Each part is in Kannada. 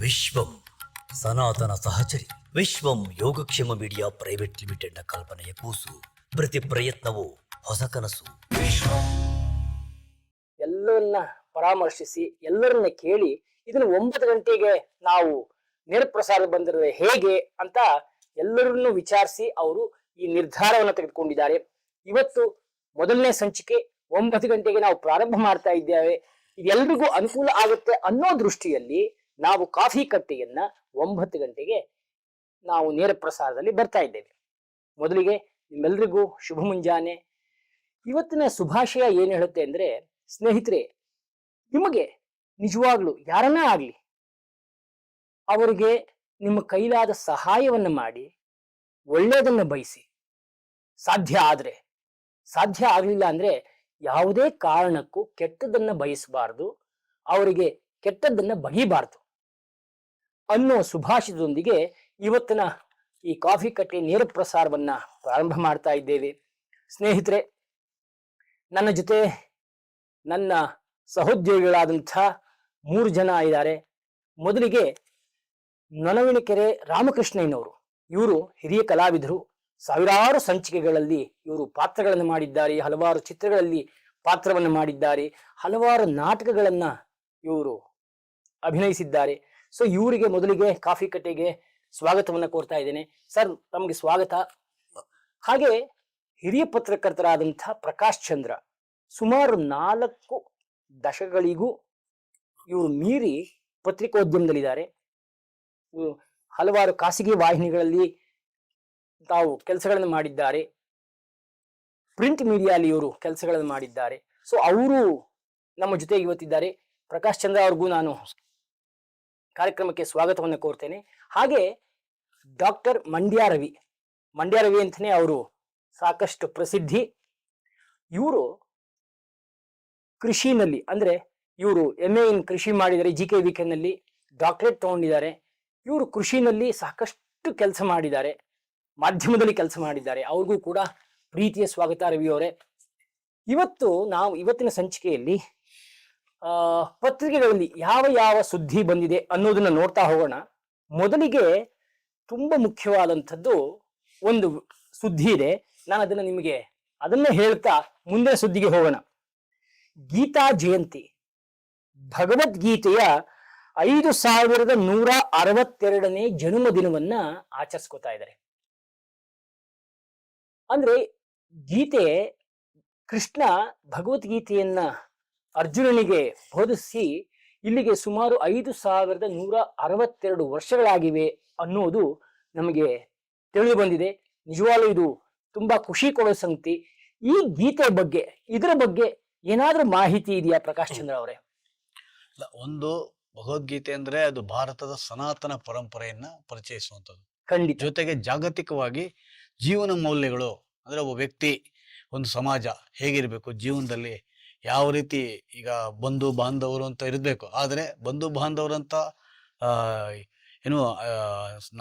ವಿಶ್ವಂ ಸನಾತನ ಸಹಚರಿ ವಿಶ್ವಂ ಯೋಗಕ್ಷೇಮ ಮೀಡಿಯಾ ಪ್ರೈವೇಟ್ ಲಿಮಿಟೆಡ್ನ ಕಲ್ಪನೆಯ ಕೂಸು. ಪ್ರತಿ ಪ್ರಯತ್ನವೂ ಹೊಸ ಕನಸು. ಎಲ್ಲರನ್ನ ಪರಾಮರ್ಶಿಸಿ ಎಲ್ಲರನ್ನ ಕೇಳಿ ಇದನ್ನು 9 ಗಂಟೆಗೆ ನಾವು ನೇರ ಪ್ರಸಾರ ಬಂದಿರದೆ ಹೇಗೆ ಅಂತ ಎಲ್ಲರನ್ನು ವಿಚಾರಿಸಿ ಅವರು ಈ ನಿರ್ಧಾರವನ್ನು ತೆಗೆದುಕೊಂಡಿದ್ದಾರೆ. ಇವತ್ತು ಮೊದಲನೇ ಸಂಚಿಕೆ 9 ಗಂಟೆಗೆ ನಾವು ಪ್ರಾರಂಭ ಮಾಡ್ತಾ ಇದ್ದೇವೆ. ಇದೆಲ್ಲರಿಗೂ ಅನುಕೂಲ ಆಗುತ್ತೆ ಅನ್ನೋ ದೃಷ್ಟಿಯಲ್ಲಿ ನಾವು ಕಾಫಿ ಕಟ್ಟೆಯನ್ನ 9 ಗಂಟೆಗೆ ನಾವು ನೇರ ಪ್ರಸಾರದಲ್ಲಿ ಬರ್ತಾ ಇದ್ದೇವೆ. ಮೊದಲಿಗೆ ನಿಮ್ಮೆಲ್ಲರಿಗೂ ಶುಭ ಮುಂಜಾನೆ. ಇವತ್ತಿನ ಶುಭಾಶಯ ಏನ್ ಹೇಳುತ್ತೆ ಅಂದ್ರೆ, ಸ್ನೇಹಿತರೆ, ನಿಮಗೆ ನಿಜವಾಗ್ಲು ಯಾರನ್ನ ಆಗ್ಲಿ ಅವರಿಗೆ ನಿಮ್ಮ ಕೈಲಾದ ಸಹಾಯವನ್ನ ಮಾಡಿ ಒಳ್ಳೆಯದನ್ನ ಬಯಸಿ. ಸಾಧ್ಯ ಆಗ್ಲಿಲ್ಲ ಅಂದ್ರೆ ಯಾವುದೇ ಕಾರಣಕ್ಕೂ ಕೆಟ್ಟದನ್ನ ಬಯಸಬಾರದು, ಅವರಿಗೆ ಕೆಟ್ಟದ್ದನ್ನ ಬಗೆಯಬಾರದು ಅನ್ನೋ ಸುಭಾಷಿತದೊಂದಿಗೆ ಇವತ್ತಿನ ಈ ಕಾಫಿ ಕಟ್ಟೆ ನೇರ ಪ್ರಸಾರವನ್ನ ಪ್ರಾರಂಭ ಮಾಡ್ತಾ ಇದ್ದೇವೆ. ಸ್ನೇಹಿತರೆ, ನನ್ನ ಜೊತೆ ನನ್ನ ಸಹೋದ್ಯೋಗಿಗಳಾದಂಥ 3 ಜನ ಇದ್ದಾರೆ. ಮೊದಲಿಗೆ ನೊಣವಿನಕೆರೆ ರಾಮಕೃಷ್ಣಯ್ಯನವರು. ಇವರು ಹಿರಿಯ ಕಲಾವಿದರು. ಸಾವಿರಾರು ಸಂಚಿಕೆಗಳಲ್ಲಿ ಇವರು ಪಾತ್ರಗಳನ್ನು ಮಾಡಿದ್ದಾರೆ, ಹಲವಾರು ಚಿತ್ರಗಳಲ್ಲಿ ಪಾತ್ರವನ್ನು ಮಾಡಿದ್ದಾರೆ, ಹಲವಾರು ನಾಟಕಗಳನ್ನ ಇವರು ಅಭಿನಯಿಸಿದ್ದಾರೆ. ಸೊ ಇವರಿಗೆ ಮೊದಲಿಗೆ ಕಾಫಿ ಕಟ್ಟೆಗೆ ಸ್ವಾಗತವನ್ನ ಕೋರ್ತಾ ಇದ್ದೇನೆ. ಸರ್, ತಮಗೆ ಸ್ವಾಗತ. ಹಾಗೆ ಹಿರಿಯ ಪತ್ರಕರ್ತರಾದಂಥ ಪ್ರಕಾಶ್ ಚಂದ್ರ, ಸುಮಾರು 4 ದಶಕಗಳಿಗೂ ಇವರು ಮೀರಿ ಪತ್ರಿಕೋದ್ಯಮದಲ್ಲಿದ್ದಾರೆ. ಹಲವಾರು ಖಾಸಗಿ ವಾಹಿನಿಗಳಲ್ಲಿ ತಾವು ಕೆಲಸಗಳನ್ನು ಮಾಡಿದ್ದಾರೆ. ಪ್ರಿಂಟ್ ಮೀಡಿಯಾದಲ್ಲಿ ಇವರು ಕೆಲಸಗಳನ್ನು ಮಾಡಿದ್ದಾರೆ. ಸೊ ಅವರು ನಮ್ಮ ಜೊತೆಗೆ ಇವತ್ತಿದ್ದಾರೆ. ಪ್ರಕಾಶ್ ಚಂದ್ರ ಅವ್ರಿಗೂ ನಾನು ಕಾರ್ಯಕ್ರಮಕ್ಕೆ ಸ್ವಾಗತವನ್ನು ಕೋರ್ತೇನೆ. ಹಾಗೆ ಡಾಕ್ಟರ್ ಮಂಡ್ಯ ರವಿ ಅಂತಾನೆ ಅವರು ಸಾಕಷ್ಟು ಪ್ರಸಿದ್ಧಿ. ಇವರು ಕೃಷಿನಲ್ಲಿ, ಅಂದ್ರೆ ಇವರು MA ಇನ್ ಕೃಷಿ ಮಾಡಿದ್ದಾರೆ, GKVK ನಲ್ಲಿ ಡಾಕ್ಟರೇಟ್ ತಗೊಂಡಿದ್ದಾರೆ. ಇವರು ಕೃಷಿನಲ್ಲಿ ಸಾಕಷ್ಟು ಕೆಲಸ ಮಾಡಿದ್ದಾರೆ, ಮಾಧ್ಯಮದಲ್ಲಿ ಕೆಲಸ ಮಾಡಿದ್ದಾರೆ. ಅವ್ರಿಗೂ ಕೂಡ ಪ್ರೀತಿಯ ಸ್ವಾಗತ ರವಿ ಅವರೇ. ಇವತ್ತಿನ ಸಂಚಿಕೆಯಲ್ಲಿ ಪತ್ರಿಕೆಗಳಲ್ಲಿ ಯಾವ ಸುದ್ದಿ ಬಂದಿದೆ ಅನ್ನೋದನ್ನ ನೋಡ್ತಾ ಹೋಗೋಣ. ಮೊದಲಿಗೆ ತುಂಬಾ ಮುಖ್ಯವಾದಂಥದ್ದು ಒಂದು ಸುದ್ದಿ ಇದೆ. ನಾನು ಅದನ್ನ ಹೇಳ್ತಾ ಮುಂದಿನ ಸುದ್ದಿಗೆ ಹೋಗೋಣ. ಗೀತಾ ಜಯಂತಿ, ಭಗವದ್ಗೀತೆಯ 5162ನೇ ಜನ್ಮದಿನವನ್ನ ಆಚರಿಸ್ಕೊತಾ ಇದ್ದಾರೆ. ಅಂದ್ರೆ ಗೀತೆ, ಕೃಷ್ಣ ಭಗವದ್ಗೀತೆಯನ್ನ ಅರ್ಜುನನಿಗೆ ಬೋಧಿಸಿ ಇಲ್ಲಿಗೆ ಸುಮಾರು 5162 ವರ್ಷಗಳಾಗಿವೆ ಅನ್ನೋದು ನಮಗೆ ತಿಳಿದು ಬಂದಿದೆ. ನಿಜವಾಗ್ಲೂ ಇದು ತುಂಬಾ ಖುಷಿ ಕೊಡೋ ಸಂಗತಿ. ಈ ಗೀತೆ ಬಗ್ಗೆ, ಇದರ ಬಗ್ಗೆ ಏನಾದ್ರೂ ಮಾಹಿತಿ ಇದೆಯಾ ಪ್ರಕಾಶ್ ಚಂದ್ರ ಅವರೇ? ಒಂದು ಭಗವದ್ಗೀತೆ ಅಂದ್ರೆ ಅದು ಭಾರತದ ಸನಾತನ ಪರಂಪರೆಯನ್ನ ಪರಿಚಯಿಸುವಂಥದ್ದು. ಖಂಡಿತ. ಜೊತೆಗೆ ಜಾಗತಿಕವಾಗಿ ಜೀವನ ಮೌಲ್ಯಗಳು, ಅಂದ್ರೆ ಒಬ್ಬ ವ್ಯಕ್ತಿ, ಒಂದು ಸಮಾಜ ಹೇಗಿರ್ಬೇಕು, ಜೀವನದಲ್ಲಿ ಯಾವ ರೀತಿ, ಈಗ ಬಂಧು ಬಾಂಧವರು ಅಂತ ಇರಬೇಕು, ಆದ್ರೆ ಬಂಧು ಬಾಂಧವರಂತ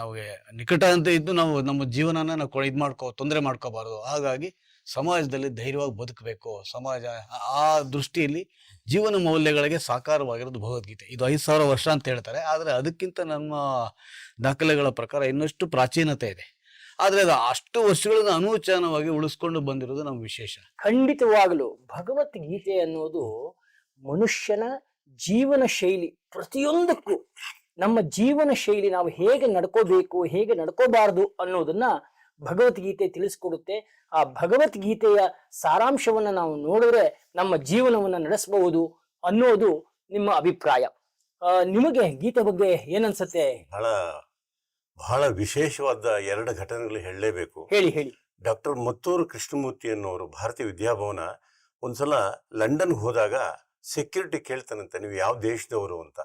ನಮಗೆ ನಿಕಟ ಅಂತ ಇದ್ದು ನಾವು ನಮ್ಮ ಜೀವನನ ನಾವು ತೊಂದರೆ ಮಾಡ್ಕೋಬಾರ್ದು. ಹಾಗಾಗಿ ಸಮಾಜದಲ್ಲಿ ಧೈರ್ಯವಾಗಿ ಬದುಕಬೇಕು. ಸಮಾಜ ಆ ದೃಷ್ಟಿಯಲ್ಲಿ ಜೀವನ ಮೌಲ್ಯಗಳಿಗೆ ಸಾಕಾರವಾಗಿರೋದು ಭಗವದ್ಗೀತೆ. ಇದು 5000 ವರ್ಷ ಅಂತ ಹೇಳ್ತಾರೆ, ಆದ್ರೆ ಅದಕ್ಕಿಂತ ನಮ್ಮ ದಾಖಲೆಗಳ ಪ್ರಕಾರ ಇನ್ನಷ್ಟು ಪ್ರಾಚೀನತೆ ಇದೆ. ಆದ್ರೆ ಅದು ಅಷ್ಟು ವರ್ಷಗಳನ್ನು ಅನೂಚಾನವಾಗಿ ಉಳಿಸ್ಕೊಂಡು ಬಂದಿರೋದು ನಮ್ಮ ವಿಶೇಷ. ಖಂಡಿತವಾಗಲು ಭಗವದ್ಗೀತೆ ಅನ್ನೋದು ಮನುಷ್ಯನ ಜೀವನ ಶೈಲಿ, ಪ್ರತಿಯೊಂದಕ್ಕೂ ನಮ್ಮ ಜೀವನ ಶೈಲಿ, ನಾವು ಹೇಗೆ ನಡ್ಕೋಬೇಕು, ಹೇಗೆ ನಡ್ಕೋಬಾರದು ಅನ್ನೋದನ್ನ ಭಗವದ್ಗೀತೆ ತಿಳಿಸ್ಕೊಡುತ್ತೆ. ಆ ಭಗವದ್ಗೀತೆಯ ಸಾರಾಂಶವನ್ನ ನಾವು ನೋಡಿದ್ರೆ ನಮ್ಮ ಜೀವನವನ್ನ ನಡೆಸಬಹುದು ಅನ್ನೋದು ನಿಮ್ಮ ಅಭಿಪ್ರಾಯ. ನಿಮಗೆ ಗೀತೆ ಬಗ್ಗೆ ಏನನ್ಸುತ್ತೆ? ಬಹಳ ವಿಶೇಷವಾದ 2 ಘಟನೆಗಳು ಹೇಳಲೇಬೇಕು. ಹೇಳಿ. ಡಾಕ್ಟರ್ ಮತ್ತೂರು ಕೃಷ್ಣಮೂರ್ತಿ ಅನ್ನೋರು ಭಾರತೀಯ ವಿದ್ಯಾಭವನ ಒಂದ್ಸಲ ಲಂಡನ್ ಹೋದಾಗ ಸೆಕ್ಯೂರಿಟಿ ಕೇಳ್ತಾನಂತೆ, ನೀವು ಯಾವ ದೇಶದವರು ಅಂತ.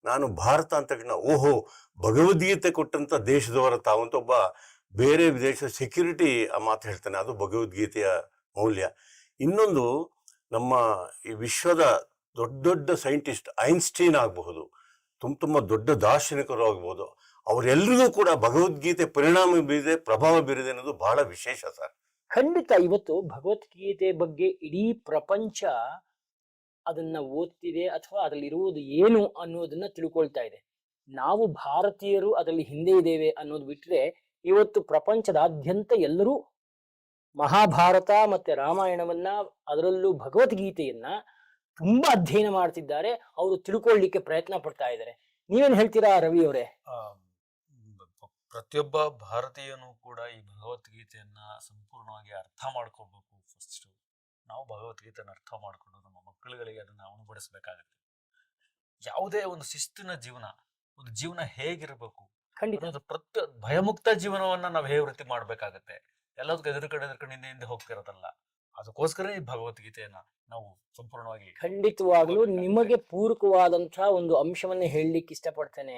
ನಾನು ಭಾರತ ಅಂತ ತಕ್ಷಣ, ಓಹೋ, ಭಗವದ್ಗೀತೆ ಕೊಟ್ಟಂತ ದೇಶದವರ ತಾವಂತ ಒಬ್ಬ ಬೇರೆ ವಿದೇಶದ ಸೆಕ್ಯೂರಿಟಿ ಆ ಮಾತು ಹೇಳ್ತಾನೆ. ಅದು ಭಗವದ್ಗೀತೆಯ ಮೌಲ್ಯ. ಇನ್ನೊಂದು, ನಮ್ಮ ಈ ವಿಶ್ವದ ದೊಡ್ಡ ಸೈಂಟಿಸ್ಟ್ ಐನ್ಸ್ಟೀನ್ ಆಗಬಹುದು, ತುಂಬಾ ದೊಡ್ಡ ದಾರ್ಶನಿಕರು ಆಗಬಹುದು, ಅವರೆಲ್ಲರಿಗೂ ಕೂಡ ಭಗವದ್ಗೀತೆ ಪರಿಣಾಮ ಬೀರಿದೆ, ಪ್ರಭಾವ ಬೀರಿದೆ ಅನ್ನೋದು ಬಹಳ ವಿಶೇಷ ಸರ್. ಖಂಡಿತ. ಇವತ್ತು ಭಗವದ್ಗೀತೆ ಬಗ್ಗೆ ಇಡೀ ಪ್ರಪಂಚ ಅದನ್ನ ಓದ್ತಿದೆ ಅಥವಾ ಅದರಲ್ಲಿರುವುದು ಏನು ಅನ್ನೋದನ್ನ ತಿಳ್ಕೊಳ್ತಾ ಇದೆ. ನಾವು ಭಾರತೀಯರು ಅದರಲ್ಲಿ ಹಿಂದೆ ಇದ್ದೇವೆ ಅನ್ನೋದು ಬಿಟ್ರೆ ಇವತ್ತು ಪ್ರಪಂಚದಾದ್ಯಂತ ಎಲ್ಲರೂ ಮಹಾಭಾರತ ಮತ್ತೆ ರಾಮಾಯಣವನ್ನ, ಅದರಲ್ಲೂ ಭಗವದ್ಗೀತೆಯನ್ನ ತುಂಬಾ ಅಧ್ಯಯನ ಮಾಡ್ತಿದ್ದಾರೆ. ಅವರು ತಿಳ್ಕೊಳ್ಳಿಕ್ಕೆ ಪ್ರಯತ್ನ ಪಡ್ತಾ ಇದ್ದಾರೆ. ನೀವೇನ್ ಹೇಳ್ತೀರಾ ರವಿ ಅವರೇ? ಆ, ಪ್ರತಿಯೊಬ್ಬ ಭಾರತೀಯನು ಕೂಡ ಈ ಭಗವದ್ಗೀತೆಯನ್ನ ಸಂಪೂರ್ಣವಾಗಿ ಅರ್ಥ ಮಾಡ್ಕೋಬೇಕು. ಫಸ್ಟ್ ನಾವು ಭಗವದ್ಗೀತೆಯನ್ನು ಅರ್ಥ ಮಾಡ್ಕೊಂಡು ನಮ್ಮ ಮಕ್ಕಳುಗಳಿಗೆ ಅದನ್ನ ಉಣಬಡಿಸ್ಬೇಕಾಗತ್ತೆ. ಯಾವುದೇ ಒಂದು ಶಿಸ್ತಿನ ಜೀವನ, ಒಂದು ಜೀವನ ಹೇಗಿರ್ಬೇಕು ಖಂಡಿತ ಅನ್ನೋದು ಭಯಮುಕ್ತ ಜೀವನವನ್ನ ನಾವು ಹೇಗೆ ವೃತ್ತಿ ಮಾಡ್ಬೇಕಾಗತ್ತೆ. ಎಲ್ಲದಕ್ಕೂ ಎದುರುಗಡೆ ಹಿಂದೆ ಹೋಗ್ತಿರೋದಲ್ಲ. ಅದಕ್ಕೋಸ್ಕರ ಈ ಭಗವದ್ಗೀತೆಯನ್ನ ನಾವು ಸಂಪೂರ್ಣವಾಗಿ ಖಂಡಿತವಾಗ್ಲೂ ನಿಮಗೆ ಪೂರಕವಾದಂತಹ ಒಂದು ಅಂಶವನ್ನ ಹೇಳಲಿಕ್ಕೆ ಇಷ್ಟಪಡ್ತೇನೆ.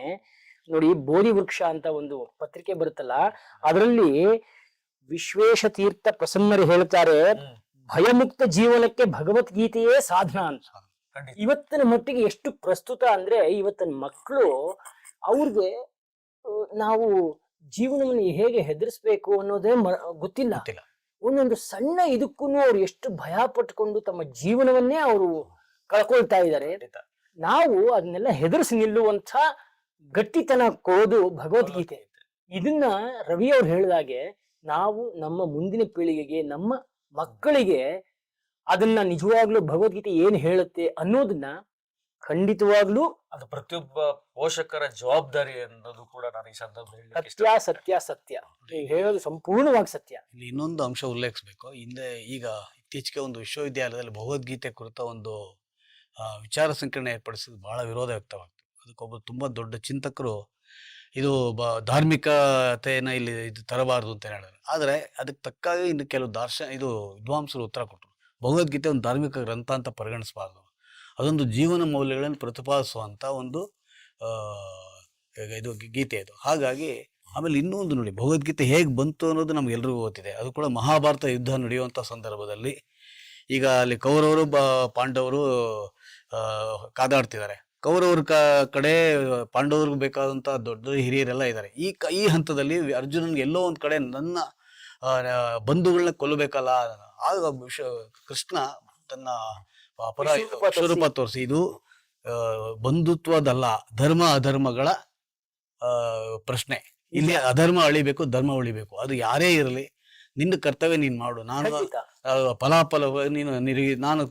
ನೋಡಿ, ಬೋಧಿ ವೃಕ್ಷ ಅಂತ ಒಂದು ಪತ್ರಿಕೆ ಬರುತ್ತಲ್ಲ, ಅದರಲ್ಲಿ ವಿಶ್ವೇಶ ತೀರ್ಥ ಪ್ರಸನ್ನರು ಹೇಳ್ತಾರೆ, ಭಯಮುಕ್ತ ಜೀವನಕ್ಕೆ ಭಗವದ್ಗೀತೆಯೇ ಸಾಧನ ಅಂತ. ಖಂಡಿತ ಇವತ್ತಿನ ಮಟ್ಟಿಗೆ ಎಷ್ಟು ಪ್ರಸ್ತುತ ಅಂದ್ರೆ, ಇವತ್ತಿನ ಮಕ್ಕಳು ಅವ್ರಿಗೆ ನಾವು ಜೀವನವನ್ನು ಹೇಗೆ ಹೆದರ್ಸ್ಬೇಕು ಅನ್ನೋದೇ ಗೊತ್ತಿಲ್ಲ. ಒಂದೊಂದು ಸಣ್ಣ ಇದಕ್ಕೂ ಅವ್ರು ಎಷ್ಟು ಭಯ ಪಟ್ಕೊಂಡು ತಮ್ಮ ಜೀವನವನ್ನೇ ಅವರು ಕಳ್ಕೊಳ್ತಾ ಇದ್ದಾರೆ. ನಾವು ಅದನ್ನೆಲ್ಲ ಹೆದರ್ಸಿ ನಿಲ್ಲುವಂತ ಗಟ್ಟಿತನ ಕೊಡೋದು ಭಗವದ್ಗೀತೆ. ಇದನ್ನ ರವಿ ಅವ್ರು ಹೇಳಿದಾಗೆ ನಾವು ನಮ್ಮ ಮುಂದಿನ ಪೀಳಿಗೆಗೆ, ನಮ್ಮ ಮಕ್ಕಳಿಗೆ ಅದನ್ನ ನಿಜವಾಗ್ಲೂ ಭಗವದ್ಗೀತೆ ಏನ್ ಹೇಳುತ್ತೆ ಅನ್ನೋದನ್ನ ಖಂಡಿತವಾಗ್ಲೂ ಅದು ಪ್ರತಿಯೊಬ್ಬ ಪೋಷಕರ ಜವಾಬ್ದಾರಿ ಅನ್ನೋದು ಕೂಡ ನಾನು ಈ ಸಂದರ್ಭದಲ್ಲಿ ಸತ್ಯ ಸತ್ಯ ಸತ್ಯ ಹೇಳೋದು ಸಂಪೂರ್ಣವಾಗಿ ಸತ್ಯ. ಇಲ್ಲಿ ಇನ್ನೊಂದು ಅಂಶ ಉಲ್ಲೇಖಿಸಬೇಕು. ಈಗ ಇತ್ತೀಚೆಗೆ ಒಂದು ವಿಶ್ವವಿದ್ಯಾಲಯದಲ್ಲಿ ಭಗವದ್ಗೀತೆ ಕುರಿತ ಒಂದು ವಿಚಾರ ಸಂಕಿರಣ ಏರ್ಪಡಿಸಿದ ಬಹಳ ವಿರೋಧ ವ್ಯಕ್ತವಾಗ್ತದೆ. ಅದಕ್ಕೊಬ್ಬರು ತುಂಬಾ ದೊಡ್ಡ ಚಿಂತಕರು ಇದು ಧಾರ್ಮಿಕತೆಯನ್ನ ಇಲ್ಲಿ ಇದು ತರಬಾರದು ಅಂತ ಹೇಳಿದ್ರು. ಆದರೆ ಅದಕ್ಕೆ ತಕ್ಕಾಗಿ ಇನ್ನು ಕೆಲವು ವಿದ್ವಾಂಸರು ಉತ್ತರ ಕೊಟ್ಟರು. ಭಗವದ್ಗೀತೆ ಒಂದು ಧಾರ್ಮಿಕ ಗ್ರಂಥ ಅಂತ ಪರಿಗಣಿಸಬಾರ್ದು, ಅದೊಂದು ಜೀವನ ಮೌಲ್ಯಗಳನ್ನು ಪ್ರತಿಪಾದಿಸುವಂತ ಒಂದು ಇದು ಗೀತೆ ಇದು. ಹಾಗಾಗಿ ಆಮೇಲೆ ಇನ್ನೊಂದು ನೋಡಿ, ಭಗವದ್ಗೀತೆ ಹೇಗೆ ಬಂತು ಅನ್ನೋದು ನಮ್ಗೆಲ್ರಿಗೂ ಗೊತ್ತಿದೆ. ಅದು ಕೂಡ ಮಹಾಭಾರತ ಯುದ್ಧ ನಡೆಯುವಂಥ ಸಂದರ್ಭದಲ್ಲಿ ಈಗ ಅಲ್ಲಿ ಕೌರವರು ಪಾಂಡವರು ಕಾದಾಡ್ತಿದ್ದಾರೆ. ಕೌರವ್ರ ಕಡೆ ಪಾಂಡವ್ರಿಗೆ ಬೇಕಾದಂಥ ದೊಡ್ಡ ಹಿರಿಯರೆಲ್ಲ ಇದ್ದಾರೆ. ಈ ಹಂತದಲ್ಲಿ ಅರ್ಜುನನ್ಗೆ ಎಲ್ಲೋ ಒಂದು ಕಡೆ ನನ್ನ ಬಂಧುಗಳನ್ನ ಕೊಲ್ಲಬೇಕಲ್ಲ. ಆಗ ಕೃಷ್ಣ ತನ್ನ ವಿಶ್ವರೂಪ ತೋರಿಸಿ, ಇದು ಬಂಧುತ್ವದಲ್ಲ, ಧರ್ಮ ಅಧರ್ಮಗಳ ಪ್ರಶ್ನೆ. ಇಲ್ಲಿ ಅಧರ್ಮ ಅಳಿಬೇಕು, ಧರ್ಮ ಉಳಿಬೇಕು. ಅದು ಯಾರೇ ಇರಲಿ, ನಿನ್ನ ಕರ್ತವ್ಯ ನೀನ್ ಮಾಡು, ನಾನು ಫಲಾಫಲ ನಾನು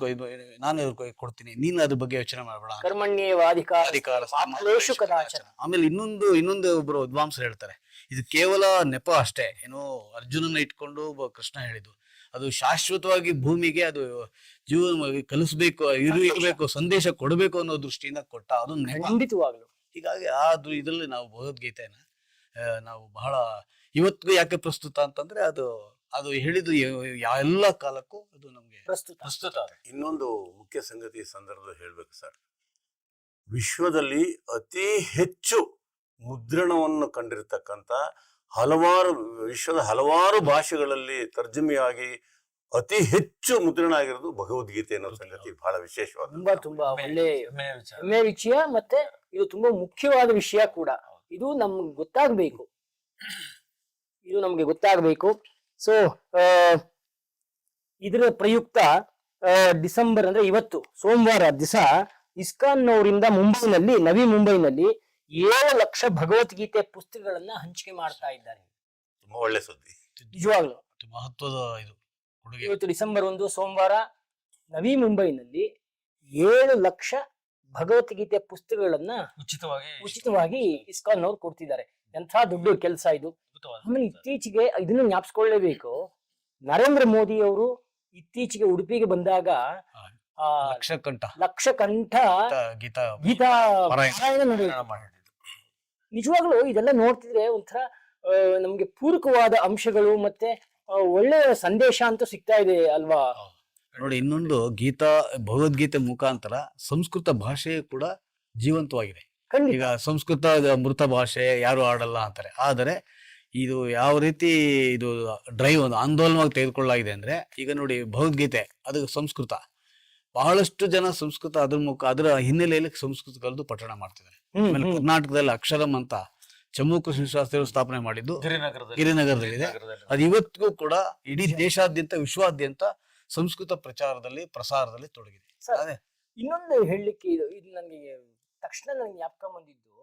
ಕೊಡ್ತೀನಿ, ನೀನು ಅದ್ರ ಬಗ್ಗೆ ಯೋಚನೆ ಮಾಡಬೇಡ. ಆಮೇಲೆ ಇನ್ನೊಂದು ಒಬ್ರು ವಿದ್ವಾಂಸರು ಹೇಳ್ತಾರೆ, ಇದು ಕೇವಲ ನೆಪ ಅಷ್ಟೇ. ಏನೋ ಅರ್ಜುನನ ಇಟ್ಕೊಂಡು ಕೃಷ್ಣ ಹೇಳಿದ್ದು, ಅದು ಶಾಶ್ವತವಾಗಿ ಭೂಮಿಗೆ ಅದು ಜೀವನವಾಗಿ ಕಲಿಸ್ಬೇಕು, ಇರಬೇಕು, ಸಂದೇಶ ಕೊಡಬೇಕು ಅನ್ನೋ ದೃಷ್ಟಿಯಿಂದ ಕೊಟ್ಟ ಅದು ಖಂಡಿತವಾಗ್ಲು. ಹೀಗಾಗಿ ಇದ್ರಲ್ಲಿ ನಾವು ಭಗವದ್ಗೀತೆನ ನಾವು ಬಹಳ ಇವತ್ತಿಗೂ ಯಾಕೆ ಪ್ರಸ್ತುತ ಅಂತಂದ್ರೆ ಅದು ಹೇಳಿದ್ದು ಎಲ್ಲ ಕಾಲಕ್ಕೂ ಅದು ನಮ್ಗೆ ಪ್ರಸ್ತುತ. ಇನ್ನೊಂದು ಮುಖ್ಯ ಸಂಗತಿ ಸಂದರ್ಭದಲ್ಲಿ ಹೇಳ್ಬೇಕು ಸರ್, ವಿಶ್ವದಲ್ಲಿ ಅತಿ ಹೆಚ್ಚು ಮುದ್ರಣವನ್ನು ಕಂಡಿರ್ತಕ್ಕಂಥ ವಿಶ್ವದ ಹಲವಾರು ಭಾಷೆಗಳಲ್ಲಿ ತರ್ಜಮೆಯಾಗಿ ಅತಿ ಹೆಚ್ಚು ಮುದ್ರಣ ಆಗಿರೋದು ಭಗವದ್ಗೀತೆ ಅನ್ನೋ ಸಂಗತಿ ಬಹಳ ವಿಶೇಷವಾದ, ತುಂಬಾ ಒಳ್ಳೆ ಹೆಮ್ಮೆಯ ವಿಷಯ. ಮತ್ತೆ ಇದು ತುಂಬಾ ಮುಖ್ಯವಾದ ವಿಷಯ ಕೂಡ. ಇದು ನಮ್ಗೆ ಗೊತ್ತಾಗಬೇಕು. ಸೊ ಇದರ ಪ್ರಯುಕ್ತ ಡಿಸೆಂಬರ್ ಅಂದ್ರೆ ಇವತ್ತು ಸೋಮವಾರ ದಿವಸ ಇಸ್ಕಾನ್ನವರಿಂದ ನವಿ ಮುಂಬೈನಲ್ಲಿ 7 ಲಕ್ಷ ಭಗವದ್ಗೀತೆ ಪುಸ್ತಕಗಳನ್ನ ಹಂಚಿಕೆ ಮಾಡ್ತಾ ಇದ್ದಾರೆ. ತುಂಬಾ ಒಳ್ಳೆ ಸುದ್ದಿ, ನಿಜವಾಗ್ಲು ಮಹತ್ವದ ಇದು. ಇವತ್ತು ಡಿಸೆಂಬರ್ 1 ಸೋಮವಾರ ನವಿ ಮುಂಬೈನಲ್ಲಿ 7 ಲಕ್ಷ ಭಗವದ್ಗೀತೆ ಪುಸ್ತಕಗಳನ್ನ ಉಚಿತವಾಗಿ ಇಸ್ಕಾನ್ ಅವ್ರು ಕೊಡ್ತಿದ್ದಾರೆ. ಎಂಥ ದೊಡ್ಡ ಕೆಲಸ ಇದು. ಆಮೇಲೆ ಇತ್ತೀಚೆಗೆ ಇದನ್ನು ಜ್ಞಾಪಿಸ್ಕೊಳ್ಳೇಬೇಕು, ನರೇಂದ್ರ ಮೋದಿ ಅವರು ಇತ್ತೀಚೆಗೆ ಉಡುಪಿಗೆ ಬಂದಾಗ ಲಕ್ಷ ಕಂಠ ಗೀತಾ ಪಾರಾಯಣ ನಡೆಯಿತು. ನಿಜವಾಗ್ಲೂ ಇದೆಲ್ಲ ನೋಡ್ತಿದ್ರೆ ಒಂಥರ ನಮ್ಗೆ ಪೂರಕವಾದ ಅಂಶಗಳು ಮತ್ತೆ ಒಳ್ಳೆಯ ಸಂದೇಶ ಅಂತೂ ಸಿಗ್ತಾ ಇದೆ ಅಲ್ವಾ? ನೋಡಿ, ಇನ್ನೊಂದು ಭಗವದ್ಗೀತೆ ಮುಖಾಂತರ ಸಂಸ್ಕೃತ ಭಾಷೆ ಕೂಡ ಜೀವಂತವಾಗಿದೆ. ಈಗ ಸಂಸ್ಕೃತ ಮೃತ ಭಾಷೆ, ಯಾರು ಆಡಲ್ಲ ಅಂತಾರೆ. ಆದರೆ ಇದು ಯಾವ ರೀತಿ ಇದು ಒಂದು ಆಂದೋಲನವಾಗಿ ತೆಗೆದುಕೊಳ್ಳಲಾಗಿದೆ ಅಂದ್ರೆ, ಈಗ ನೋಡಿ ಭಗವದ್ಗೀತೆ ಅದು ಸಂಸ್ಕೃತ, ಬಹಳಷ್ಟು ಜನ ಸಂಸ್ಕೃತ ಅದರ ಹಿನ್ನೆಲೆಯಲ್ಲಿ ಸಂಸ್ಕೃತ ಕಲಿತು ಪಠಣ ಮಾಡ್ತಿದ್ದಾರೆ. ಆಮೇಲೆ ಕರ್ನಾಟಕದಲ್ಲಿ ಅಕ್ಷರಂ ಅಂತ ಚಮ್ಮು ಕೃಷ್ಣ ಶಾಸ್ತ್ರಿಗಳು ಸ್ಥಾಪನೆ ಮಾಡಿದ್ದು ಗಿರಿನಗರದಲ್ಲಿದೆ. ಅದು ಇವತ್ತಿಗೂ ಕೂಡ ಇಡೀ ದೇಶಾದ್ಯಂತ, ವಿಶ್ವಾದ್ಯಂತ ಸಂಸ್ಕೃತ ಪ್ರಸಾರದಲ್ಲಿ ತೊಡಗಿದೆ. ಇನ್ನೊಂದು ಹೇಳಲಿಕ್ಕೆ ಇದು ನನಗೆ ತಕ್ಷಣ ಜ್ಞಾಪಕ ಬಂದಿದ್ದು,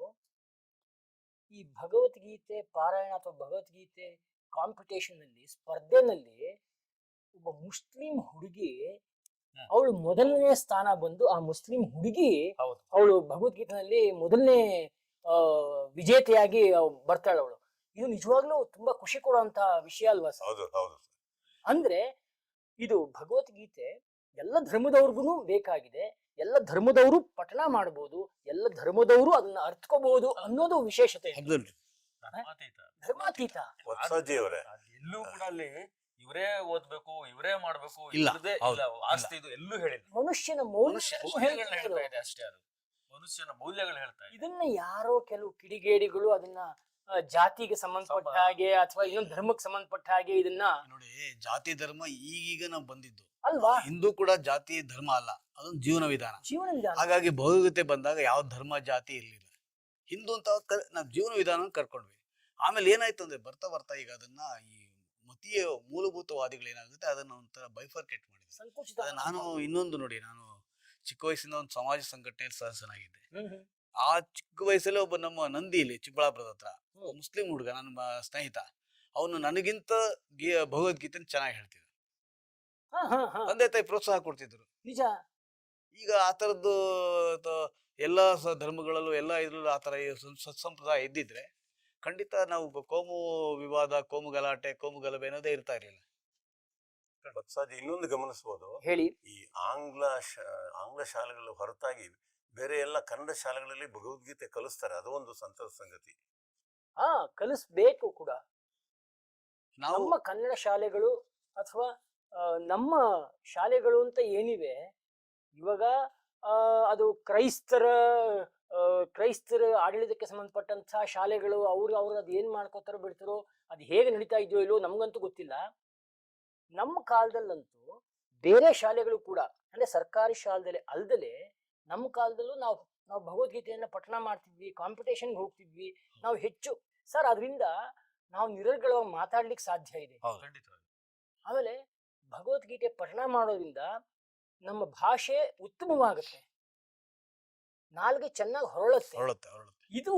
ಈ ಭಗವದ್ಗೀತೆ ಪಾರಾಯಣ ಅಥವಾ ಭಗವದ್ಗೀತೆ ಕಾಂಪಿಟೇಷನ್ ನಲ್ಲಿ ಸ್ಪರ್ಧೆನಲ್ಲಿ ಒಬ್ಬ ಮುಸ್ಲಿಂ ಹುಡುಗಿ ಅವಳು ಮೊದಲನೇ ಸ್ಥಾನ ಬಂದು ಆ ಮುಸ್ಲಿಂ ಹುಡುಗಿ ಹೌದು. ಅವಳು ಭಗವದ್ಗೀತೆನಲ್ಲಿ ಮೊದಲನೇ ವಿಜೇತೆಯಾಗಿ ಬರ್ತಾಳೆ ಅವಳು. ಇದು ನಿಜವಾಗ್ಲೂ ತುಂಬಾ ಖುಷಿ ಕೊಡುವಂತ ವಿಷಯ ಅಲ್ವಾ ಸರ್? ಹೌದು ಹೌದು. ಅಂದ್ರೆ ಇದು ಭಗವದ್ಗೀತೆ ಎಲ್ಲ ಧರ್ಮದವ್ರಿಗೂ ಬೇಕಾಗಿದೆ, ಎಲ್ಲ ಧರ್ಮದವರು ಪಠಣ ಮಾಡಬಹುದು, ಎಲ್ಲ ಧರ್ಮದವರು ಅದನ್ನ ಅರ್ಥಕೋಬಹುದು ಅನ್ನೋದು ವಿಶೇಷತೆ. ಧರ್ಮಾತೀತ. ಧರ್ಮಾತೀತ. ವತ್ಸಾಜಿ ಅವರೇ, ಎಲ್ಲೂ ಕೂಡ ಅಲ್ಲಿ ಇವರೇ ಓದ್ಬೇಕು, ಇವರೇ ಮಾಡ್ಬೇಕು, ಇಲ್ಲ. ಇವ್ರದೇ ಹೌದು. ಇಲ್ಲ ಆಸ್ತಿ ಇದು ಎಲ್ಲೂ ಹೇಳಿಲ್ಲ. ಮನುಷ್ಯನ ಮೌಲ್ಯಗಳನ್ನ ಹೇಳ್ತಾ ಮೌಲ್ಯ ಇದೆ ಅಷ್ಟೇ. ಅದು ಮನುಷ್ಯನ ಮೌಲ್ಯಗಳು ಹೇಳ್ತಾ ಇದೆ. ಇದನ್ನ ಯಾರೋ ಕೆಲವು ಕಿಡಿಗೇಡಿಗಳು ಅದನ್ನ ಜಾತಿಗೆ ಸಂಬಂಧಪಟ್ಟ ಹಾಗೆ ಅಥವಾ ಇನ್ನೊಂದು ಧರ್ಮಕ್ಕೆ ಸಂಬಂಧಪಟ್ಟ ಹಾಗೆ ಇದನ್ನ ನೋಡಿ, ಜಾತಿ ಧರ್ಮ ಈಗೀಗ ನಾವು ಬಂದಿದ್ದು ಅಲ್ವಾ? ಹಿಂದೂ ಕೂಡ ಜಾತಿ ಧರ್ಮ ಅಲ್ಲ, ಅದೊಂದು ಜೀವನ ವಿಧಾನ. ಜೀವನ ವಿಧಾನ. ಹಾಗಾಗಿ ಭಗವದ್ಗೀತೆ ಬಂದಾಗ ಯಾವ ಧರ್ಮ ಜಾತಿ ಇರ್ಲಿಲ್ಲ. ಹಿಂದೂ ಅಂತ ನಾವು ಜೀವನ ವಿಧಾನ ಕರ್ಕೊಂಡ್ವಿ. ಆಮೇಲೆ ಏನಾಯ್ತು ಅಂದ್ರೆ ಬರ್ತಾ ಬರ್ತಾ ಈಗ ಅದನ್ನ ಈ ಮತೀಯ ಮೂಲಭೂತವಾದಿಗಳು ಏನಾಗುತ್ತೆ ಅದನ್ನ ಒಂಥರ ಬೈಫರ್ಕೇಟ್ ಮಾಡಿದ್ರು. ಸಂಕುಚಿತ. ನಾನು ಇನ್ನೊಂದು ನೋಡಿ, ನಾನು ಚಿಕ್ಕ ವಯಸ್ಸಿಂದ ಒಂದು ಸಮಾಜ ಸಂಘಟನೆಯಲ್ಲಿ ಸದಸ್ಯನಾಗಿದ್ದೆ. ಹ್ಮ್. ಆ ಚಿಕ್ಕ ವಯಸ್ಸಲ್ಲಿ ಒಬ್ಬ ನಮ್ಮ ನಂದಿಯಲ್ಲಿ ಚಿಕ್ಕಬಳ್ಳಾಪುರದ ಹತ್ರ ಮುಸ್ಲಿಂ ಹುಡುಗ, ನನ್ನ ಸ್ನೇಹಿತ, ಅವನು ನನಗಿಂತ ಭಗವದ್ಗೀತೆ ಚೆನ್ನಾಗಿ ಹೇಳ್ತಿದ್ದ. ಹಾ, ಹಾ, ಹಾ. ತಂದೆ ತಾಯಿ ಪ್ರೋತ್ಸಾಹ ಕೊಡ್ತಿದ್ರು. ನಿಜ. ಈಗ ಆ ತರದ್ದು ಎಲ್ಲಾ ಧರ್ಮಗಳಲ್ಲೂ ಎಲ್ಲ ಇದ್ರಲ್ಲೂ ಆ ತರ ಸತ್ಸಂಪ್ರದಾಯ ಇದ್ದಿದ್ರೆ ಖಂಡಿತ ನಾವು ಕೋಮು ವಿವಾದ, ಕೋಮು ಗಲಾಟೆ, ಕೋಮು ಗಲಭೆ ಅನ್ನೋದೇ ಇರ್ತಾ ಇರ್ಲಿಲ್ಲ. ವತ್ಸಾಜಿ ಇನ್ನೊಂದು ಗಮನಿಸಬಹುದು, ಹೇಳಿ. ಈ ಆಂಗ್ಲ ಶಾಲೆಗಳ ಹೊರತಾಗಿ ಬೇರೆ ಎಲ್ಲ ಕನ್ನಡ ಶಾಲೆಗಳಲ್ಲಿ ಭಗವದ್ಗೀತೆ ಕಲಿಸ್ತಾರೆ. ಅದು ಒಂದು ಸಂತಸ ಸಂಗತಿ. ಹಾ, ಕಲಿಸ್ಬೇಕು ಕೂಡ. ನಾವು ನಮ್ಮ ಕನ್ನಡ ಶಾಲೆಗಳು ಅಥವಾ ನಮ್ಮ ಶಾಲೆಗಳು ಅಂತ ಏನಿವೆ ಇವಾಗ ಅದು ಕ್ರೈಸ್ತರ ಆಡಳಿತಕ್ಕೆ ಸಂಬಂಧಪಟ್ಟಂತಹ ಶಾಲೆಗಳು ಅವ್ರು ಅದ್ ಏನ್ ಮಾಡ್ಕೋತಾರೋ ಬಿಡ್ತಾರೋ, ಅದು ಹೇಗೆ ನಡೀತಾ ಇದೆಯೋ ಇಲ್ಲೋ ನಮ್ಗಂತೂ ಗೊತ್ತಿಲ್ಲ. ನಮ್ಮ ಕಾಲದಲ್ಲಂತೂ ಬೇರೆ ಶಾಲೆಗಳು ಕೂಡ, ಅಂದ್ರೆ ಸರ್ಕಾರಿ ಶಾಲೆದಲ್ಲಿ ಅಲ್ದಲೆ ನಮ್ಮ ಕಾಲದಲ್ಲೂ ನಾವು ಭಗವದ್ಗೀತೆಯನ್ನ ಪಠಣ ಮಾಡ್ತಿದ್ವಿ, ಕಾಂಪಿಟೇಷನ್ಗೆ ಹೋಗ್ತಿದ್ವಿ ನಾವು ಹೆಚ್ಚು. ಸರ್, ಅದರಿಂದ ನಾವು ನಿರರ್ಗಳವಾಗಿ ಮಾತಾಡ್ಲಿಕ್ಕೆ ಸಾಧ್ಯ ಇದೆ. ಖಂಡಿತವಾಗಿ. ಆಮೇಲೆ ಭಗವದ್ಗೀತೆ ಪಠಣ ಮಾಡೋದ್ರಿಂದ ನಮ್ಮ ಭಾಷೆ ಉತ್ತಮವಾಗುತ್ತೆ, ನಾಲ್ಗೆ ಚೆನ್ನಾಗಿ ಹೊರಳುತ್ತೆ. ಇದು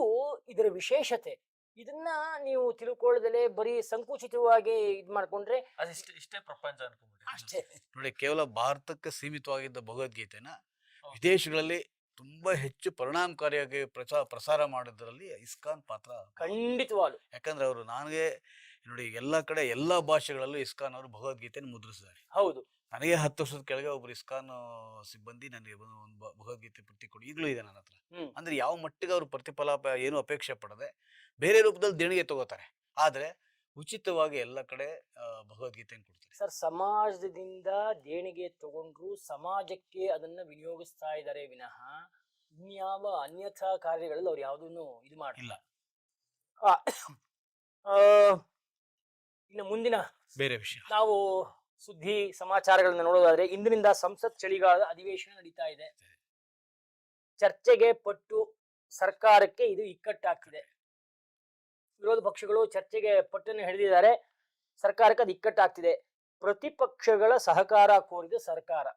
ಇದರ ವಿಶೇಷತೆ. ಇದನ್ನ ನೀವು ತಿಳ್ಕೊಳ್ಳದಲೆ ಬರೀ ಸಂಕುಚಿತವಾಗಿ ಇದ್ ಮಾಡ್ಕೊಂಡ್ರೆ ಇಷ್ಟೇ ಪ್ರಪಂಚ ಅನ್ಕೊಂಡ್ಬಿಡಿ ಅಷ್ಟೇ. ನೋಡಿ, ಕೇವಲ ಭಾರತಕ್ಕೆ ಸೀಮಿತವಾಗಿದ್ದ ಭಗವದ್ಗೀತೆನ ವಿದೇಶಗಳಲ್ಲಿ ತುಂಬಾ ಹೆಚ್ಚು ಪರಿಣಾಮಕಾರಿಯಾಗಿ ಪ್ರಸಾರ ಮಾಡೋದ್ರಲ್ಲಿ ಇಸ್ಕಾನ್ ಪಾತ್ರ ಖಂಡಿತವಾಗ್ಲು. ಯಾಕಂದ್ರೆ ಅವರು ನನಗೆ ನೋಡಿ ಎಲ್ಲಾ ಕಡೆ ಎಲ್ಲಾ ಭಾಷೆಗಳಲ್ಲೂ ಇಸ್ಕಾನ್ ಅವರು ಭಗವದ್ಗೀತೆಯನ್ನು ಮುದ್ರಿಸಿದ್ದಾರೆ. ಹೌದು. ನನಗೆ 10 ವರ್ಷದ ಕೆಳಗೆ ಒಬ್ರು ಇಸ್ಕಾನ್ ಸಿಬ್ಬಂದಿ ನನಗೆ ಒಂದು ಭಗವದ್ಗೀತೆ ಪ್ರತಿ ಕೊಡಿ, ಈಗಲೂ ಇದೆ ನನ್ನ ಹತ್ರ. ಅಂದ್ರೆ ಯಾವ ಮಟ್ಟಿಗೆ ಅವರು ಪ್ರತಿಫಲಾಪ ಏನು ಅಪೇಕ್ಷೆ ಪಡದೆ ಬೇರೆ ರೂಪದಲ್ಲಿ ದೇಣಿಗೆ ತಗೋತಾರೆ, ಆದ್ರೆ ಉಚಿತವಾಗಿ ಎಲ್ಲ ಕಡೆ ಭಗವದ್ಗೀತೆಯನ್ನು ಕೊಡ್ತಾರೆ. ಸರ್, ಸಮಾಜದಿಂದ ದೇಣಿಗೆ ತಗೊಂಡ್ರು ಸಮಾಜಕ್ಕೆ ಅದನ್ನ ವಿನಿಯೋಗಿಸ್ತಾ ಇದ್ದಾರೆ ವಿನಃ ಇನ್ಯಾವ ಅನ್ಯಥಾ ಕಾರ್ಯಗಳಲ್ಲಿ ಅವ್ರು ಯಾವುದನ್ನು ಇದು ಮಾಡಿಲ್ಲ. ಇನ್ನು ಮುಂದಿನ ಬೇರೆ ವಿಷಯ ನಾವು ಸುದ್ದಿ ಸಮಾಚಾರಗಳನ್ನ ನೋಡೋದಾದ್ರೆ, ಇಂದಿನಿಂದ ಸಂಸತ್ ಚಳಿಗಾಲದ ಅಧಿವೇಶನ ನಡೀತಾ ಇದೆ. ಚರ್ಚೆಗೆ ಪಟ್ಟು ಸರ್ಕಾರಕ್ಕೆ ಇದು ಇಕ್ಕಟ್ಟಾಗ್ತಿದೆ. ವಿರೋಧ ಪಕ್ಷಗಳು ಚರ್ಚೆಗೆ ಪಟ್ಟನ್ನು ಹಿಡಿದಿದ್ದಾರೆ, ಸರ್ಕಾರಕ್ಕೆ ಅದು ಇಕ್ಕಟ್ಟಾಗ್ತಿದೆ. ಪ್ರತಿಪಕ್ಷಗಳ ಸಹಕಾರ ಕೋರಿದ ಸರ್ಕಾರ.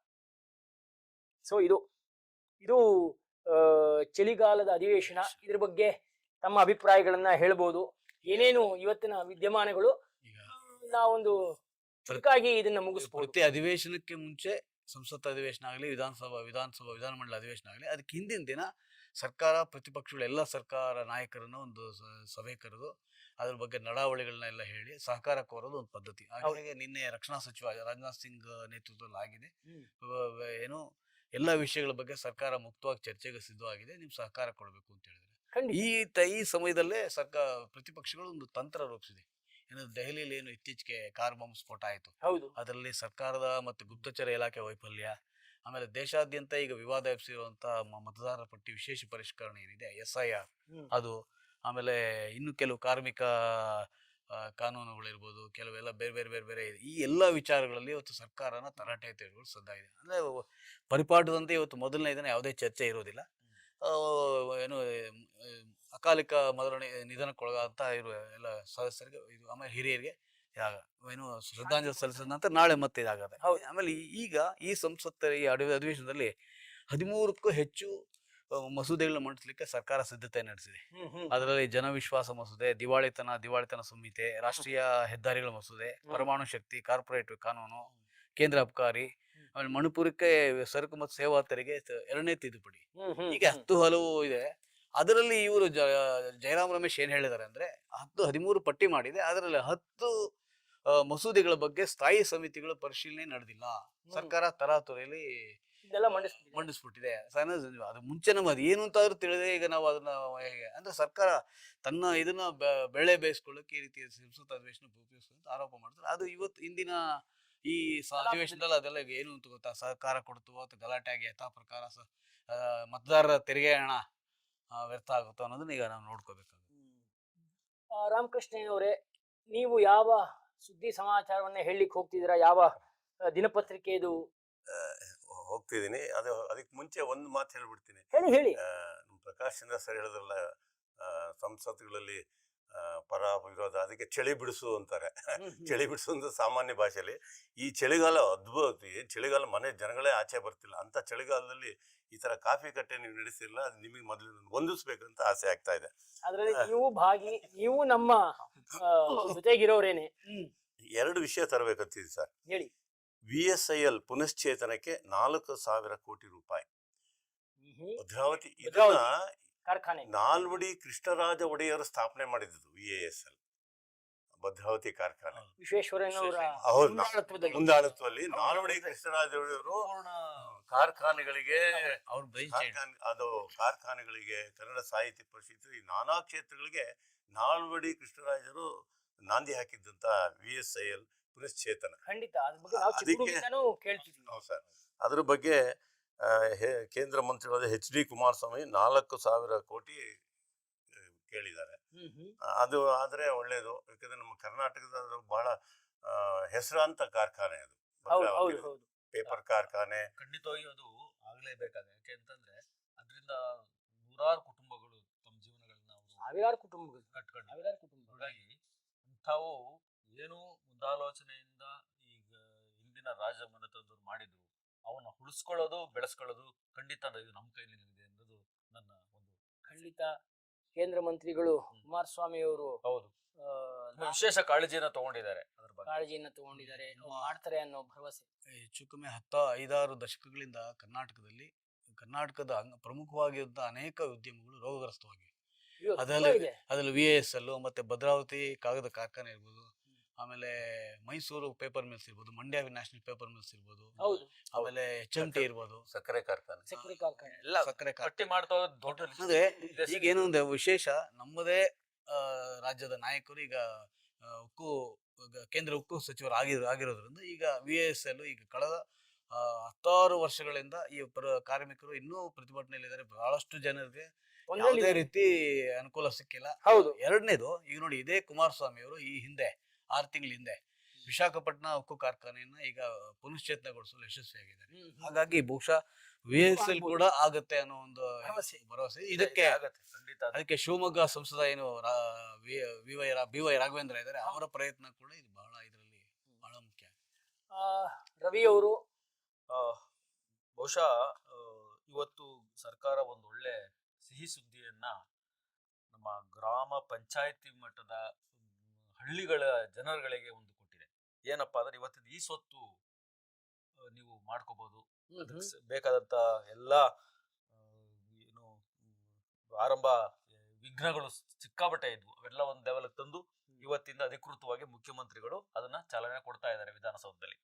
ಸೊ ಇದು ಚಳಿಗಾಲದ ಅಧಿವೇಶನ. ಇದ್ರ ಬಗ್ಗೆ ತಮ್ಮ ಅಭಿಪ್ರಾಯಗಳನ್ನ ಹೇಳ್ಬೋದು. ಏನೇನು ಇವತ್ತಿನ ವಿದ್ಯಮಾನಗಳು, ನಾವೊಂದು ಚುರುಕಾಗಿ ಇದನ್ನ ಮುಗಿಸ್ಬೋದು. ಪ್ರತಿ ಅಧಿವೇಶನಕ್ಕೆ ಮುಂಚೆ ಸಂಸತ್ ಅಧಿವೇಶನ ಆಗಲಿ, ವಿಧಾನಮಂಡಲ ಅಧಿವೇಶನ ಆಗಲಿ, ಅದಕ್ಕೆ ಹಿಂದಿನ ದಿನ ಸರ್ಕಾರ ಪ್ರತಿಪಕ್ಷಗಳು ಎಲ್ಲ ಸರ್ಕಾರ ನಾಯಕರನ್ನು ಒಂದು ಸಭೆ ಕರೆದು ಅದ್ರ ಬಗ್ಗೆ ನಡಾವಳಿಗಳನ್ನೆಲ್ಲ ಹೇಳಿ ಸಹಕಾರ ಕೋರೋದು ಒಂದು ಪದ್ಧತಿ. ಹಾಗಾಗಿ ನಿನ್ನೆ ರಕ್ಷಣಾ ಸಚಿವ ರಾಜನಾಥ್ ಸಿಂಗ್ ನೇತೃತ್ವದಲ್ಲಿ ಆಗಿದೆ. ಏನು ಎಲ್ಲ ವಿಷಯಗಳ ಬಗ್ಗೆ ಸರ್ಕಾರ ಮುಕ್ತವಾಗಿ ಚರ್ಚೆಗೆ ಸಿದ್ಧವಾಗಿದೆ, ನಿಮ್ ಸಹಕಾರ ಕೊಡಬೇಕು ಅಂತ ಹೇಳಿದ್ರೆ ಈ ಸಮಯದಲ್ಲೇ ಪ್ರತಿಪಕ್ಷಗಳು ಒಂದು ತಂತ್ರ ರೂಪಿಸಿದೆ. ಏನು ದೆಹಲಿಯಲ್ಲಿ ಏನು ಇತ್ತೀಚೆಗೆ ಕಾರ್ ಬಾಂಬ್ ಸ್ಫೋಟ ಆಯಿತು, ಅದರಲ್ಲಿ ಸರ್ಕಾರದ ಮತ್ತು ಗುಪ್ತಚರ ಇಲಾಖೆ ವೈಫಲ್ಯ, ಆಮೇಲೆ ದೇಶಾದ್ಯಂತ ಈಗ ವಿವಾದ ಎಬ್ಸಿರುವಂತಹ ಮತದಾರರ ಪಟ್ಟಿ ವಿಶೇಷ ಪರಿಷ್ಕರಣೆ ಏನಿದೆ SIR ಅದು, ಆಮೇಲೆ ಇನ್ನು ಕೆಲವು ಕಾರ್ಮಿಕ ಕಾನೂನುಗಳಿರ್ಬೋದು, ಕೆಲವೆಲ್ಲ ಬೇರೆ ಈ ಎಲ್ಲ ವಿಚಾರಗಳಲ್ಲಿ ಇವತ್ತು ಸರ್ಕಾರನ ತರಾಟೆ ತೆಗೆದುಕೊಂಡು ಸದ್ದಾಗಿದೆ. ಅಂದ್ರೆ ಪರಿಪಾಠದಂತೆ ಇವತ್ತು ಮೊದಲನೇ ದಿನ ಯಾವುದೇ ಚರ್ಚೆ ಇರೋದಿಲ್ಲ. ಏನು ಅಕಾಲಿಕ ನಿಧನಕ್ಕೊಳಗಾದಂತ ಇರುವ ಎಲ್ಲ ಸದಸ್ಯರಿಗೆ ಆಮೇಲೆ ಹಿರಿಯರಿಗೆ ಏನು ಶ್ರದ್ಧಾಂಜಲಿ ಸಲ್ಲಿಸಿದ ನಂತರ ನಾಳೆ ಮತ್ತೆ ಇದಾಗತ್ತೆ. ಆಮೇಲೆ ಈಗ ಈ ಸಂಸತ್ ಈ ಅಧಿವೇಶನದಲ್ಲಿ 13ಕ್ಕೂ ಹೆಚ್ಚು ಮಸೂದೆಗಳನ್ನ ಮಂಡಿಸಲಿಕ್ಕೆ ಸರ್ಕಾರ ಸಿದ್ಧತೆ ನಡೆಸಿದೆ. ಅದರಲ್ಲಿ ಜನವಿಶ್ವಾಸ ಮಸೂದೆ, ದಿವಾಳಿತನ ಸಂಹಿತೆ, ರಾಷ್ಟ್ರೀಯ ಹೆದ್ದಾರಿಗಳ ಮಸೂದೆ, ಪರಮಾಣು ಶಕ್ತಿ, ಕಾರ್ಪೊರೇಟ್ ಕಾನೂನು, ಕೇಂದ್ರ ಅಬಕಾರಿ, ಆಮೇಲೆ ಮಣಿಪುರಕ್ಕೆ ಸರಕು ಮತ್ತು ಸೇವಾ ತೆರಿಗೆ 2ನೇ ತಿದ್ದುಪಡಿ, ಹೀಗೆ 10 ಹಲವು ಇದೆ. ಅದರಲ್ಲಿ ಇವರು ಜಯರಾಮ್ ರಮೇಶ್ ಏನ್ ಹೇಳಿದ್ದಾರೆ ಅಂದ್ರೆ 13 ಪಟ್ಟಿ ಮಾಡಿದೆ. ಅದರಲ್ಲಿ 10 ಮಸೂದೆಗಳ ಬಗ್ಗೆ ಸ್ಥಾಯಿ ಸಮಿತಿಗಳ ಪರಿಶೀಲನೆ ನಡೆದಿಲ್ಲ. ಸರ್ಕಾರ ತರಾತುರಿಯಲ್ಲಿ ಇದೆಲ್ಲ ಮಂಡಿಸ್ಬಿಟ್ಟಿದೆ. ಅದು ಮುಂಚೆ ನಮ್ಗೆ ಅದು ಏನು ಅಂತಾದ್ರೂ ತಿಳಿದೆ. ಈಗ ನಾವು ಅದನ್ನ ಹೇಗೆ ಅಂದ್ರೆ ಸರ್ಕಾರ ತನ್ನ ಇದನ್ನ ಬೆಳೆ ಬೇಯಿಸ್ಕೊಳ್ಳೋಕೆ ಈ ರೀತಿ ಸಂಸತ್ ಅಧಿವೇಶನ ಉಪಯೋಗಿಸುವಂತ ಆರೋಪ ಮಾಡ್ತಾರೆ. ಅದು ಇವತ್ತು ಇಂದಿನ ಈ ಅಧಿವೇಶನದಲ್ಲಿ ಅದೆಲ್ಲ ಏನು ಅಂತ ಗೊತ್ತಾ, ಸರ್ಕಾರ ಕೊಡ್ತು ಅಥವಾ ಗಲಾಟೆ ಆಗಿ ಯಥಾ ಪ್ರಕಾರ ಮತದಾರರ ತೆರಿಗೆ ಹಣ ವ್ಯರ್ಥ ಆಗುತ್ತೋ ಅನ್ನೋದನ್ನ ಈಗ ನಾವು ನೋಡ್ಕೋಬೇಕಾಗುತ್ತೆ. ರಾಮಕೃಷ್ಣಯ್ಯನವರೇ, ನೀವು ಯಾವ ಸುದ್ದಿ ಸಮಾಚಾರವನ್ನ ಹೇಳಲಿಕ್ಕೆ ಹೋಗ್ತಿದ್ದೀರಾ? ಯಾವ ದಿನಪತ್ರಿಕೆ ಇದು? ಹೋಗ್ತಿದ್ದೀನಿ. ಅದಕ್ಕೆ ಮುಂಚೆ ಒಂದು ಮಾತು ಹೇಳ್ಬಿಡ್ತೀನಿ. ಹೇಳಿ. ನಮ್ಮ ಪ್ರಕಾಶ್ ಚಂದ್ರ ಸರ್ ಹೇಳಿದ್ರಲ್ಲ, ಸಂಸತ್ಗಳಲ್ಲಿ ಪರ ವಿರೋಧ, ಅದಕ್ಕೆ ಚಳಿ ಬಿಡಿಸು ಅಂತಾರೆ. ಚಳಿ ಬಿಡಿಸು ಅಂತ ಸಾಮಾನ್ಯ ಭಾಷೆಯಲ್ಲಿ. ಈ ಚಳಿಗಾಲ ಅದ್ಭುತ. ಚಳಿಗಾಲ ಮನೆ ಜನಗಳೇ ಆಚೆ ಬರ್ತಿಲ್ಲ ಅಂತ ಚಳಿಗಾಲದಲ್ಲಿ ಈ ತರ ಕಾಫಿ ಕಟ್ಟೆ ನೀವು ನಡೆಸಿಲ್ಲ, ಅದು ನಿಮಗೆ ಮೊದಲು ಹೊಂದಿಸ್ಬೇಕಂತ ಆಸೆ ಆಗ್ತಾ ಇದೆ. ಅದ್ರಲ್ಲಿ ನೀವು ನಮ್ಮ ಜೊತೆಗಿರೋರೇನೆ. 2 ವಿಷಯ ತರಬೇಕಂತಿದೆ ಸರ್. ಹೇಳಿ. VSIL ಪುನಶ್ಚೇತನಕ್ಕೆ 4,000 ಕೋಟಿ ರೂಪಾಯಿ. ಭದ್ರಾವತಿ ಕಾರ್ಖಾನೆ ನಾಲ್ವಡಿ ಕೃಷ್ಣರಾಜ ಒಡೆಯರು ಸ್ಥಾಪನೆ ಮಾಡಿದ್ದು VASL ಭದ್ರಾವತಿ ಕಾರ್ಖಾನೆ. ವಿಶ್ವೇಶ್ವರಯ್ಯನವರ ಮುಂದಾಳತ್ವದಲ್ಲಿ ನಾಲ್ವಡಿ ಕೃಷ್ಣರಾಜ ಒಡೆಯರು ಕಾರ್ಖಾನೆಗಳಿಗೆ ಕನ್ನಡ ಸಾಹಿತ್ಯ ಪರಿಷತ್ತು ಈ ನಾನಾ ಕ್ಷೇತ್ರಗಳಿಗೆ ನಾಲ್ವಡಿ ಕೃಷ್ಣರಾಜರು ನಾಂದಿ ಹಾಕಿದ್ದಂತ VSIL ಪುನಶ್ಚೇತನ. ಖಂಡಿತ ಸರ್, ಅದ್ರ ಬಗ್ಗೆ ಕೇಂದ್ರ ಮಂತ್ರಿಗಳಾದ HD ಕುಮಾರಸ್ವಾಮಿ 4,000 ಕೋಟಿ ಕೇಳಿದ್ದಾರೆ. ಅದು ಆದ್ರೆ ಒಳ್ಳೇದು. ಯಾಕಂದ್ರೆ ನಮ್ಮ ಕರ್ನಾಟಕದ ಬಹಳ ಹೆಸರಾಂತ ಕಾರ್ಖಾನೆ ಅದು. ಪೇಪರ್ ಕಾರ್ಖಾನೆ ಖಂಡಿತವಾಗಿ ಅದು ಆಗ್ಲೇಬೇಕಾದ್ರೆ. ಯಾಕೆ ಅಂತಂದ್ರೆ ಅದರಿಂದ ನೂರಾರು ಕುಟುಂಬಗಳು ತಮ್ಮ ಜೀವನಗಳನ್ನ ಸಾವಿರಾರು ಕುಟುಂಬಗಳು ಹಾಗಾಗಿ ಇಂಥವು ಏನು ಮುಂದಾಲೋಚನೆಯಿಂದ ಈಗ ಹಿಂದಿನ ರಾಜ ಮನೆತನದವ್ರು ಮಾಡಿದ್ರು, ಅವನ್ನ ಉಳಿಸ್ಕೊಳ್ಳೋದು ಬೆಳೆಸ್ಕೊಳ್ಳೋದು ಖಂಡಿತ ಇದು ನಮ್ಮ ಕೈಲಿ ಇದೆ ಅನ್ನೋದು ನನ್ನ ಒಂದು. ಖಂಡಿತ ಕೇಂದ್ರ ಮಂತ್ರಿಗಳು ಕುಮಾರಸ್ವಾಮಿ ಅವರು ಹೌದು ವಿಶೇಷ ಕಾಳಜಿಯನ್ನ ತಗೊಂಡಿದ್ದಾರೆ, ಮಾಡ್ತಾರೆ ಅನ್ನೋ ಭರವಸೆ. ಹೆಚ್ಚು ಕಮ್ಮಿ 5-6 ದಶಕಗಳಿಂದ ಕರ್ನಾಟಕದ ಪ್ರಮುಖವಾಗಿದ್ದ ಅನೇಕ ಉದ್ಯಮಗಳು ರೋಗಗ್ರಸ್ತವಾಗಿವೆ. ಅದರಲ್ಲಿ VASL ಮತ್ತೆ ಭದ್ರಾವತಿ ಕಾಗದ ಕಾರ್ಖಾನೆ ಇರ್ಬೋದು, ಆಮೇಲೆ ಮೈಸೂರು ಪೇಪರ್ ಮಿಲ್ಸ್ ಇರ್ಬೋದು, ಮಂಡ್ಯ ನ್ಯಾಷನಲ್ ಪೇಪರ್ ಮಿಲ್ಸ್ ಇರ್ಬೋದು, ಆಮೇಲೆ HMT ಇರ್ಬೋದು, ಸಕ್ಕರೆ ಕಾರ್ಖಾನೆ ಎಲ್ಲ ಸಕ್ಕರೆ ಪಟ್ಟಿ ಮಾಡ್ತಾ ದೊಡ್ಡ. ಅಂದ್ರೆ ಈಗ ಏನು ಒಂದು ವಿಶೇಷ, ನಮ್ಮದೇ ರಾಜ್ಯದ ನಾಯಕರು ಈಗ ಕೇಂದ್ರ ಉಕ್ಕು ಸಚಿವರು ಆಗಿರೋದ್ರಿಂದ ಈಗ VASL ಈಗ ಕಳೆದ 16 ವರ್ಷಗಳಿಂದ ಈ ಕಾರ್ಮಿಕರು ಇನ್ನೂ ಪ್ರತಿಭಟನೆಯಲ್ಲಿದ್ದಾರೆ. ಬಹಳಷ್ಟು ಜನರಿಗೆ ಯಾವುದೇ ರೀತಿ ಅನುಕೂಲ ಸಿಕ್ಕಿಲ್ಲ. ಎರಡನೇದು, ಈಗ ನೋಡಿ, ಇದೇ ಕುಮಾರಸ್ವಾಮಿ ಅವರು ಈ ಹಿಂದೆ 6 ತಿಂಗಳ ಹಿಂದೆ ವಿಶಾಖಪಟ್ಟಣ ಉಕ್ಕು ಕಾರ್ಖಾನೆಯನ್ನ ಈಗ ಪುನಶ್ಚೇತನಗೊಳಿಸಲು ಯಶಸ್ವಿಯಾಗಿದ್ದಾರೆ. ಹಾಗಾಗಿ ಬಹುಶಃ VSL ಕೂಡ ಆಗತ್ತೆ ಅನ್ನೋ ಒಂದು ಭರವಸೆ ಇದಕ್ಕೆ. ಅದಕ್ಕೆ ಶಿವಮೊಗ್ಗ ಸಂಸದ ಏನು BY ರಾಘವೇಂದ್ರ ಇದ್ದಾರೆ, ಅವರ ಪ್ರಯತ್ನ ಕೂಡ ಇದು ಇದರಲ್ಲಿ ಬಹಳ ಮುಖ್ಯ. ರವಿ ಅವರು, ಬಹುಶಃ ಇವತ್ತು ಸರ್ಕಾರ ಒಂದು ಒಳ್ಳೆ ಸಿಹಿ ಸುದ್ದಿಯನ್ನ ನಮ್ಮ ಗ್ರಾಮ ಪಂಚಾಯತಿ ಮಟ್ಟದ ಹಳ್ಳಿಗಳ ಜನರುಗಳಿಗೆ ಒಂದು ಕೊಟ್ಟಿದೆ. ಏನಪ್ಪಾ ಅಂದ್ರೆ ಇವತ್ತಿನ ಈ ಸ್ವತ್ತು ನೀವು ಮಾಡ್ಕೋಬಹುದು. ಬೇಕಾದಂತ ಎಲ್ಲ ಏನು ಆರಂಭ ವಿಘ್ನಗಳು ಸಿಕ್ಕಾಪಟ್ಟೆ ಇದ್ವು, ಅವೆಲ್ಲ ಒಂದು ಲೆವೆಲ್ ತಂದು ಇವತ್ತಿಂದ ಅಧಿಕೃತವಾಗಿ ಮುಖ್ಯಮಂತ್ರಿಗಳು ಅದನ್ನ ಚಾಲನೆ ಕೊಡ್ತಾ ಇದ್ದಾರೆ ವಿಧಾನಸೌಧದಲ್ಲಿ.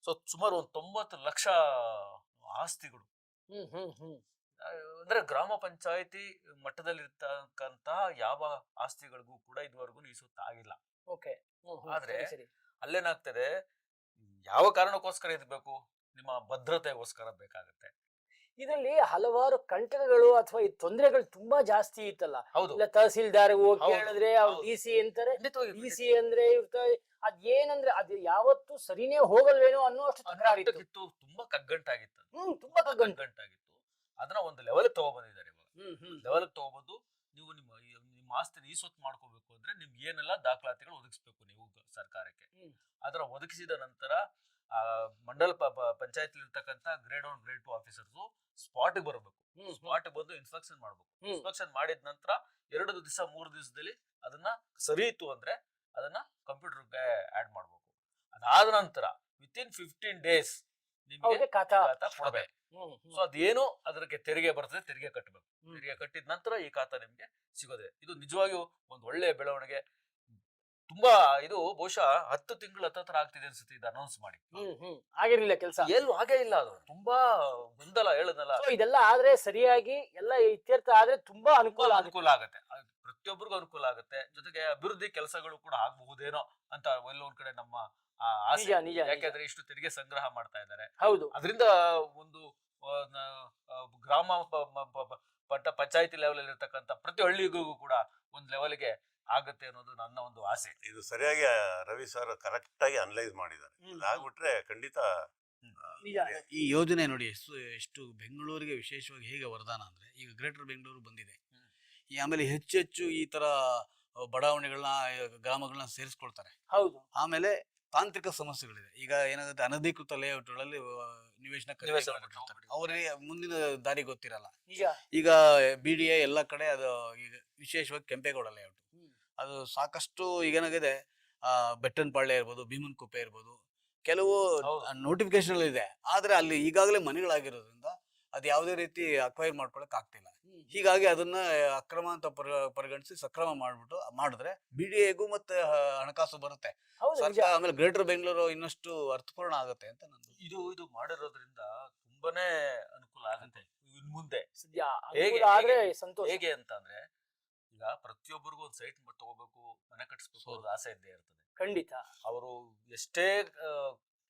ಸೊ ಸುಮಾರು ಒಂದು 90 ಲಕ್ಷ ಆಸ್ತಿಗಳು, ಅಂದ್ರೆ ಗ್ರಾಮ ಪಂಚಾಯತಿ ಮಟ್ಟದಲ್ಲಿ ಇರ್ತಕ್ಕಂತ ಯಾವ ಆಸ್ತಿಗಳಿಗೂ ಕೂಡ ಇದುವರೆಗೂ ಈ ಸ್ವತ್ತು ಆಗಿಲ್ಲ. ಆದ್ರೆ ಅಲ್ಲೇನಾಗ್ತದೆ, ಯಾವ ಕಾರಣಕ್ಕೋಸ್ಕರ ಇದು ಬೇಕು? ನಿಮ್ಮ ಭದ್ರತೆಗೋಸ್ಕರ ಬೇಕಾಗುತ್ತೆ. ಇದರಲ್ಲಿ ಹಲವಾರು ಕಂಟಕಗಳು ಅಥವಾ ಈ ತೊಂದರೆಗಳು ತುಂಬಾ ಜಾಸ್ತಿ ಇತ್ತಲ್ಲ. ಇಲ್ಲ ತಹಸೀಲ್ದಾರ್ ಹೋಗಿ ಹೇಳಿದ್ರೆ ಅವ್ರು DC ಅಂತಾರೆ, DC ಅಂದ್ರೆ ಅದೇನಂದ್ರೆ ಅದು ಯಾವತ್ತು ಸರಿನೇ ಹೋಗಲ್ವೇನೋ ಅನ್ನೋಷ್ಟು ತಕರಾರಿತ್ತು. ತುಂಬಾ ಕಗ್ಗಂಟಾಗಿತ್ತು. ಅದನ್ನ ಒಂದು ಲೆವೆಲ್ ತಗೊಬಂದಿದ್ದಾರೆ. ಲೆವೆಲ್ ತಗೊಬಂದು ನೀವು ನಿಮ್ಮ ಆಸ್ತಿನ ಈ ಸ್ವತ್ತು ಮಾಡ್ಕೋಬೇಕು ಅಂದ್ರೆ ನಿಮ್ಗೆ ಏನೆಲ್ಲ ದಾಖಲಾತಿಗಳು ಒದಗಿಸ್ಬೇಕು ನೀವು ಸರ್ಕಾರಕ್ಕೆ. ಅದರ ಒದಗಿಸಿದ ನಂತರ ಮಂಡಲ ಪಂಚಾಯತ್ ಇರ್ತಕ್ಕಂಥ ಗ್ರೇಡ್ 1 ಗ್ರೇಡ್ 2 ಆಫೀಸರ್ಸ್ ಸ್ಪಾಟ್ಗೆ ಬರಬೇಕು. ಸ್ಪಾಟ್ ಬಂದು ಇನ್ಸ್ಪೆಕ್ಷನ್ ಮಾಡ್ಬೇಕು. ಹ್ಮ್. ಇನ್ಸ್ಪೆಕ್ಷನ್ ಮಾಡಿದ ನಂತರ 2 ದಿವಸ 3 ದಿವಸದಲ್ಲಿ ಅದನ್ನ ಸರಿಯಿತು ಅಂದ್ರೆ ಅದನ್ನ ಕಂಪ್ಯೂಟರ್ಗೆ ಆಡ್ ಮಾಡ್ಬೇಕು. ಅದಾದ ನಂತರ ವಿತಿನ್ 15 ಡೇಸ್ ನಿಮಗೆ ಅವ್ರಿಗೆ ಖಾತಾ ಖಾತಾ ಕೊಡಬೇಕು. ಹ್ಮ್, ಹ್ಮ್. ಸೊ ಅದೇನು ಅದಕ್ಕೆ ತೆರಿಗೆ ಬರ್ತದೆ, ತೆರಿಗೆ ಕಟ್ಟಬೇಕು. ಹ್ಮ್. ತೆರಿಗೆ ಕಟ್ಟಿದ ನಂತರ ಈ ಖಾತಾ ನಿಮ್ಗೆ ಸಿಗೋದೆ. ಇದು ನಿಜವಾಗಿಯೂ ಒಂದು ಒಳ್ಳೆಯ ಬೆಳವಣಿಗೆ. ತುಂಬಾ ಇದು ಬಹುಶಃ 10 ತಿಂಗಳು ಹತ್ತತ್ರ ಆಗ್ತಿದೆ ಅನ್ಸುತ್ತೆ ಇದು ಅನೌನ್ಸ್ ಮಾಡಿ. ಆಗಿರ್ಲಿಲ್ಲ ಕೆಲಸ. ಎಲ್ಲೂ ಹಾಗೆ ಇಲ್ಲ, ಅದು ತುಂಬಾ ಗೊಂದಲ ಹೇಳದಲ್ಲ. ಇದೆಲ್ಲ ಆದ್ರೆ ಸರಿಯಾಗಿ ಎಲ್ಲ ಇತ್ಯರ್ಥ ಆದ್ರೆ ತುಂಬಾ ಅನುಕೂಲ ಆಗುತ್ತೆ. ಅನುಕೂಲ ಆಗುತ್ತೆ, ಪ್ರತಿಯೊಬ್ಬರಿಗೂ ಅನುಕೂಲ ಆಗುತ್ತೆ. ಜೊತೆಗೆ ಅಭಿವೃದ್ಧಿ ಕೆಲಸಗಳು ಕೂಡ ಆಗಬಹುದೇನೋ ಅಂತ ಎಲ್ಲೊಂದ್ ಕಡೆ ನಮ್ಮ ಆಸೆ. ನಿಜ ನಿಜ ನಿಜ. ಯಾಕಂದ್ರೆ ಇಷ್ಟು ತೆರಿಗೆ ಸಂಗ್ರಹ ಮಾಡ್ತಾ ಇದ್ದಾರೆ, ಹೌದು. ಅದರಿಂದ ಒಂದು ಗ್ರಾಮ ಪಂಚಾಯತಿ ಲೆವೆಲ್ ಅಲ್ಲಿ ಇರ್ತಕ್ಕಂಥ ಪ್ರತಿ ಹಳ್ಳಿಗೂ ಕೂಡ ಒಂದ್ ಲೆವೆಲ್ಗೆ ಆಗುತ್ತೆ ಅನ್ನೋದು ನನ್ನ ಒಂದು ಆಸೆ. ಇದು ಸರಿಯಾಗಿ ರವಿ ಸರ್ ಕರೆಕ್ಟ್ ಆಗಿ ಅನಲೈಸ್ ಮಾಡಿದ್ದಾರೆ. ಆಗ್ಬಿಟ್ರೆ ಖಂಡಿತ ನಿಜ. ಈ ಯೋಜನೆ ನೋಡಿ ಎಷ್ಟು ಬೆಂಗಳೂರಿಗೆ ವಿಶೇಷವಾಗಿ ಹೇಗೆ ವರದಾನ ಅಂದ್ರೆ, ಈಗ ಗ್ರೇಟರ್ ಬೆಂಗಳೂರು ಬಂದಿದೆ, ಈ ಆಮೇಲೆ ಹೆಚ್ಚು ಈ ತರ ಬಡಾವಣೆಗಳನ್ನ ಗ್ರಾಮಗಳನ್ನ ಸೇರಿಸ್ಕೊಳ್ತಾರೆ. ಹೌದು. ಆಮೇಲೆ ತಾಂತ್ರಿಕ ಸಮಸ್ಯೆಗಳಿದೆ. ಈಗ ಏನಾಗುತ್ತೆ, ಅನಧಿಕೃತ ಲೇಔಟ್ಗಳಲ್ಲಿ ನಿವೇಶನ ಅವರಿಗೆ ಮುಂದಿನ ದಾರಿ ಗೊತ್ತಿರಲ್ಲ. ನಿಜ. ಈಗ BDA ಎಲ್ಲ ಕಡೆ ಅದು ಈಗ ವಿಶೇಷವಾಗಿ ಕೆಂಪೇಗೌಡ ಲೇಔಟ್ ಅದು ಸಾಕಷ್ಟು ಈಗೇನಾಗಿದೆ, ಬೆಟ್ಟನಪಾಳ್ಯ ಇರ್ಬೋದು, ಭೀಮನ್ಕುಪ್ಪೆ ಇರ್ಬೋದು, ಕೆಲವು ನೋಟಿಫಿಕೇಶನ್ ಇದೆ, ಆದ್ರೆ ಅಲ್ಲಿ ಈಗಾಗಲೇ ಮನೆಗಳಾಗಿರೋದ್ರಿಂದ ಅದು ಯಾವುದೇ ರೀತಿ ಅಕ್ವೈರ್ ಮಾಡ್ಕೊಳಕ್ ಆಗ್ತಿಲ್ಲ. ಹೀಗಾಗಿ ಅದನ್ನ ಅಕ್ರಮ ಅಂತ ಪರಿಗಣಿಸಿ ಸಕ್ರಮ ಮಾಡಿದ್ರೆ BDAಗೂ ಮತ್ತೆ ಹಣಕಾಸು ಬರುತ್ತೆ. ಆಮೇಲೆ ಗ್ರೇಟರ್ ಬೆಂಗಳೂರು ಇನ್ನಷ್ಟು ಅರ್ಥಪೂರ್ಣ ಆಗುತ್ತೆ ಅಂತ ನಂದು. ಇದು ಮಾಡಿರೋದ್ರಿಂದ ತುಂಬಾನೇ ಅನುಕೂಲ ಆಗುತ್ತೆ ಇನ್ ಮುಂದೆ. ಆದ್ರೆ ಸಂತೋಷ. ಹೇಗೆ ಅಂತ ಅಂದ್ರೆ, ಈಗ ಪ್ರತಿಯೊಬ್ಬರಿಗೂ ಒಂದು ಸೈಟ್ ತಗೋಬೇಕು, ಮನೆ ಕಟ್ಟಿಸ್ಬೇಕು ಅನ್ನೋದು ಆಸೆ ಇದ್ದೇ ಇರ್ತದೆ. ಖಂಡಿತ. ಅವರು ಎಷ್ಟೇ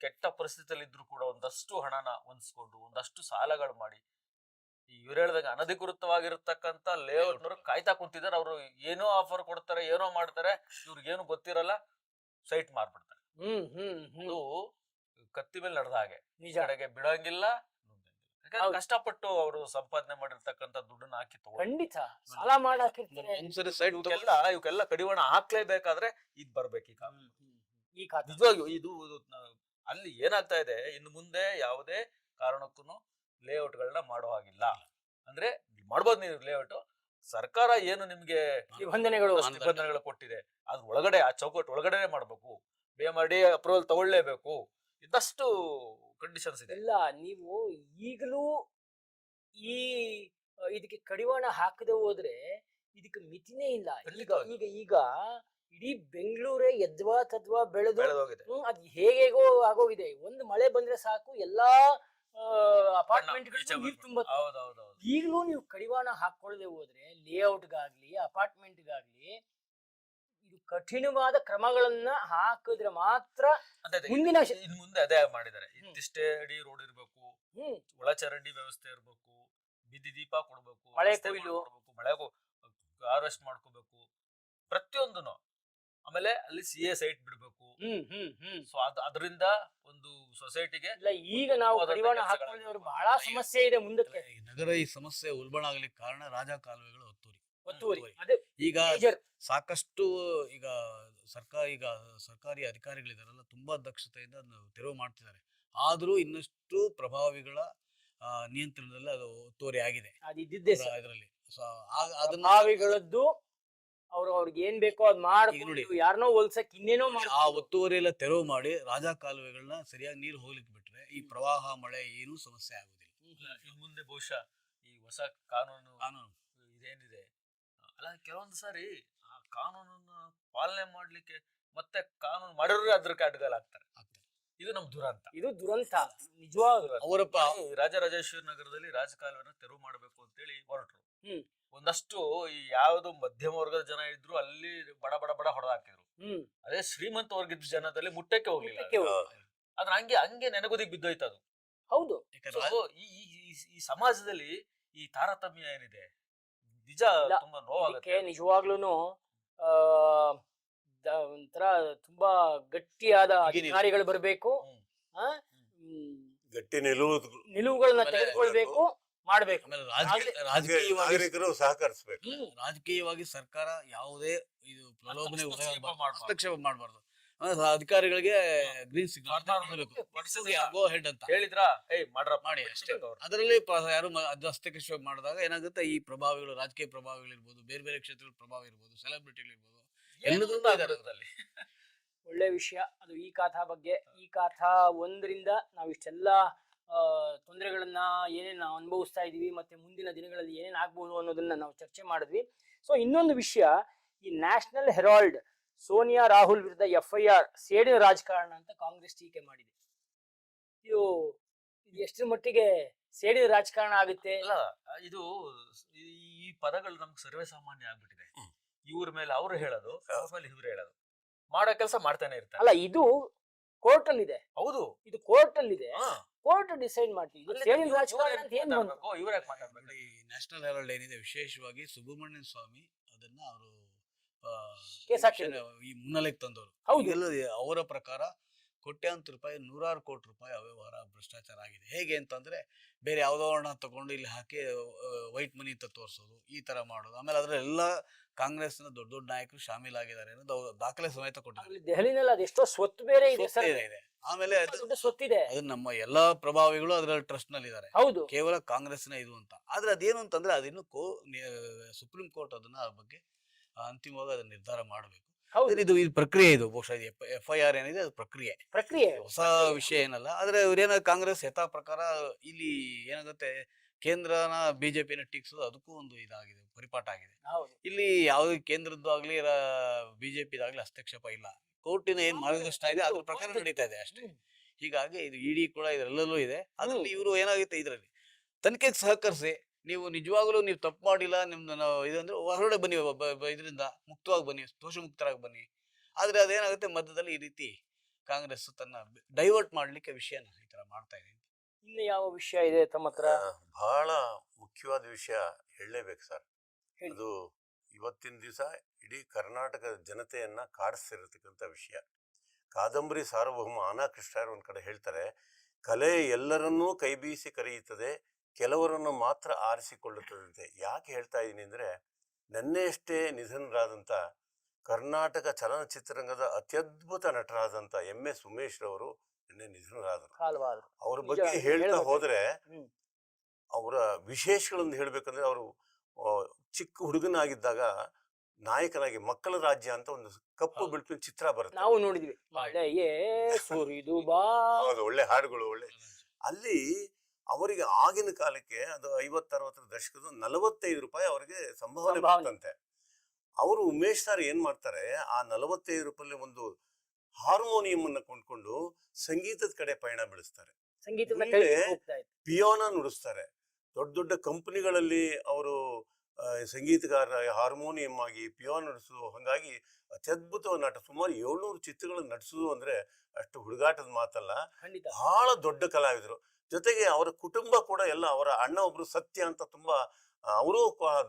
ಕೆಟ್ಟ ಪರಿಸ್ಥಿತಿಯಲ್ಲಿ ಇದ್ರು ಕೂಡ ಒಂದಷ್ಟು ಹಣನ ಹೊಂದಿಸ್ಕೊಂಡು ಒಂದಷ್ಟು ಸಾಲಗಳು ಮಾಡಿ, ಇವ್ರು ಹೇಳ್ದಾಗ ಅನಧಿಕೃತವಾಗಿರ್ತಕ್ಕಂಥ ಲೇಔಟ್ ನವರು ಕಾಯ್ತಾ ಕುಂತಿದ್ದಾರೆ. ಅವರು ಏನೋ ಆಫರ್ ಕೊಡ್ತಾರೆ, ಏನೋ ಮಾಡ್ತಾರೆ, ಇವ್ರಿಗೇನು ಗೊತ್ತಿರಲ್ಲ, ಸೈಟ್ ಮಾರ್ಬಿಡ್ತಾರೆ. ಅದು ಕತ್ತಿ ಮೇಲೆ ನಡೆದ ಹಾಗೆ, ಈ ಕಡೆಗೆ ಬಿಡಂಗಿಲ್ಲ, ಯಾಕಂದ್ರೆ ಕಷ್ಟಪಟ್ಟು ಅವರು ಸಂಪಾದನೆ ಮಾಡಿರ್ತಕ್ಕಂಥ ದುಡ್ಡನ್ನ ಹಾಕಿ ತಗೊಂಡು ಖಂಡಿತ ಸಾಲ ಮಾಡಾಕಿರ್ತಾರೆ. ಇವಕ್ಕೆಲ್ಲ ಕಡಿವಾಣ ಹಾಕ್ಲೇಬೇಕಾದ್ರೆ ಇದ್ ಬರ್ಬೇಕು ಈ ಖಾತೆ. ನಿಜವಾಗಿಯೂ ಇದು ಅಲ್ಲಿ ಏನಾಗ್ತಾ ಇದೆ, ಇನ್ನು ಮುಂದೆ ಯಾವುದೇ ಕಾರಣಕ್ಕೂ ಲೇಔಟ್ಗಳನ್ನ ಮಾಡೋ ಹಾಗಿಲ್ಲ. ಅಂದ್ರೆ ಮಾಡ್ಬೋದು ನೀವು ಲೇಔಟ್, ಸರ್ಕಾರ ಏನು ನಿಮ್ಗೆ ನಿಬಂಧನೆಗಳು ಕೊಟ್ಟಿದೆ ಅದ್ರ ಒಳಗಡೆ, ಆ ಚೌಕಟ್ಟು ಒಳಗಡೆನೆ ಮಾಡ್ಬೇಕು. BMRD ಅಪ್ರೂವಲ್ ತಗೊಳ್ಳೇಬೇಕು, ಇದಷ್ಟು ಕಂಡೀಷನ್ಸ್ ಇದೆ. ಇಲ್ಲ, ನೀವು ಈಗಲೂ ಈ ಇದಕ್ಕೆ ಕಡಿವಾಣ ಹಾಕದೆ ಹೋದ್ರೆ ಇದಕ್ಕೆ ಮಿತಿನೇ ಇಲ್ಲ. ಈಗ ಇಡೀ ಬೆಂಗಳೂರೇ ಎದ್ವಾ ತದ್ವಾ ಬೆಳೆದು ಅದ್ ಹೇಗೇಗೋ ಆಗೋಗಿದೆ. ಒಂದು ಮಳೆ ಬಂದ್ರೆ ಸಾಕು, ಎಲ್ಲಾ ಅಪಾರ್ಟ್ಮೆಂಟ್ ನೀರು ತುಂಬುತ್ತೆ. ಈಗಲೂ ನೀವು ಕಡಿವಾಣ ಹಾಕೊಳ್ಳದೆ ಹೋದ್ರೆ ಲೇಔಟ್ಗಾಗ್ಲಿ ಅಪಾರ್ಟ್ಮೆಂಟ್ಗಾಗ್ಲಿ ಇದು ಕಠಿಣವಾದ ಕ್ರಮಗಳನ್ನ ಹಾಕಿದ್ರೆ ಮಾತ್ರ ಮುಂದಿನ ಮುಂದೆ ಅದೇ ಮಾಡಿದ್ದಾರೆ. ಇಷ್ಟಿಷ್ಟೇ ಅಡಿ ರೋಡ್ ಇರ್ಬೇಕು, ಒಳಚರಂಡಿ ವ್ಯವಸ್ಥೆ ಇರ್ಬೇಕು, ಬೀದಿ ದೀಪ ಕೊಡ್ಬೇಕು, ಮಳೆ ಕೊಯ್ಲು ಮಳೆ ಹಾರ್ವೆಸ್ಟ್ ಮಾಡ್ಕೋಬೇಕು ಪ್ರತಿಯೊಂದನು. ಆಮೇಲೆ ಅಲ್ಲಿ CA ಸೈಟ್ ಬಿಡ್ಬೇಕು. ಸೊ ಅದರಿಂದ ಒಂದು ಸೊಸೈಟಿಗೆ ಈಗ ನಾವು ಕಡಿವಾಣ ಹಾಕೊಳ್ಳೋರು ಬಹಳ ಸಮಸ್ಯೆ ಇದೆ ಮುಂದಕ್ಕೆ. ನಗರ ಈ ಸಮಸ್ಯೆ ಉಲ್ಬಣ ಆಗ್ಲಿಕ್ಕೆ ಕಾರಣ ರಾಜಕಾಲುವೆಗಳು ಒತ್ತುವರಿ. ಈಗ ಸಾಕಷ್ಟು ಈಗ ಸರ್ಕಾರಿ ಅಧಿಕಾರಿಗಳಿದಾರಲ್ಲ, ತುಂಬಾ ದಕ್ಷತೆಯಿಂದ ತೆರವು ಮಾಡ್ತಿದ್ದಾರೆ. ಆದ್ರೂ ಇನ್ನಷ್ಟು ಪ್ರಭಾವಿಗಳ ನಿಯಂತ್ರಣದಲ್ಲಿ ಅದು ಒತ್ತುವರಿ ಆಗಿದೆ ಇದರಲ್ಲಿ. ಪ್ರಭಾವಿಗಳದ್ದು ಅವ್ರಿಗೆ ಏನ್ ಬೇಕೋ ಅದ್ ಮಾಡಿ ಯಾರನ್ನೋ ಹೋಲ್ಸಕ್ ಇನ್ನೇನೋ ಆ ಒತ್ತುವರಿ ಎಲ್ಲ ತೆರವು ಮಾಡಿ ರಾಜಕಾಲುವೆಗಳನ್ನ ಸರಿಯಾಗಿ ನೀರು ಹೋಗ್ಲಿಕ್ಕೆ ಬಿಟ್ರೆ ಈ ಪ್ರವಾಹ ಮಳೆ ಏನೂ ಸಮಸ್ಯೆ ಆಗುದಿಲ್ಲ. ಇನ್ನು ಮುಂದೆ ಬಹುಶಃ ಈ ಹೊಸ ಕಾನೂನು ಇದೇನಿದೆ ಅಲ್ಲ, ಕೆಲವೊಂದು ಸಾರಿ ಆ ಕಾನೂನನ್ನ ಪಾಲನೆ ಮಾಡ್ಲಿಕ್ಕೆ ಮತ್ತೆ ಕಾನೂನು ಮಾಡಿದ್ರೆ ಅದಕ್ಕೆ ಅಡ್ಡಗಾಲಾಗ್ತಾರೆ. ಇದು ನಮ್ ದುರಂತ. ಇದು ದುರಂತ ನಿಜವಾಗ್ಲೂ. ಅವರಪ್ಪ ರಾಜರಾಜೇಶ್ವರಿ ನಗರದಲ್ಲಿ ರಾಜಕಾಲುವೆನ ತೆರವು ಮಾಡ್ಬೇಕು ಅಂತೇಳಿ ಹೊರಟ್ರು. ಒಂದಷ್ಟು ಈ ಯಾವ್ದು ಮಧ್ಯಮ ವರ್ಗದ ಜನ ಇದ್ರು ಅಲ್ಲಿ ಬಡ ಹೊಡೆದಾಕಿದ್ರು. ಅದೇ ಶ್ರೀಮಂತ ವರ್ಗದ ಜನದಲ್ಲಿ ಮುಟ್ಟಕ್ಕೆ ಹೋಗ್ಲಿಲ್ಲ. ಅದ್ರ ಹಂಗೆ ನೆನಗುದಿಗೆ ಬಿದ್ದೋಯ್ತು ಅದು. ಹೌದು. ಈ ಸಮಾಜದಲ್ಲಿ ಈ ತಾರತಮ್ಯ ಏನಿದೆ ನಿಜ ತುಂಬಾ ನೋವಾಗುತ್ತೆ. ನಿಜವಾಗ್ಲೂನು ಒಂಥರ ತುಂಬಾ ಗಟ್ಟಿಯಾದ ಅಧಿಕಾರಿಗಳು ಬರ್ಬೇಕು, ಗಟ್ಟಿ ನಿಲುವುಗಳನ್ನ ತೆಗೆದುಕೊಳ್ಬೇಕು, ಮಾಡ್ಬೇಕು. ನಾಗರಿಕರು ಸಹಕರಿಸಬೇಕು. ರಾಜಕೀಯವಾಗಿ ಸರ್ಕಾರ ಯಾವುದೇ ಇದು ಪ್ರಲೋಭನೆ ಹಸ್ತಕ್ಷೇಪ ಮಾಡಬಾರ್ದು. ಅಧಿಕಾರಿಗಳಿಗೆ ಗ್ರೀನ್ ಕಾರ್ನರ್ ಸಿಗ್ನಲ್ ಗೋ ಹೆಡ್ ಅಂತ ಹೇಳಿದ್ರಾ ಮಾಡ್ರಪ್ಪ ಮಾಡಿ ಅಷ್ಟೇ. ಅದರಲ್ಲಿ ಯಾರು ಹಸ್ತಕ್ಷೇಪ ಮಾಡಿದಾಗ ಏನಾಗುತ್ತೆ, ಈ ಪ್ರಭಾವಿಗಳು, ರಾಜಕೀಯ ಪ್ರಭಾವಿಗಳಿರ್ಬೋದು, ಬೇರೆ ಬೇರೆ ಕ್ಷೇತ್ರಗಳ ಪ್ರಭಾವ ಇರ್ಬೋದು, ಸೆಲೆಬ್ರಿಟಿಗಳಿರ್ಬೋದು, ಎಲ್ಲದನ್ನೂ ಇದ್ದಾರೆ ಅದರಲ್ಲಿ. ಒಳ್ಳೆ ವಿಷಯ ಅದು. ಈ ಕಾಥಾ ಬಗ್ಗೆ, ಈ ಕಾಥಾ ಒಂದರಿಂದ ನಾವು ಇಷ್ಟೆಲ್ಲ ತೊಂದರೆಗಳನ್ನ ಏನೇನು ನಾವು ಅನುಭವಿಸ್ತಾ ಇದೀವಿ, ಮತ್ತೆ ಮುಂದಿನ ದಿನಗಳಲ್ಲಿ ಏನೇನು ಆಗ್ಬೋದು ಅನ್ನೋದನ್ನ ನಾವು ಚರ್ಚೆ ಮಾಡಿದ್ವಿ. ಸೊ ಇನ್ನೊಂದು ವಿಷಯ, ಈ ನ್ಯಾಷನಲ್ ಹೆರಾಲ್ಡ್ ಸೋನಿಯಾ ರಾಹುಲ್ ವಿರುದ್ಧ FIR ಸೇಡಿನ ರಾಜಕಾರಣ ಅಂತ ಕಾಂಗ್ರೆಸ್ ಟೀಕೆ ಮಾಡಿದೆ. ಇದು ಎಷ್ಟರ ಮಟ್ಟಿಗೆ ಸೇಡಿನ ರಾಜಕಾರಣ ಆಗುತ್ತೆ? ಅಲ್ಲ, ಇದು ಈ ಪದಗಳು ನಮ್ಗೆ ಸರ್ವೇ ಸಾಮಾನ್ಯ ಆಗ್ಬಿಟ್ಟಿದೆ. ಇವ್ರ ಮೇಲೆ ಅವ್ರು ಹೇಳೋದು, ಅವ್ರ ಮೇಲೆ ಇವ್ರು ಹೇಳೋದು, ಮಾಡೋ ಕೆಲಸ ಮಾಡ್ತಾನೆ ಇರ್ತಾರೆ. ಅಲ್ಲ, ಇದು ಕೋರ್ಟ್ ಅಲ್ಲಿ ಇದೆ. ಹೌದು, ಇದು ಕೋರ್ಟ್ ಅಲ್ಲಿ ಇದೆ. ಕೋರ್ಟ್ ಡಿಸೈಡ್ ಮಾಡ್ತೀವಿ. ಸೇಡಿನ ರಾಜಕಾರಣ ಅಂತ ಏನ್ ಇವ್ರ ಯಾಕೆ ಮಾತಾಡ್ಬೇಕು? ಈ ನ್ಯಾಷನಲ್ ಹೆರಾಲ್ಡ್ ಏನಿದೆ, ವಿಶೇಷವಾಗಿ ಸುಬ್ರಹ್ಮಣ್ಯನ ಸ್ವಾಮಿ ಅದನ್ನ ಅವರು ಕೇಸ್ ಹಾಕಿದ್ರು. ಈ ಮುನ್ನೆಲೆಗೆ ತಂದವರು. ಹೌದು. ಅವರ ಪ್ರಕಾರ ಕೋಟ್ಯಾಂತರ ರೂಪಾಯಿ, 100 ಕೋಟಿ ರೂಪಾಯಿ ಅವ್ಯವಹಾರ, ಭ್ರಷ್ಟಾಚಾರ ಆಗಿದೆ. ಹೇಗೆ ಅಂತಂದ್ರೆ, ಬೇರೆ ಯಾವ್ದೋ ಹಣ ತಗೊಂಡು ಇಲ್ಲಿ ಹಾಕಿ ವೈಟ್ ಮನಿ ಅಂತ ತೋರಿಸೋದು, ಈ ತರ ಮಾಡೋದು. ಆಮೇಲೆ ಅದ್ರೆಲ್ಲ ಕಾಂಗ್ರೆಸ್ನ ದೊಡ್ಡ ದೊಡ್ಡ ನಾಯಕರು ಶಾಮೀಲಾಗಿದ್ದಾರೆ ಅನ್ನೋದು ದಾಖಲೆ ಸಮೇತ ಕೊಟ್ಟಿದ್ದಾರೆ. ದೆಹಲಿನಲ್ಲಿ ಅದೆಷ್ಟೋ ಸ್ವತ್ತು ಬೇರೆ ಇದೆ ಸರ್. ಇದೆ. ಆಮೇಲೆ ಸ್ವತ್ತಿದೆ. ಅದು ನಮ್ಮ ಎಲ್ಲಾ ಪ್ರಭಾವಿಗಳು ಅದರಲ್ಲಿ ಟ್ರಸ್ಟ್ ನಲ್ಲಿ ಇದ್ದಾರೆ. ಹೌದು. ಕೇವಲ ಕಾಂಗ್ರೆಸ್ನ ಇದು ಅಂತ. ಆದ್ರೆ ಅದೇನು ಅಂತಂದ್ರೆ, ಅದಿನ್ನು ಸುಪ್ರೀಂ ಕೋರ್ಟ್ ಅದನ್ನ ಆ ಬಗ್ಗೆ ಅಂತಿಮವಾಗಿ ಅದನ್ನ ನಿರ್ಧಾರ ಮಾಡಬೇಕು. ಇದು ಪ್ರಕ್ರಿಯೆ, ಇದು ಬಹುಶಃ FIR ಏನಿದೆ ಅದು ಪ್ರಕ್ರಿಯೆ, ಹೊಸ ವಿಷಯ ಏನಲ್ಲ. ಆದ್ರೆ ಇವ್ರೇನ ಕಾಂಗ್ರೆಸ್ ಯಥಾ ಪ್ರಕಾರ ಇಲ್ಲಿ ಏನಾಗುತ್ತೆ, ಕೇಂದ್ರನ ಬಿಜೆಪಿನ ಟೀಕ್ಸೋದು ಅದಕ್ಕೂ ಒಂದು ಇದಾಗಿದೆ, ಪರಿಪಾಠ ಆಗಿದೆ. ಇಲ್ಲಿ ಯಾವುದೇ ಕೇಂದ್ರದ್ದು ಆಗ್ಲಿ ಬಿಜೆಪಿದಾಗ್ಲಿ ಹಸ್ತಕ್ಷೇಪ ಇಲ್ಲ. ಕೋರ್ಟಿನ ಏನ್ ಮಾರ್ಗದರ್ಶನ ಇದೆ ಅದ್ರ ಪ್ರಕಾರ ನಡೀತಾ ಇದೆ ಅಷ್ಟೇ. ಹೀಗಾಗಿ ಇದು ಇಡಿ ಕೂಡ ಇದೆಲ್ಲಲ್ಲೂ ಇದೆ. ಅದ್ರಲ್ಲಿ ಇವರು ಏನಾಗುತ್ತೆ, ಇದರಲ್ಲಿ ತನಿಖೆಗೆ ಸಹಕರಿಸಿ, ನೀವು ನಿಜವಾಗ್ಲೂ ನೀವು ತಪ್ಪು ಮಾಡಿಲ್ಲ, ನಿಮ್ದು ಇದಂದ್ರೆ ಹೊರಗಡೆ ಬನ್ನಿ, ಇದರಿಂದ ಮುಕ್ತವಾಗಿ ಬನ್ನಿ, ದೋಷ ಮುಕ್ತರಾಗಿ ಬನ್ನಿ. ಆದ್ರೆ ಅದೇನಾಗುತ್ತೆ, ಮಧ್ಯದಲ್ಲಿ ಈ ರೀತಿ ಕಾಂಗ್ರೆಸ್ ತನ್ನ ಡೈವರ್ಟ್ ಮಾಡ್ಲಿಕ್ಕೆ ವಿಷಯನ ಈ ತರ ಮಾಡ್ತಾ ಇದೆ. ಇನ್ನು ಯಾವ ವಿಷಯ ಇದೆ ತಮ್ಮ ಹತ್ರ? ಬಹಳ ಮುಖ್ಯವಾದ ವಿಷಯ ಹೇಳಲೇಬೇಕು ಸರ್. ಅದು ಇವತ್ತಿನ ದಿವಸ ಇಡೀ ಕರ್ನಾಟಕದ ಜನತೆಯನ್ನ ಕಾಡಿಸ್ತಿರತಕ್ಕಂಥ ವಿಷಯ. ಕಾದಂಬರಿ ಸಾರ್ವಭೌಮ ಆನಾ ಕೃಷ್ಣಯ್ಯರ್ ಒಂದ್ ಕಡೆ ಹೇಳ್ತಾರೆ, ಕಲೆ ಎಲ್ಲರನ್ನೂ ಕೈ ಬೀಸಿ ಕರೆಯುತ್ತದೆ, ಕೆಲವರನ್ನು ಮಾತ್ರ ಆರಿಸಿಕೊಳ್ಳುತ್ತದಂತೆ. ಯಾಕೆ ಹೇಳ್ತಾ ಇದ್ದೀನಿ ಅಂದ್ರೆ, ನೆನ್ನೆಯಷ್ಟೇ ನಿಧನರಾದಂಥ ಕರ್ನಾಟಕ ಚಲನಚಿತ್ರರಂಗದ ಅತ್ಯದ್ಭುತ ನಟರಾದಂಥ MS ಉಮೇಶ್ ರವರು ನಿನ್ನೆ ನಿಧನರಾದರು. ಅವ್ರ ಬಗ್ಗೆ ಹೇಳ್ತಾ ಹೋದ್ರೆ, ಅವರ ವಿಶೇಷಗಳನ್ನು ಹೇಳ್ಬೇಕಂದ್ರೆ, ಅವರು ಚಿಕ್ಕ ಹುಡುಗನಾಗಿದ್ದಾಗ ನಾಯಕನಾಗಿ ಮಕ್ಕಳ ರಾಜ್ಯ ಅಂತ ಒಂದು ಕಪ್ಪು ಬಿಳುಪಿನ ಚಿತ್ರ ಬರುತ್ತೆ, ನಾವು ನೋಡಿದ್ವಿ. ಒಳ್ಳೆ ಹಾಡುಗಳು, ಒಳ್ಳೆ. ಅಲ್ಲಿ ಅವರಿಗೆ ಆಗಿನ ಕಾಲಕ್ಕೆ ಅದು 50-60 ದಶಕದ 45 ರೂಪಾಯಿ ಅವರಿಗೆ ಸಂಭಾವನೆ ಬರ್ತಂತೆ. ಅವರು ಉಮೇಶ್ ಸರ್ ಏನ್ ಮಾಡ್ತಾರೆ, ಆ 45 ರೂಪಾಯಿ ಒಂದು ಹಾರ್ಮೋನಿಯಂ ಅನ್ನ ಕೊಂಡ್ಕೊಂಡು ಸಂಗೀತದ ಕಡೆ ಪಯಣ ಬೆಳೆಸ್ತಾರೆ, ಪಿಯಾನೋ ನುಡಿಸ್ತಾರೆ. ದೊಡ್ಡ ದೊಡ್ಡ ಕಂಪನಿಗಳಲ್ಲಿ ಅವರು ಸಂಗೀತಗಾರ, ಹಾರ್ಮೋನಿಯಂ ಆಗಿ ಪಿಯಾನೋ ನುಡಿಸೋದು. ಹಂಗಾಗಿ ಅತ್ಯದ್ಭುತ ನಟ. ಸುಮಾರು 700 ಚಿತ್ರಗಳನ್ನು ನಟಿಸೋದು ಅಂದ್ರೆ ಅಷ್ಟು ಹುಡುಗಾಟದ ಮಾತಲ್ಲ, ಬಹಳ ದೊಡ್ಡ ಕಲಾವಿದರು. ಜೊತೆಗೆ ಅವರ ಕುಟುಂಬ ಕೂಡ ಎಲ್ಲ, ಅವರ ಅಣ್ಣ ಒಬ್ರು ಸತ್ಯ ಅಂತ ತುಂಬಾ, ಅವರು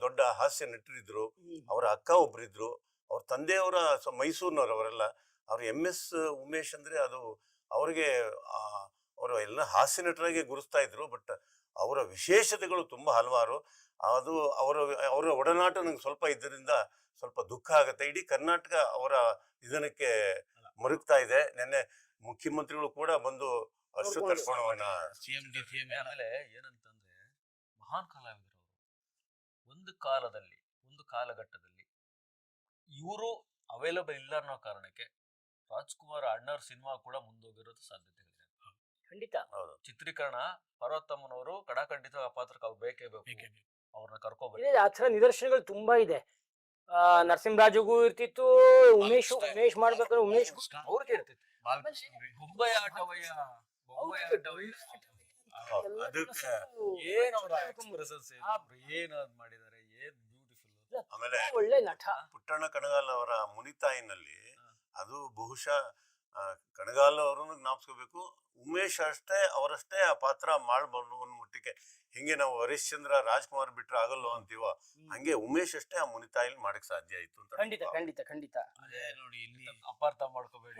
ದೊಡ್ಡ ಹಾಸ್ಯ ನಟರಿದ್ರು. ಅವರ ಅಕ್ಕ ಒಬ್ರಿದ್ರು. ಅವ್ರ ತಂದೆಯವರ ಮೈಸೂರಿನವ್ರು ಅವರೆಲ್ಲ. ಅವ್ರ MS ಉಮೇಶ್ ಅಂದ್ರೆ ಅದು ಅವ್ರಿಗೆ ಅವರು ಎಲ್ಲ ಹಾಸ್ಯ ನಟರಾಗಿ ಗುರುಸ್ತಾ ಇದ್ರು. ಬಟ್ ಅವರ ವಿಶೇಷತೆಗಳು ತುಂಬಾ ಹಲವಾರು. ಅದು ಅವರ ಒಡನಾಟ ನಂಗೆ ಸ್ವಲ್ಪ ಇದರಿಂದ ಸ್ವಲ್ಪ ದುಃಖ ಆಗುತ್ತೆ. ಇಡೀ ಕರ್ನಾಟಕ ಅವರ ನಿಧನಕ್ಕೆ ಮರುಗ್ತಾ ಇದೆ. ನೆನ್ನೆ ಮುಖ್ಯಮಂತ್ರಿಗಳು ಕೂಡ ಬಂದು ಅಷ್ಟು ತರ್ಪಣವನ್ನ. ಆಮೇಲೆ ಏನಂತಂದ್ರೆ, ಮಹಾನ್ ಕಲಾವಿದರು ಒಂದು ಕಾಲದಲ್ಲಿ, ಒಂದು ಕಾಲಘಟ್ಟದಲ್ಲಿ ಇವರು ಅವೈಲಬಲ್ ಇಲ್ಲ ಅನ್ನೋ ಕಾರಣಕ್ಕೆ ರಾಜ್ಕುಮಾರ್ ಅಣ್ಣವ್ರ ಸಿನಿಮಾ ಕೂಡ ಮುಂದೋಗಿರೋದು ಸಾಧ್ಯತೆಗಳಿದೆ. ಖಂಡಿತ. ಚಿತ್ರೀಕರಣ ಪಾರ್ವತಮ್ಮನವರು ಕಡಾಖಂಡಿತ ಆ ಪಾತ್ರಕ್ಕೆ ಅವ್ರು ಬೇಕೇ ಬೇಕು, ಅವ್ರನ್ನ ಕರ್ಕೋಬೇಕು. ಆ ಥರ ನಿದರ್ಶನಗಳು ತುಂಬಾ ಇದೆ. ನರಸಿಂಹರಾಜುಗೂ ಇರ್ತಿತ್ತು, ಉಮೇಶ್ ಮಾಡ್ಬೇಕಾದ್ರೆ ಉಮೇಶ್ ಅವ್ರಿಗೆ ಇರ್ತಿತ್ತು. ಏನಾದ್ ಮಾಡಿದ್ದಾರೆ, ಏನ್ ಬ್ಯೂಟಿಫುಲ್. ಆಮೇಲೆ ಒಳ್ಳೆ ನಟ ಪುಟ್ಟಣ್ಣ ಕಣಗಾಲ್ ಅವರ ಮುನಿತಾಯಿನಲ್ಲಿ ಅದು ಬಹುಶಃ ಕಣಗಾಲ್ ಅವರನ್ನು ಜ್ಞಾಪಿಸ್ಕೋಬೇಕು. ಉಮೇಶ್ ಅಷ್ಟೇ, ಅವರಷ್ಟೇ ಆ ಪಾತ್ರ ಮಾಡ್ಬಾರ್ದು ಅನ್ನೋ ಮಟ್ಟಿಗೆ. ಹಿಂಗೆ ನಾವು ಹರಿಶ್ಚಂದ್ರ, ರಾಜ್ಕುಮಾರ್ ಬಿಟ್ರೆ ಆಗಲ್ಲೋ ಅಂತೀವೋ, ಹಂಗೆ ಉಮೇಶ್ ಅಷ್ಟೇ ಆ ಮುನಿತಾಯಿಲ್ ಮಾಡಕ್ ಸಾಧ್ಯ ಆಯ್ತು ಅಂತ. ಖಂಡಿತ. ಅದೇ ನೋಡಿ, ಇಲ್ಲಿ ಅಪಾರ್ಥ ಮಾಡ್ಕೋಬೇಡಿ.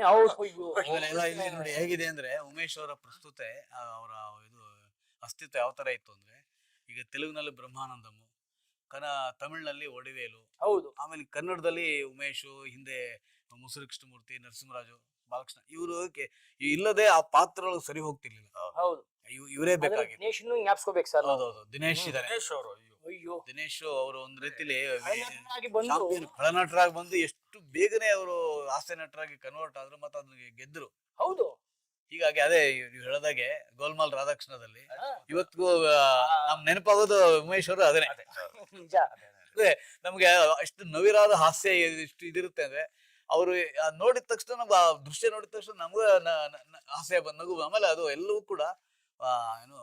ನೋಡಿ ಹೇಗಿದೆ ಅಂದ್ರೆ, ಉಮೇಶ್ ಅವರ ಪ್ರಸ್ತುತೆ, ಅವರ ಇದು ಅಸ್ತಿತ್ವ ಯಾವ ತರ ಇತ್ತು ಅಂದ್ರೆ, ಈಗ ತೆಲುಗಿನಲ್ಲಿ ಬ್ರಹ್ಮಾನಂದಮ್, ತಮಿಳಿನಲ್ಲಿ ಒಡಿವೇಲು, ಹೌದು. ಆಮೇಲೆ ಕನ್ನಡದಲ್ಲಿ ಉಮೇಶು, ಹಿಂದೆ ಮುಸುರಿ ಕೃಷ್ಣಮೂರ್ತಿ, ನರಸಿಂಹರಾಜು, ಬಾಲಕೃಷ್ಣ ಇವರು ಇಲ್ಲದೆ ಆ ಪಾತ್ರಗಳು ಸರಿ ಹೋಗ್ತಿರ್ಲಿಲ್ಲ. ಹೌದು, ಇವರೇ ಬೇಕಾಗಿತ್ತು. ದಿನೇಶ್ ಜ್ಞಾಪಿಸ್ಕೋಬೇಕು ಸರ್. ಹೌದೌದು, ದಿನೇಶ್ ಇದಾರೆ. ದಿನೇಶ್ ಅವರು ಅಯ್ಯೋ, ದಿನೇಶ್ ಅವರು ಒಂದ್ ರೀತಿಲಿ ಆಗಿ ಬಂದು ಖಳನಟರಾಗಿ ಬಂದು ಎಷ್ಟು ಬೇಗನೆ ಅವರು ಹಾಸ್ಯ ನಟರಾಗಿ ಕನ್ವರ್ಟ್ ಆದ್ರು, ಮತ್ತೆ ಅದನ್ನ ಗೆದ್ರು. ಹೌದು, ಹೀಗಾಗಿ ಅದೇ ನೀವು ಹೇಳ್ದಾಗೆ ಗೋಲ್ಮಾಲ್ ರಾಧಾಕೃಷ್ಣದಲ್ಲಿ ಇವತ್ತಿಗೂ ನಮ್ ನೆನಪಾಗೋದು ಉಮೇಶ್ ಅವರು ಅದೇನೆ. ನಿಜ. ಅಂದ್ರೆ ನಮ್ಗೆ ಅಷ್ಟು ನವಿರಾದ ಹಾಸ್ಯ ಇಷ್ಟು ಇದಿರುತ್ತೆ ಅಂದ್ರೆ ಅವರು ನೋಡಿದ ತಕ್ಷಣ ನಮ್ಗೆ ಆ ದೃಶ್ಯ ನೋಡಿದ ತಕ್ಷಣ ನಮ್ಗ ಹಾಸ್ಯ ನಗು. ಆಮೇಲೆ ಅದು ಎಲ್ಲವೂ ಕೂಡ ಏನು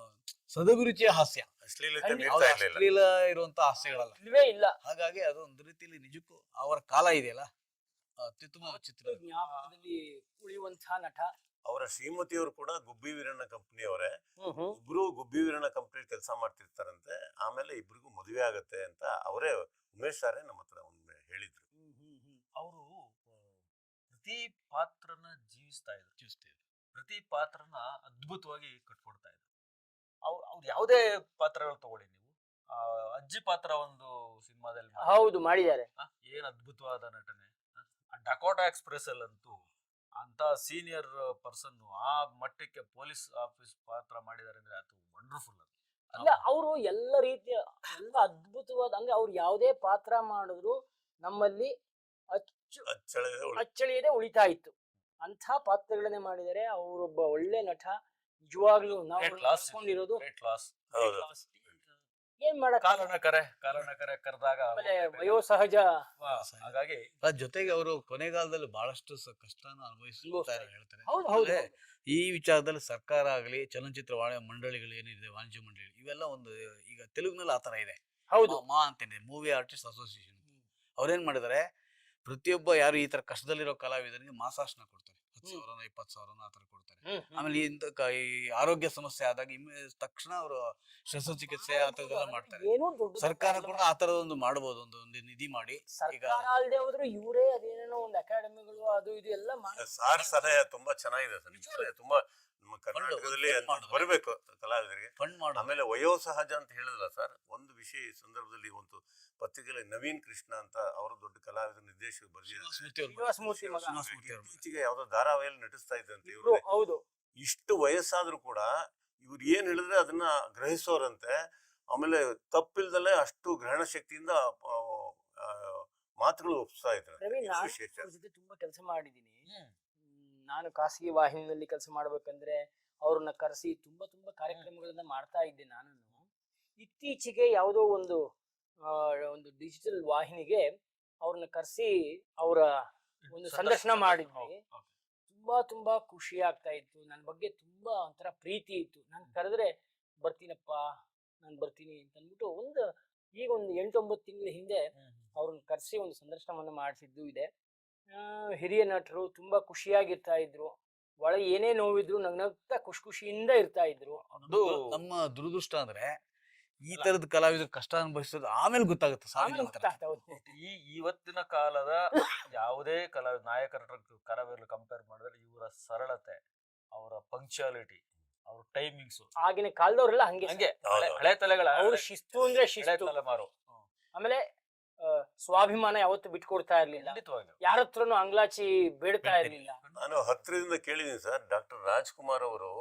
ಸದಭಿರುಚಿಯ ಹಾಸ್ಯ, ಅಶ್ಲೀಲತೆ ಖಂಡಿತ. ನೀಡ್ತಾ ಇರ್ಲಿಲ್ಲ. ಅಶ್ಲೀಲ ಇರುವಂತ ಹಾಸ್ಯಗಳಲ್ಲ. ಇಲ್ವೇ ಇಲ್ಲ. ಹಾಗಾಗಿ ಅದು ಒಂದು ರೀತಿಯಲ್ಲಿ ನಿಜಕ್ಕೂ ಅವರ ಕಾಲ ಇದೆಯಲ್ಲ, ಅತ್ಯುತ್ತಮ ಚಿತ್ರ. ಜ್ಞಾಪಕದಲ್ಲಿ ಉಳಿಯುವಂತಹ ನಟ. ಅವರ ಶ್ರೀಮತಿಯವರು ಕೂಡ ಗುಬ್ಬಿ ವೀರಣ್ಣ ಕಂಪನಿಯವರೇ. ಹ್ಮ್. ಇಬ್ರು ಗುಬ್ಬಿ ವೀರಣ್ಣ ಕಂಪನಿ ಕೆಲಸ ಮಾಡ್ತಿರ್ತಾರಂತೆ. ಆಮೇಲೆ ಇಬ್ರಿಗೂ ಮದುವೆ ಆಗತ್ತೆ ಅಂತ ಅವರೇ ಉಮೇಶ್ ಸಾರೇ ನಮ್ಮ ಹತ್ರ ಒಮ್ಮೆ ಹೇಳಿದ್ರು. ಅವರು ಪ್ರತಿ ಪಾತ್ರನ ಜೀವಿಸ್ತಾ ಇದ್ರು. ಪ್ರತಿ ಪಾತ್ರನ ಅದ್ಭುತವಾಗಿ ಕಟ್ಕೊಡ್ತಾ ಇದ್ರು. ಅವ್ರು ಯಾವುದೇ ಪಾತ್ರಗಳು ತಗೊಳ್ಳಿ ನೀವು, ಅಜ್ಜಿ ಪಾತ್ರ ಒಂದು ಸಿನಿಮಾದಲ್ಲಿ ಹೌದು, ಮಾಡಿದ್ದಾರೆ. ಏನ್ ಅದ್ಭುತವಾದ ನಟನೆ. ಡಕೋಟಾ ಎಕ್ಸ್ಪ್ರೆಸ್ ಅಲ್ಲಂತೂ ಅಂತ ಸೀನಿಯರ್ ಪರ್ಸನ್ ಆ ಮಟ್ಟಕ್ಕೆ ಪೊಲೀಸ್ ಆಫೀಸ್ ಪಾತ್ರ ಮಾಡಿದ್ದಾರೆ ಅಂದ್ರೆ ಅದು ವಂಡರ್ಫುಲ್. ಅಲ್ಲ, ಅವರು ಎಲ್ಲ ರೀತಿಯ ಎಲ್ಲ ಅದ್ಭುತವಾದ, ಅಂದ್ರೆ ಅವ್ರು ಯಾವುದೇ ಪಾತ್ರ ಮಾಡಿದ್ರು ನಮ್ಮಲ್ಲಿ ಅಚ್ಚಳಿಯದೆ ಉಳಿತಾ ಇತ್ತು. ಅಂಥ ಪಾತ್ರಗಳನ್ನೇ ಮಾಡಿದರೆ. ಅವರೊಬ್ಬ ಒಳ್ಳೆ ನಟ. ನಿಜವಾಗ್ಲೂ ನಾವು ಕಳ್ಕೊಂಡಿರೋದು. ಏನ್ ಮಾಡಕ್, ಕಾಲನ ಕರೆ ಕರೆದಾಗ ವಯೋಸಹಜ. ಹಾಗಾಗಿ ಜೊತೆಗೆ ಅವರು ಕೊನೆಗಾಲದಲ್ಲಿ ಬಹಳಷ್ಟು ಕಷ್ಟನ ಅನುಭವಿಸ್ತಾರೆ ಹೇಳ್ತಾರೆ. ಹೌದು. ಈ ವಿಚಾರದಲ್ಲಿ ಸರ್ಕಾರ ಆಗಲಿ, ಚಲನಚಿತ್ರ ಮಂಡಳಿಗಳು ಏನಿದೆ, ವಾಣಿಜ್ಯ ಮಂಡಳಿ, ಇವೆಲ್ಲ ಒಂದು ಈಗ ತೆಲುಗಿನಲ್ಲಿ ಆತರ ಇದೆ. ಹೌದು, ಮಾ ಅಂತೇನೆ, ಮೂವಿ ಆರ್ಟಿಸ್ಟ್ ಅಸೋಸಿಯೇಷನ್. ಅವ್ರೇನ್ ಮಾಡಿದಾರೆ, ಪ್ರತಿಯೊಬ್ಬ ಯಾರು ಈ ತರ ಕಷ್ಟದಲ್ಲಿರೋ ಕಲಾವಿದರಿಗೆ ಮಾಸಾಶನ ಕೊಡ್ತಾರೆ. 10,000 20,000 ಆತರ ಕೊಡ್ತಾರೆ. ಆಮೇಲೆ ಈ ಆರೋಗ್ಯ ಸಮಸ್ಯೆ ಆದಾಗ ತಕ್ಷಣ ಅವರು ಶಸ್ತ್ರಚಿಕಿತ್ಸೆ ಆ ತರದೆಲ್ಲ ಮಾಡ್ತಾರೆ. ಏನೋ ದೊಡ್ಡ ಸರ್ಕಾರ ಕೂಡ ಆ ತರದ ಒಂದು ಮಾಡಬಹುದು, ಒಂದು ನಿಧಿ ಮಾಡಿ. ಸರ್ಕಾರ ಅಲ್ಲದೆ ಹೋದ್ರು ಇವರೇ ಅದೇನೇನೋ ಒಂದು ಅಕಾಡೆಮಿಗಳು ಅದು ಇದು ಎಲ್ಲ ಸಾರ್ ಸಲಹೆ ತುಂಬಾ ಚೆನ್ನಾಗಿದೆ ಸರ್. ತುಂಬಾ ನಮ್ಮ ಕರ್ನಾಟಕದಲ್ಲಿ ಬರಬೇಕು ಕಲಾವಿದರಿಗೆ ಫಂಡ್ ಮಾಡಿ. ಆಮೇಲೆ ವಯೋಸಹಜ ಅಂತ ಹೇಳಿದ್ರಲ್ಲ ಸರ್, ಒಂದು ವಿಷಯ ಈ ಸಂದರ್ಭದಲ್ಲಿ ಒಂದು ಪತ್ರಿಕೆಯಲ್ಲಿ ನವೀನ್ ಕೃಷ್ಣ ಅಂತ ಅವರು ದೊಡ್ಡ ಕಲಾವಿದ ನಿರ್ದೇಶಕ ಬರ್ದಿದ್ದಾರೆ. ಇತ್ತೀಚೆಗೆ ಯಾವ್ದೋ ಧಾರಾವಾಹಿಯಲ್ಲಿ ನಟಿಸ್ತಾ ಇದ್ದಂತೆ ಇವರು. ಹೌದು, ಇಷ್ಟು ವಯಸ್ಸಾದ್ರೂ ಕೂಡ ಇವ್ರು ಏನ್ ಹೇಳಿದ್ರೆ ಅದನ್ನ ಗ್ರಹಿಸೋರಂತೆ. ಆಮೇಲೆ ತಪ್ಪಿಲ್ದಲ್ಲೇ ಅಷ್ಟು ಗ್ರಹಣ ಶಕ್ತಿಯಿಂದ ಮಾತುಗಳು ಒಪ್ಪಿಸ್ತಾ ಇದ್ದಾರೆ. ಅವ್ರ ಜೊತೆ ತುಂಬಾ ಕೆಲಸ ಮಾಡಿದೀನಿ ನಾನು. ಖಾಸಗಿ ವಾಹಿನಿಯಲ್ಲಿ ಕೆಲಸ ಮಾಡ್ಬೇಕಂದ್ರೆ ಅವ್ರನ್ನ ಕರೆಸಿ ತುಂಬಾ ಕಾರ್ಯಕ್ರಮಗಳನ್ನ ಮಾಡ್ತಾ ಇದ್ದೆ ನಾನು. ಇತ್ತೀಚೆಗೆ ಯಾವುದೋ ಒಂದು ಡಿಜಿಟಲ್ ವಾಹಿನಿಗೆ ಅವ್ರನ್ನ ಕರೆಸಿ ಅವರ ಒಂದು ಸಂದರ್ಶನ ಮಾಡಿದ್ವಿ. ತುಂಬಾ ಖುಷಿ ಆಗ್ತಾ ಇತ್ತು. ನನ್ನ ಬಗ್ಗೆ ತುಂಬಾ ಒಂಥರ ಪ್ರೀತಿ ಇತ್ತು. ನಾನು ಕರೆದ್ರೆ ಬರ್ತೀನಪ್ಪ, ನಾನು ಬರ್ತೀನಿ ಅಂತ ಅಂದ್ಬಿಟ್ಟು ಈಗ ಒಂದು 8-9 ತಿಂಗಳ ಹಿಂದೆ ಅವ್ರನ್ನ ಕರೆಸಿ ಒಂದು ಸಂದರ್ಶನವನ್ನು ಮಾಡಿಸಿದ್ದು ಇದೆ. ಹಿರಿಯ ನಟರು ತುಂಬಾ ಖುಷಿಯಾಗಿರ್ತಾ ಇದ್ರು. ಒಳಗೆ ಏನೇ ನೋವಿದ್ರು ನಗ್ನಗ್ತಾ ಖುಷಿಯಿಂದ ಇರ್ತಾ ಇದ್ರು. ಅದು ನಮ್ಮ ದುರದೃಷ್ಟ ಅಂದ್ರೆ ಈ ತರದ ಕಲಾವಿದರು ಕಷ್ಟ ಅನುಭವಿಸೋದು ಆಮೇಲೆ ಗೊತ್ತಾಗುತ್ತೆ. ಇವತ್ತಿನ ಕಾಲದ ಯಾವುದೇ ನಾಯಕರ ಕಲಾವಿದರು ಕಂಪೇರ್ ಮಾಡಿದ್ರೆ ಇವರ ಸರಳತೆ, ಅವರ ಪಂಕ್ಚುಯಾಲಿಟಿ, ಅವ್ರ ಟೈಮಿಂಗ್ಸ್, ಆಗಿನ ಕಾಲದವರೆಲ್ಲ ಹಂಗೆ ಹಳೆ ತಲೆಗಳ ಅವ್ರ ಶಿಸ್ತು ಅಂದ್ರೆ ಶಿಸ್ತು. ತಲೆಮಾರು. ಆಮೇಲೆ ಸ್ವಾಭಿಮಾನ ಯಾವತ್ತು ಬಿಟ್ಕೊಡ್ತಾ ಇರ್ಲಿಲ್ಲ. ಯಾರ ಹತ್ರನು ಅಂಗ್ಲಾಚಿ ಬೇಡ್ತಾ ಇರ್ಲಿಲ್ಲ. ನಾನು ಹತ್ತಿರದಿಂದ ಕೇಳಿದೀನಿ ಸರ್. ಡಾಕ್ಟರ್ ರಾಜ್ಕುಮಾರ್ ಅವರು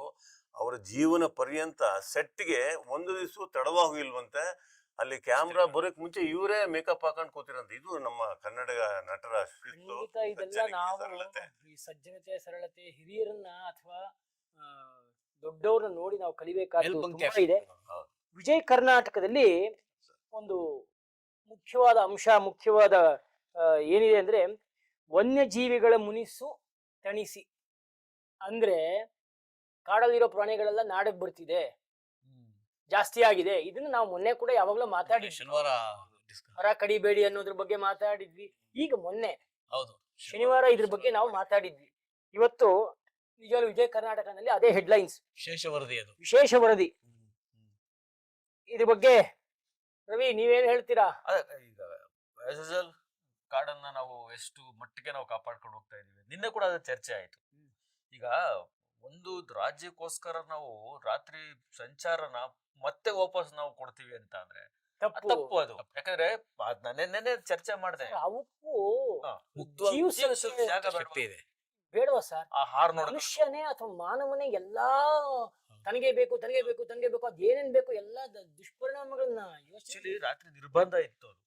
ಅವರ ಜೀವನ ಪರ್ಯಂತ ಸೆಟ್ಗೆ ಒಂದು ದಿವಸ ತಡವಾಗುವಿಲ್ವಂತೆ. ಅಲ್ಲಿ ಕ್ಯಾಮ್ರಾ ಬರೋಕ್ ಮುಂಚೆ ಇವರೇ ಮೇಕಪ್ ಹಾಕೊಂಡ್ ಕೂತಿರಂತ. ಇದು ನಮ್ಮ ಕನ್ನಡ ನಟರ ಇದೆಲ್ಲ ನಾವು ಈ ಸಜ್ಜನತೆ, ಸರಳತೆ, ಹಿರಿಯರನ್ನ ಅಥವಾ ದೊಡ್ಡವ್ರನ್ನ ನೋಡಿ ನಾವು ಕಲಿಬೇಕಾದ ಇದೆ. ವಿಜಯ ಕರ್ನಾಟಕದಲ್ಲಿ ಒಂದು ಮುಖ್ಯವಾದ ಅಂಶ, ಮುಖ್ಯವಾದ ಏನಿದೆ ಅಂದ್ರೆ ವನ್ಯಜೀವಿಗಳ ಮುನಿಸು ತಣಿಸಿ. ಅಂದ್ರೆ ಕಾಡಲ್ಲಿರೋ ಪ್ರಾಣಿಗಳೆಲ್ಲ ನಾಡಕ್ ಬರ್ತಿದೆ, ಜಾಸ್ತಿ ಆಗಿದೆ. ಇದನ್ನ ನಾವು ಮೊನ್ನೆ ಕೂಡ ಯಾವಾಗ್ಲೂ ಮಾತಾಡಿದ್ವಿ. ಮರ ಕಡಿಬೇಡಿ ಅನ್ನೋದ್ರ ಬಗ್ಗೆ ಮಾತಾಡಿದ್ವಿ. ಈಗ ಮೊನ್ನೆ ಶನಿವಾರ ಇದ್ರ ಬಗ್ಗೆ ನಾವು ಮಾತಾಡಿದ್ವಿ. ಇವತ್ತು ನಿಜವಾಗ್ಲೂ ವಿಜಯ ಕರ್ನಾಟಕದಲ್ಲಿ ಅದೇ ಹೆಡ್ಲೈನ್ಸ್, ವಿಶೇಷ ವರದಿ. ಇದ್ರ ಬಗ್ಗೆ ರವಿ ನೀವೇನ್ ಹೇಳ್ತೀರಾ? ಈಗ ಕಾಡನ್ನ ನಾವು ಎಷ್ಟು ಮಟ್ಟಿಗೆ ನಾವು ಕಾಪಾಡ್ಕೊಂಡು ಹೋಗ್ತಾ ಇದೀವಿ. ನಿನ್ನೆ ಕೂಡ ಅದು ಚರ್ಚೆ ಆಯ್ತು. ಈಗ ಒಂದು ರಾಜ್ಯಕ್ಕೋಸ್ಕರ ನಾವು ರಾತ್ರಿ ಸಂಚಾರನ ಮತ್ತೆ ವಾಪಸ್ ನಾವು ಕೊಡ್ತೀವಿ ಅಂತ ಅಂದ್ರೆ ತಪ್ಪು ಅದು. ಯಾಕಂದ್ರೆ ನೆನ್ನೆ ಚರ್ಚೆ ಮಾಡಿದೆ, ಅವಕ್ಕೂ ಶಕ್ತಿ ಇದೆ. ಬೇಡವಾ ಸರ್? ಆ ಹಾರ್ ನೋಡ ಮನುಷ್ಯನೇ ಅಥವಾ ಮಾನವನೇ ಎಲ್ಲಾ ತನಗೆ ಬೇಕು ಅದೇನೇನ್ ಬೇಕು ಎಲ್ಲಾ ದುಷ್ಪರಿಣಾಮಗಳನ್ನ ಯೋಚನೆ ರಾತ್ರಿ ನಿರ್ಬಂಧ ಇತ್ತು, ಅದು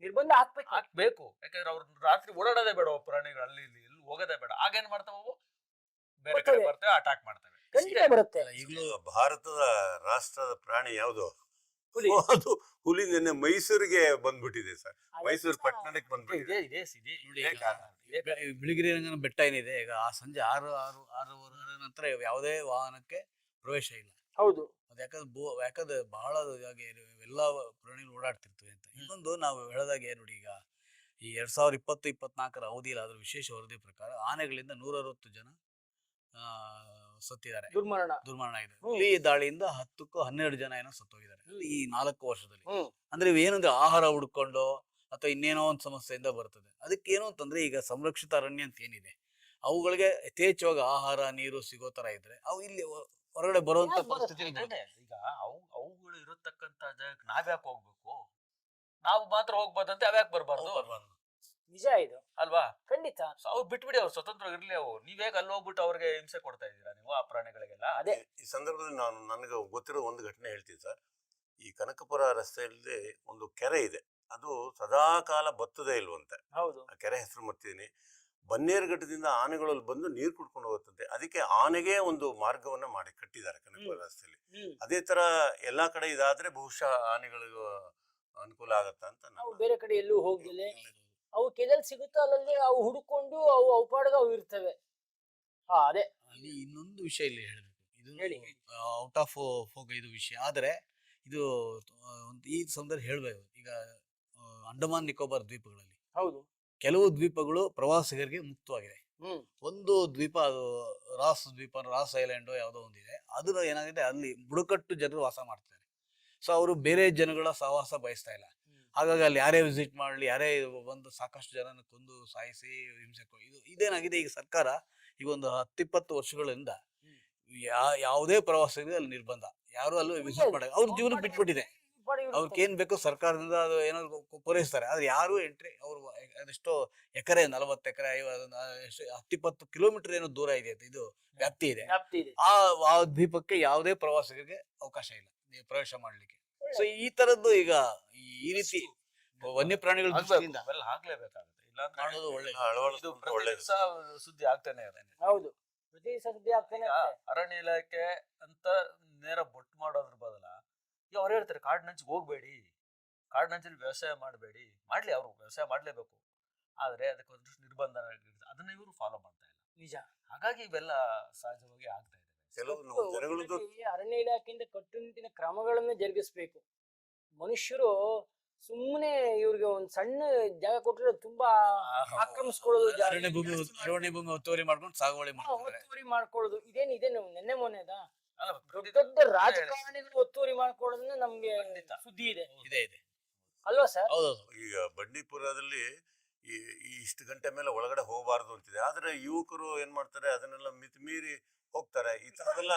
ನಿರ್ಬಂಧ ಹಾಕ್ಬೇಕು. ಹಾಕ್ಬೇಕು. ಯಾಕಂದ್ರೆ ಅವ್ರ ರಾತ್ರಿ ಓಡಾಡೋದೇ ಬೇಡ, ಪ್ರಾಣಿಗಳು ಅಲ್ಲಿ ಇಲ್ಲಿ ಎಲ್ಲಿ ಹೋಗೋದೇ ಬೇಡ. ಆಗೇನ್ ಮಾಡ್ತಾವ, ಬೇರೆ ಕಡೆ ಬರ್ತವೆ. ಬರ್ತವೆ, ಅಟ್ಯಾಕ್ ಮಾಡ್ತವೆ. ಖಂಡಿತ ಬರುತ್ತೆ. ಈಗಲೂ ಭಾರತದ ರಾಷ್ಟ್ರದ ಪ್ರಾಣಿ ಯಾವುದು? ಹುಲಿ. ಅದು ಹುಲಿ ನಿನ್ನೆ ಮೈಸೂರಿಗೆ ಬಂದ್ಬಿಟ್ಟಿದೆ ಸರ್. ಮೈಸೂರು ಪಟ್ಟಣಕ್ಕೆ ಬಂದ್ಬಿಟ್ಟಿದೆ. ಇದೆ ನೋಡಿ, ಈಗ ಬಿಳಿಗಿರಿ ರಂಗನ ಬೆಟ್ಟ ಏನಿದೆ, ಈಗ ಆ ಸಂಜೆ 6-6:30 ನಂತರ ಯಾವುದೇ ವಾಹನಕ್ಕೆ ಪ್ರವೇಶ ಇಲ್ಲ. ಹೌದು. ಅದು ಯಾಕಂದ್ರೆ ಬಹಳ ಹಾಗೆ ಎಲ್ಲ ಪ್ರಾಣಿಗಳು ಓಡಾಡ್ತಿರ್ತವೆ ಅಂತ. ಇನ್ನೊಂದು ನಾವು ಹೇಳದಾಗೆ ನೋಡಿ, ಈಗ ಈ 2020-24 ಅವಧಿಯಲ್ಲಿ ಅದ್ರ ವಿಶೇಷ ವರದಿ ಪ್ರಕಾರ ಆನೆಗಳಿಂದ 160 ಜನ ಸತ್ತಿದ್ದಾರೆ, ದುರ್ಮರಣ ಆಗಿದೆ. ಹುಲಿ ದಾಳಿಯಿಂದ 10-12 ಜನ ಏನೋ ಸತ್ತೋಗಿದ್ದಾರೆ ಈ 4 ವರ್ಷದಲ್ಲಿ. ಅಂದ್ರೆ ಇವೇನಂದ್ರೆ ಆಹಾರ ಹುಡ್ಕೊಂಡು ಅಥವಾ ಇನ್ನೇನೋ ಒಂದು ಸಮಸ್ಯೆಯಿಂದ ಬರ್ತದೆ. ಅದಕ್ಕೆ ಏನು ಅಂತಂದ್ರೆ, ಈಗ ಸಂರಕ್ಷಿತ ಅರಣ್ಯ ಅಂತ ಏನಿದೆ, ಅವುಗಳಿಗೆ ಯಥೇಚ್ಛವಾಗಿ ಆಹಾರ ನೀರು ಸಿಗೋ ತರ ಇದ್ರೆ ಅವು ಇಲ್ಲಿ ಹೊರಗಡೆ ಬರುವಂತ ಪರಿಸ್ಥಿತಿ ಇದೆ. ಈಗ ಅವುಗಳು ಇರತಕ್ಕಂತ ಜಾಗಕ್ಕೆ ನಾವ್ಯಾಕೆ ಹೋಗ್ಬೇಕು? ನಾವು ಮಾತ್ರ ಹೋಗ್ಬಾರ್ದಂತೆ, ಅವ್ಯಾಕೆ ಬರ್ಬಾರ್ದು? ನಿಜ ಇದು ಅಲ್ವಾ? ಖಂಡಿತ. ಅವ್ರು ಬಿಟ್ಬಿಡಿ, ಅವ್ರು ಸ್ವತಂತ್ರ ಇರ್ಲಿ. ಅವು ನೀವೇಗ ಅಲ್ಲಿ ಹೋಗ್ಬಿಟ್ಟು ಅವ್ರಿಗೆ ಹಿಂಸೆ ಕೊಡ್ತಾ ಇದ್ದೀರಾ ನೀವು ಆ ಪ್ರಾಣಿಗಳಿಗೆಲ್ಲ? ಅದೇ ಈ ಸಂದರ್ಭದಲ್ಲಿ ನನಗೆ ಗೊತ್ತಿರೋ ಒಂದು ಘಟನೆ ಹೇಳ್ತೀನಿ ಸರ್. ಈ ಕನಕಪುರ ರಸ್ತೆಯಲ್ಲಿ ಒಂದು ಕೆರೆ ಇದೆ, ಅದು ಸದಾ ಕಾಲ ಬತ್ತದೇ ಇಲ್ವಂತೆ. ಹೌದು. ಆ ಕೆರೆ ಹೆಸರು ಮರ್ತಿದ್ದೀನಿ. ಬನ್ನೇರುಘಟ್ಟದಿಂದ ಆನೆಗಳಲ್ಲಿ ಬಂದು ನೀರು ಕುಡ್ಕೊಂಡು ಹೋಗುತ್ತಂತೆ. ಅದಕ್ಕೆ ಆನೆಗೆ ಒಂದು ಮಾರ್ಗವನ್ನ ಮಾಡಿ ಕಟ್ಟಿದ್ದಾರೆ ಕನಕಪುರ ರಸ್ತೆಯಲ್ಲಿ. ಅದೇ ತರ ಎಲ್ಲಾ ಕಡೆ ಇದಾದ್ರೆ ಬಹುಶಃ ಆನೆಗಳಿಗೂ ಅನುಕೂಲ ಆಗತ್ತ ಅಂತ ನಾವು ಬೇರೆ ಕಡೆ ಎಲ್ಲೂ ಹೋಗ್ದಿಲ್ಲ. ಅವು ಕೆದಲ್ ಸಿಗುತ್ತೋ ಅಲ್ಲಲ್ಲಿ ಅವು ಹುಡುಕೊಂಡು ಅವು ಪಾಡ್ಗ ಅವು ಇರ್ತವೆ. ಅದೇ ಅಲ್ಲಿ ಇನ್ನೊಂದು ವಿಷಯ ಇಲ್ಲಿ ಹೇಳಬೇಕು. ಇದು ಹೇಳಿ. ಔಟ್ ಆಫ್ ಇದು ವಿಷಯ, ಆದ್ರೆ ಇದು ಈ ಸಂದರ್ಭ ಹೇಳ್ಬೇಕು. ಈಗ ಅಂಡಮಾನ್ ನಿಕೋಬಾರ್ ದ್ವೀಪಗಳಲ್ಲಿ ಹೌದು ಕೆಲವು ದ್ವೀಪಗಳು ಪ್ರವಾಸಿಗರಿಗೆ ಮುಕ್ತವಾಗಿದೆ. ಒಂದು ದ್ವೀಪ, ಅದು ರಾಸ್ ಐಲ್ಯಾಂಡ್ ಯಾವುದೋ ಒಂದಿದೆ. ಅದು ಏನಾಗಿದೆ, ಅಲ್ಲಿ ಬುಡಕಟ್ಟು ಜನರು ವಾಸ ಮಾಡ್ತಾರೆ. ಸೊ ಅವರು ಬೇರೆ ಜನಗಳ ಸಹವಾಸ ಬಯಸ್ತಾ ಇಲ್ಲ. ಹಾಗಾಗಿ ಅಲ್ಲಿ ಯಾರೇ ವಿಸಿಟ್ ಮಾಡ್ಲಿ, ಯಾರೇ ಬಂದು ಸಾಕಷ್ಟು ಜನನ ಕೊಂದು ಸಾಯಿಸಿ ಹಿಂಸೆ ಇದೇನಾಗಿದೆ, ಈಗ ಸರ್ಕಾರ ಈಗ ಒಂದು 10-20 ವರ್ಷಗಳಿಂದ ಯಾವುದೇ ಪ್ರವಾಸಿಗರಿಗೆ ಅಲ್ಲಿ ನಿರ್ಬಂಧ, ಯಾರು ಅಲ್ಲೂ ವಿಸಿಟ್ ಮಾಡ, ಅವ್ರ ಜೀವನ ಬಿಟ್ಬಿಟ್ಟಿದೆ. ಅವ್ರಿಗೆ ಏನ್ ಬೇಕೋ ಸರ್ಕಾರದಿಂದ ಅದು ಏನಾದ್ರು ಪೂರೈಸ್ತಾರೆ, ಆದ್ರೆ ಯಾರು ಎಂಟ್ರಿ, ಅವ್ರು ಅದೆಷ್ಟೋ ಎಕರೆ 40 ಎಕರೆ 10-20 ಕಿಲೋಮೀಟರ್ ಏನೋ ದೂರ ಇದೆ, ಇದು ವ್ಯಾಪ್ತಿ ಇದೆ. ಆ ದ್ವೀಪಕ್ಕೆ ಯಾವುದೇ ಪ್ರವಾಸಿಗರಿಗೆ ಅವಕಾಶ ಇಲ್ಲ ಪ್ರವೇಶ ಮಾಡ್ಲಿಕ್ಕೆ. ಸೊ ಈ ತರದ್ದು ಈಗ ಈ ರೀತಿ ವನ್ಯ ಪ್ರಾಣಿಗಳ ದೃಷ್ಟಿಯಿಂದ ಆಗ್ಲೇಬೇಕಾಗುತ್ತೆ. ಇಲ್ಲ ಮಾಡೋದು ಒಳ್ಳೆಯದು. ಸುದ್ದಿ ಆಗ್ತಾನೆ ಇದೆ. ಹೌದು, ಪ್ರತಿ ಸುದ್ದಿ ಆಗ್ತಾನೆ. ಅರಣ್ಯ ಇಲಾಖೆ ಅಂತ ನೇರ ಬೊಟ್ಟು ಮಾಡೋದ್ರ ಬದಲ ಅವ್ರು ಹೇಳ್ತಾರೆ ಕಾಡಿನಂಚಿಗೆ ಹೋಗ್ಬೇಡಿ, ಕಾಡಿನಂಚಲ್ಲಿ ವ್ಯವಸಾಯ ಮಾಡಬೇಡಿ. ಮಾಡ್ಲಿ, ಅವರು ವ್ಯವಸಾಯ ಮಾಡ್ಲೇಬೇಕು, ಆದ್ರೆ ಅದಕ್ಕೆ ಒಂದಷ್ಟು ನಿರ್ಬಂಧ ಅದನ್ನ ಇವರು ಫಾಲೋ ಮಾಡ್ತಾ ಇಲ್ಲ. ನಿಜ. ಹಾಗಾಗಿ ಇವೆಲ್ಲ ಸಹಜವಾಗಿ ಆಗ್ತಾ ಇದೆ. ಅರಣ್ಯ ಇಲಾಖೆಯಿಂದ ಕಟ್ಟುನಿಟ್ಟಿನ ಕ್ರಮಗಳನ್ನು ಜರುಗಿಸ್ಬೇಕು. ಮನುಷ್ಯರು ಸುಮ್ಮನೆ ಇವ್ರಿಗೆ ಒಂದ್ ಸಣ್ಣ ಜಾಗ ಕೊಟ್ಟರೆ ತುಂಬಾ ಆಕ್ರಮಿಸ್ಕೊಳ್ಳೋದು, ಅರಣ್ಯ ಭೂಮಿ ಒತ್ತುವರಿ ಮಾಡ್ಕೊಂಡು ಸಾಗುವಳಿ ಮಾಡ್ಕೊಳ್ಳೋದು. ಇದೇನು ನೆನ್ನೆ ಮೊನ್ನೆದ ದೊಡ್ಡ ರಾಜಕಾರಣಿಗಳು ಒತ್ತುವರಿ ಮಾಡ್ಕೊಳ್ಳೋದನ್ನ ನಮ್ಗೆ ಸುದ್ದಿ ಇದೆ ಅಲ್ವಾ ಸರ್? ಈಗ ಬಂಡೀಪುರದಲ್ಲಿ ಇಷ್ಟು ಗಂಟೆ ಮೇಲೆ ಒಳಗಡೆ ಹೋಗಬಾರ್ದು ಅಂತಿದೆ, ಆದ್ರೆ ಯುವಕರು ಏನ್ ಮಾಡ್ತಾರೆ, ಅದನ್ನೆಲ್ಲ ಮಿತಿಮೀರಿ ಹೋಗ್ತಾರೆ. ಈ ತರದೆಲ್ಲ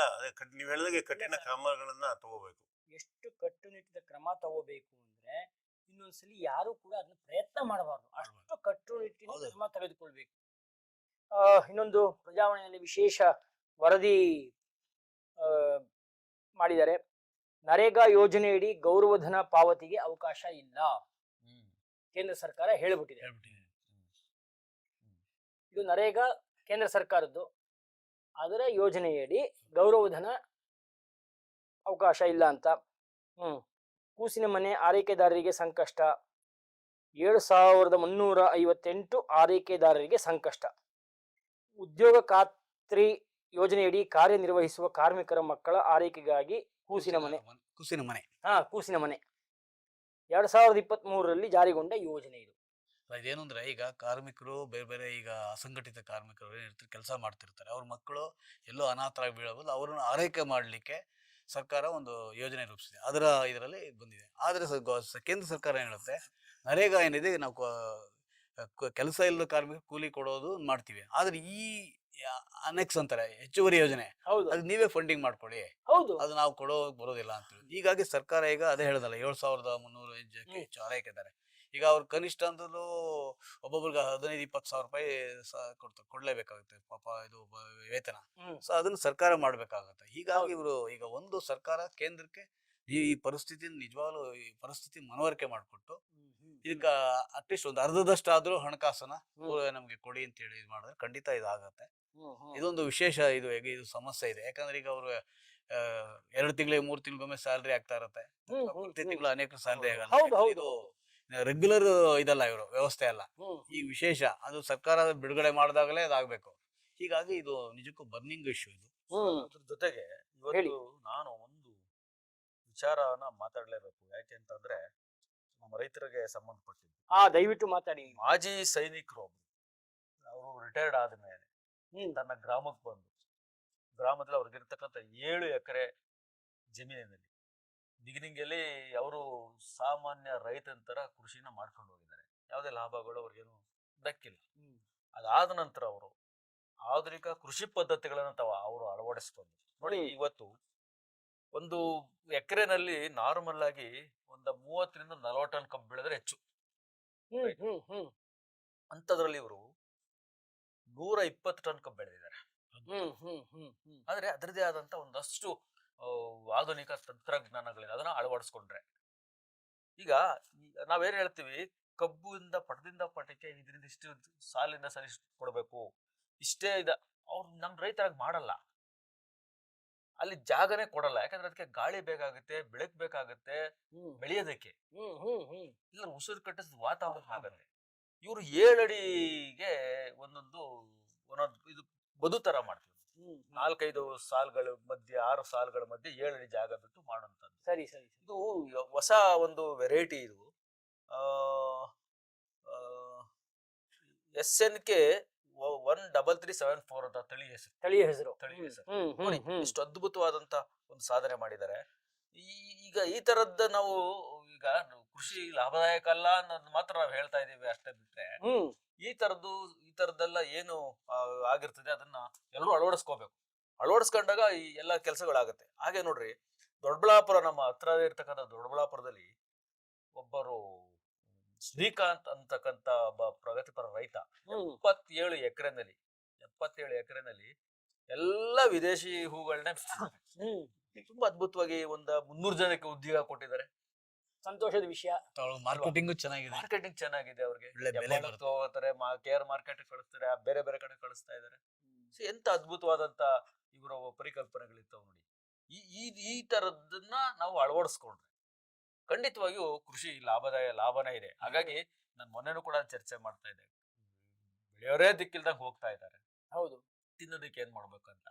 ನೀವ್ ಹೇಳಿದಾಗೆ ಕಠಿಣ ಕ್ರಮಗಳನ್ನ ತಗೋಬೇಕು. ಎಷ್ಟು ಕಟ್ಟುನಿಟ್ಟಿನ ಕ್ರಮ ತಗೋಬೇಕು ಅಂದ್ರೆ ಇನ್ನೊಂದ್ಸಲಿ ಯಾರು ಕೂಡ ಅದನ್ನ ಪ್ರಯತ್ನ ಮಾಡಬಾರ್ದು, ಅಷ್ಟು ಕಟ್ಟುನಿಟ್ಟಿನ ಕ್ರಮ ತೆಗೆದುಕೊಳ್ಬೇಕು. ಇನ್ನೊಂದು ಪ್ರಜಾವಾಣಿಯಲ್ಲಿ ವಿಶೇಷ ವರದಿ ಮಾಡಿದ್ದಾರೆ. ನರೇಗಾ ಯೋಜನೆಯಡಿ ಗೌರವಧನ ಪಾವತಿಗೆ ಅವಕಾಶ ಇಲ್ಲ, ಕೇಂದ್ರ ಸರ್ಕಾರ ಹೇಳ್ಬಿಟ್ಟಿದೆ. ಇದು ನರೇಗಾ ಕೇಂದ್ರ ಸರ್ಕಾರದ್ದು, ಅದರ ಯೋಜನೆಯಡಿ ಗೌರವಧನ ಅವಕಾಶ ಇಲ್ಲ ಅಂತ. ಕೂಸಿನ ಮನೆ ಆರೈಕೆದಾರರಿಗೆ ಸಂಕಷ್ಟ, 7358 ಆರೈಕೆದಾರರಿಗೆ ಸಂಕಷ್ಟ. ಉದ್ಯೋಗ ಖಾತ್ರಿ ಯೋಜನೆಯಡಿ ಕಾರ್ಯನಿರ್ವಹಿಸುವ ಕಾರ್ಮಿಕರ ಮಕ್ಕಳ ಆರೈಕೆಗಾಗಿ ಕೂಸಿನ ಮನೆ 2023ರಲ್ಲಿ ಜಾರಿಗೊಂಡ ಯೋಜನೆ ಇದು. ಇದೇನು ಅಂದ್ರೆ, ಈಗ ಕಾರ್ಮಿಕರು ಬೇರೆ ಈಗ ಅಸಂಘಟಿತ ಕಾರ್ಮಿಕರು ಏನಿರ್ತಾರೆ, ಕೆಲಸ ಮಾಡ್ತಿರ್ತಾರೆ, ಅವ್ರ ಮಕ್ಕಳು ಎಲ್ಲೋ ಅನಾಥರಾಗಿ ಬೀಳಬಹುದು, ಅವ್ರನ್ನ ಆರೈಕೆ ಮಾಡ್ಲಿಕ್ಕೆ ಸರ್ಕಾರ ಒಂದು ಯೋಜನೆ ರೂಪಿಸಿದೆ. ಇದರಲ್ಲಿ ಬಂದಿದೆ. ಆದ್ರೆ ಕೇಂದ್ರ ಸರ್ಕಾರ ಏನ್ ಹೇಳುತ್ತೆ, ನರೇಗಾ ಏನಿದೆ, ನಾವು ಕೆಲಸ ಇಲ್ಲದ ಕಾರ್ಮಿಕ ಕೂಲಿ ಕೊಡೋದು ಮಾಡ್ತೀವಿ, ಆದ್ರೆ ಈ ಅನೆಕ್ಸ್ ಅಂತಾರೆ ಹೆಚ್ಚುವರಿ ಯೋಜನೆ, ಅದು ನೀವೇ ಫಂಡಿಂಗ್ ಮಾಡ್ಕೊಳ್ಳಿ, ಅದು ನಾವು ಬರೋದಿಲ್ಲ ಅಂತ. ಹೀಗಾಗಿ ಸರ್ಕಾರ ಈಗ ಅದೇ ಹೇಳದಲ್ಲ, 7300 ಹೆಚ್ಚು ಆರೈಕೆದಾರೆ, ಈಗ ಅವ್ರು ಕನಿಷ್ಠ ಅಂದ್ರೂ ಒಬ್ಬೊಬ್ರಿಗೆ 15-20 ಸಾವಿರ ರೂಪಾಯಿ ಕೊಡ್ಲೇಬೇಕಾಗುತ್ತೆ ಪಾಪ, ಇದು ವೇತನ. ಸೊ ಅದನ್ನ ಸರ್ಕಾರ ಮಾಡ್ಬೇಕಾಗತ್ತೆ. ಹೀಗಾಗಿ ಇವರು ಈಗ ಒಂದು ಸರ್ಕಾರ ಕೇಂದ್ರಕ್ಕೆ ಈ ಪರಿಸ್ಥಿತಿ ನಿಜವಾಗ್ಲೂ ಈ ಪರಿಸ್ಥಿತಿ ಮನವರಿಕೆ ಮಾಡಿಕೊಟ್ಟು ಇದಕ್ಕ ಅಟ್ಲೀಸ್ಟ್ ಒಂದು ಅರ್ಧದಷ್ಟಾದ್ರೂ ಹಣಕಾಸನ್ನ ನಮ್ಗೆ ಕೊಡಿ ಅಂತ ಹೇಳಿ ಇದು ಮಾಡಿದ್ರೆ ಖಂಡಿತ ಇದಾಗತ್ತೆ. ಇದೊಂದು ವಿಶೇಷ ಇದು ಸಮಸ್ಯೆ ಇದೆ. ಯಾಕಂದ್ರೆ ಈಗ ಅವರು 2 ತಿಂಗಳಿಗೆ 3 ತಿಂಗಳಿಗೊಮ್ಮೆ ಸ್ಯಾಲ್ರಿ ಆಗ್ತಾ ಇರತ್ತೆ. ಪ್ರತಿ ತಿಂಗಳು ಅನೇಕ ಸ್ಯಾಲ್ರಿ ಆಗಲ್ಲ. ಇದು ರೆಗ್ಯುಲರ್ ಇದಲ್ಲ, ಇವರು ವ್ಯವಸ್ಥೆ ಅಲ್ಲ. ಈ ವಿಶೇಷ ಅದು ಸರ್ಕಾರ ಬಿಡುಗಡೆ ಮಾಡಿದಾಗಲೇ ಅದಾಗಬೇಕು. ಹೀಗಾಗಿ ಇದು ನಿಜಕ್ಕೂ ಬರ್ನಿಂಗ್ ಇಶ್ಯೂ ಇದು. ಅದ್ರ ಜೊತೆಗೆ ಇವತ್ತು ನಾನು ಒಂದು ವಿಚಾರನ ಮಾತಾಡ್ಲೇಬೇಕು. ಯಾಕೆ ಅಂತಂದ್ರೆ ನಮ್ಮ ರೈತರಿಗೆ ಸಂಬಂಧಪಟ್ಟಿದ್ದು. ದಯವಿಟ್ಟು ಮಾತಾಡಿ. ಮಾಜಿ ಸೈನಿಕರು ಒಬ್ರು, ಅವರು ರಿಟೈರ್ಡ್ ಆದ್ಮೇಲೆ ತನ್ನ ಗ್ರಾಮಕ್ಕೆ ಬಂದು ಗ್ರಾಮದಲ್ಲಿ ಅವ್ರಿಗಿರ್ತಕ್ಕಂಥ 7 ಎಕರೆ ಜಮೀನಿನಲ್ಲಿ ಬಿಗಿನಿಂಗ್ ಅಲ್ಲಿ ಅವರು ಸಾಮಾನ್ಯ ರೈತನ ತರ ಕೃಷಿನ ಮಾಡ್ಕೊಂಡು ಹೋಗಿದ್ದಾರೆ. ಯಾವುದೇ ಲಾಭಗಳು ಅವ್ರಿಗೇನು ದಕ್ಕಿಲ್ಲ. ಅದಾದ ನಂತರ ಅವರು ಆಧುನಿಕ ಕೃಷಿ ಪದ್ಧತಿಗಳನ್ನ ಅವರು ಅಳವಡಿಸ್ಕೊಂಡು ನೋಡಿ, ಇವತ್ತು ಒಂದು ಎಕರೆನಲ್ಲಿ ನಾರ್ಮಲ್ ಆಗಿ ಒಂದು 30-40 ಟನ್ ಕಬ್ಬು ಬೆಳೆದ್ರೆ ಹೆಚ್ಚು. ಅಂತದ್ರಲ್ಲಿ ಇವರು 120 ಟನ್ ಕಬ್ಬು ಬೆಳೆದಿದ್ದಾರೆ. ಆದ್ರೆ ಅದರದೇ ಆದಂತ ಒಂದಷ್ಟು ಆಧುನಿಕ ತಂತ್ರಜ್ಞಾನಗಳಿದೆ, ಅದನ್ನ ಅಳವಡಿಸ್ಕೊಂಡ್ರೆ. ಈಗ ನಾವೇನ್ ಹೇಳ್ತೀವಿ, ಕಬ್ಬುವಿಂದ ಪಟದಿಂದ ಪಟಕ್ಕೆ ಇದರಿಂದ ಇಷ್ಟು ಸಾಲಿಂದ ಸಾಲಿ ಕೊಡ್ಬೇಕು, ಇಷ್ಟೇ ಅವ್ರು ನಮ್ ರೈತರಾಗಿ ಮಾಡಲ್ಲ. ಅಲ್ಲಿ ಜಾಗನೇ ಕೊಡಲ್ಲ. ಯಾಕಂದ್ರೆ ಅದಕ್ಕೆ ಗಾಳಿ ಬೇಕಾಗುತ್ತೆ, ಬೆಳಕ್ ಬೇಕಾಗುತ್ತೆ ಬೆಳೆಯೋದಕ್ಕೆ. ಇಲ್ಲ ಉಸಿರು ಕಟ್ಟಿಸಿದ ವಾತಾವರಣ ಆಗತ್ತೆ. ಇವ್ರು 7 ಅಡಿಗೆ ಒಂದೊಂದು ಇದು ಬದು ತರ ಮಾಡ್ತೀವಿ. 4-5 ಸಾಲುಗಳ ಮಧ್ಯೆ 6 ಸಾಲುಗಳ ಮಧ್ಯೆ 7 ಅಡಿ ಜಾಗ ಬಿಟ್ಟು ಮಾಡುವಂತದ್ದು. ಸರಿ ಸರಿ. ಇದು ಹೊಸ ಒಂದು ವೆರೈಟಿ. ಇದು SNK 13374 ಅಂತ ತಳಿ ಹೆಸರು. ನೋಡಿ ಇಷ್ಟು ಅದ್ಭುತವಾದಂತ ಒಂದು ಸಾಧನೆ ಮಾಡಿದ್ದಾರೆ. ಈಗ ಈ ತರದ್ದು ನಾವು ಈಗ ಕೃಷಿ ಲಾಭದಾಯಕ ಅಲ್ಲ ಅನ್ನೋದು ಮಾತ್ರ ನಾವು ಹೇಳ್ತಾ ಇದೀವಿ ಅಷ್ಟೇ ಬಿಟ್ರೆ, ಈ ತರದ್ದೆಲ್ಲ ಏನು ಆಗಿರ್ತದೆ ಅದನ್ನ ಎಲ್ಲರೂ ಅಳವಡಿಸ್ಕೋಬೇಕು. ಅಳವಡಿಸ್ಕೊಂಡಾಗ ಈ ಎಲ್ಲಾ ಕೆಲಸಗಳಾಗತ್ತೆ. ಹಾಗೆ ನೋಡ್ರಿ, ದೊಡ್ಡಬಳ್ಳಾಪುರ, ನಮ್ಮ ಹತ್ರ ಇರ್ತಕ್ಕಂಥ ದೊಡ್ಡಬಳ್ಳಾಪುರದಲ್ಲಿ ಒಬ್ಬರು ಶ್ರೀಕಾಂತ್ ಅಂತಕ್ಕಂತ ಒಬ್ಬ ಪ್ರಗತಿಪರ ರೈತ 77 ಎಕರೆನಲ್ಲಿ ಎಲ್ಲ ವಿದೇಶಿ ಹೂಗಳನ್ನ ತುಂಬಾ ಅದ್ಭುತವಾಗಿ 300 ಜನಕ್ಕೆ ಉದ್ಯೋಗ ಕೊಟ್ಟಿದ್ದಾರೆ. ಸಂತೋಷದ ವಿಷಯ. ಮಾರ್ಕೆಟಿಂಗ್ ಚೆನ್ನಾಗಿದೆ ಅವ್ರಿಗೆ. ತಗೋತಾರೆ, KR ಮಾರ್ಕೆಟ್ ಕಳಿಸ್ತಾರೆ, ಬೇರೆ ಬೇರೆ ಕಡೆ ಕಳಿಸ್ತಾ ಇದಾರೆ. ಎಂತ ಅದ್ಭುತವಾದಂತ ಇವರ ಪರಿಕಲ್ಪನೆಗಳಿರ್ತಾವ ನೋಡಿ. ಈ ತರದನ್ನ ನಾವು ಅಳವಡಿಸ್ಕೊಂಡ್ರೆ ಖಂಡಿತವಾಗಿಯೂ ಕೃಷಿ ಲಾಭನೇ ಇದೆ. ಹಾಗಾಗಿ ನಾನು ಮೊನ್ನೆನೂ ಕೂಡ ಚರ್ಚೆ ಮಾಡ್ತಾ ಇದ್ದೆ, ಬೆಳೆಯೋರೇ ದಿಕ್ಕಿಲ್ದಂಗೆ ಹೋಗ್ತಾ ಇದ್ದಾರೆ. ಹೌದು, ತಿನ್ನೋದಕ್ಕೆ ಏನ್ ಮಾಡ್ಬೇಕಂತ.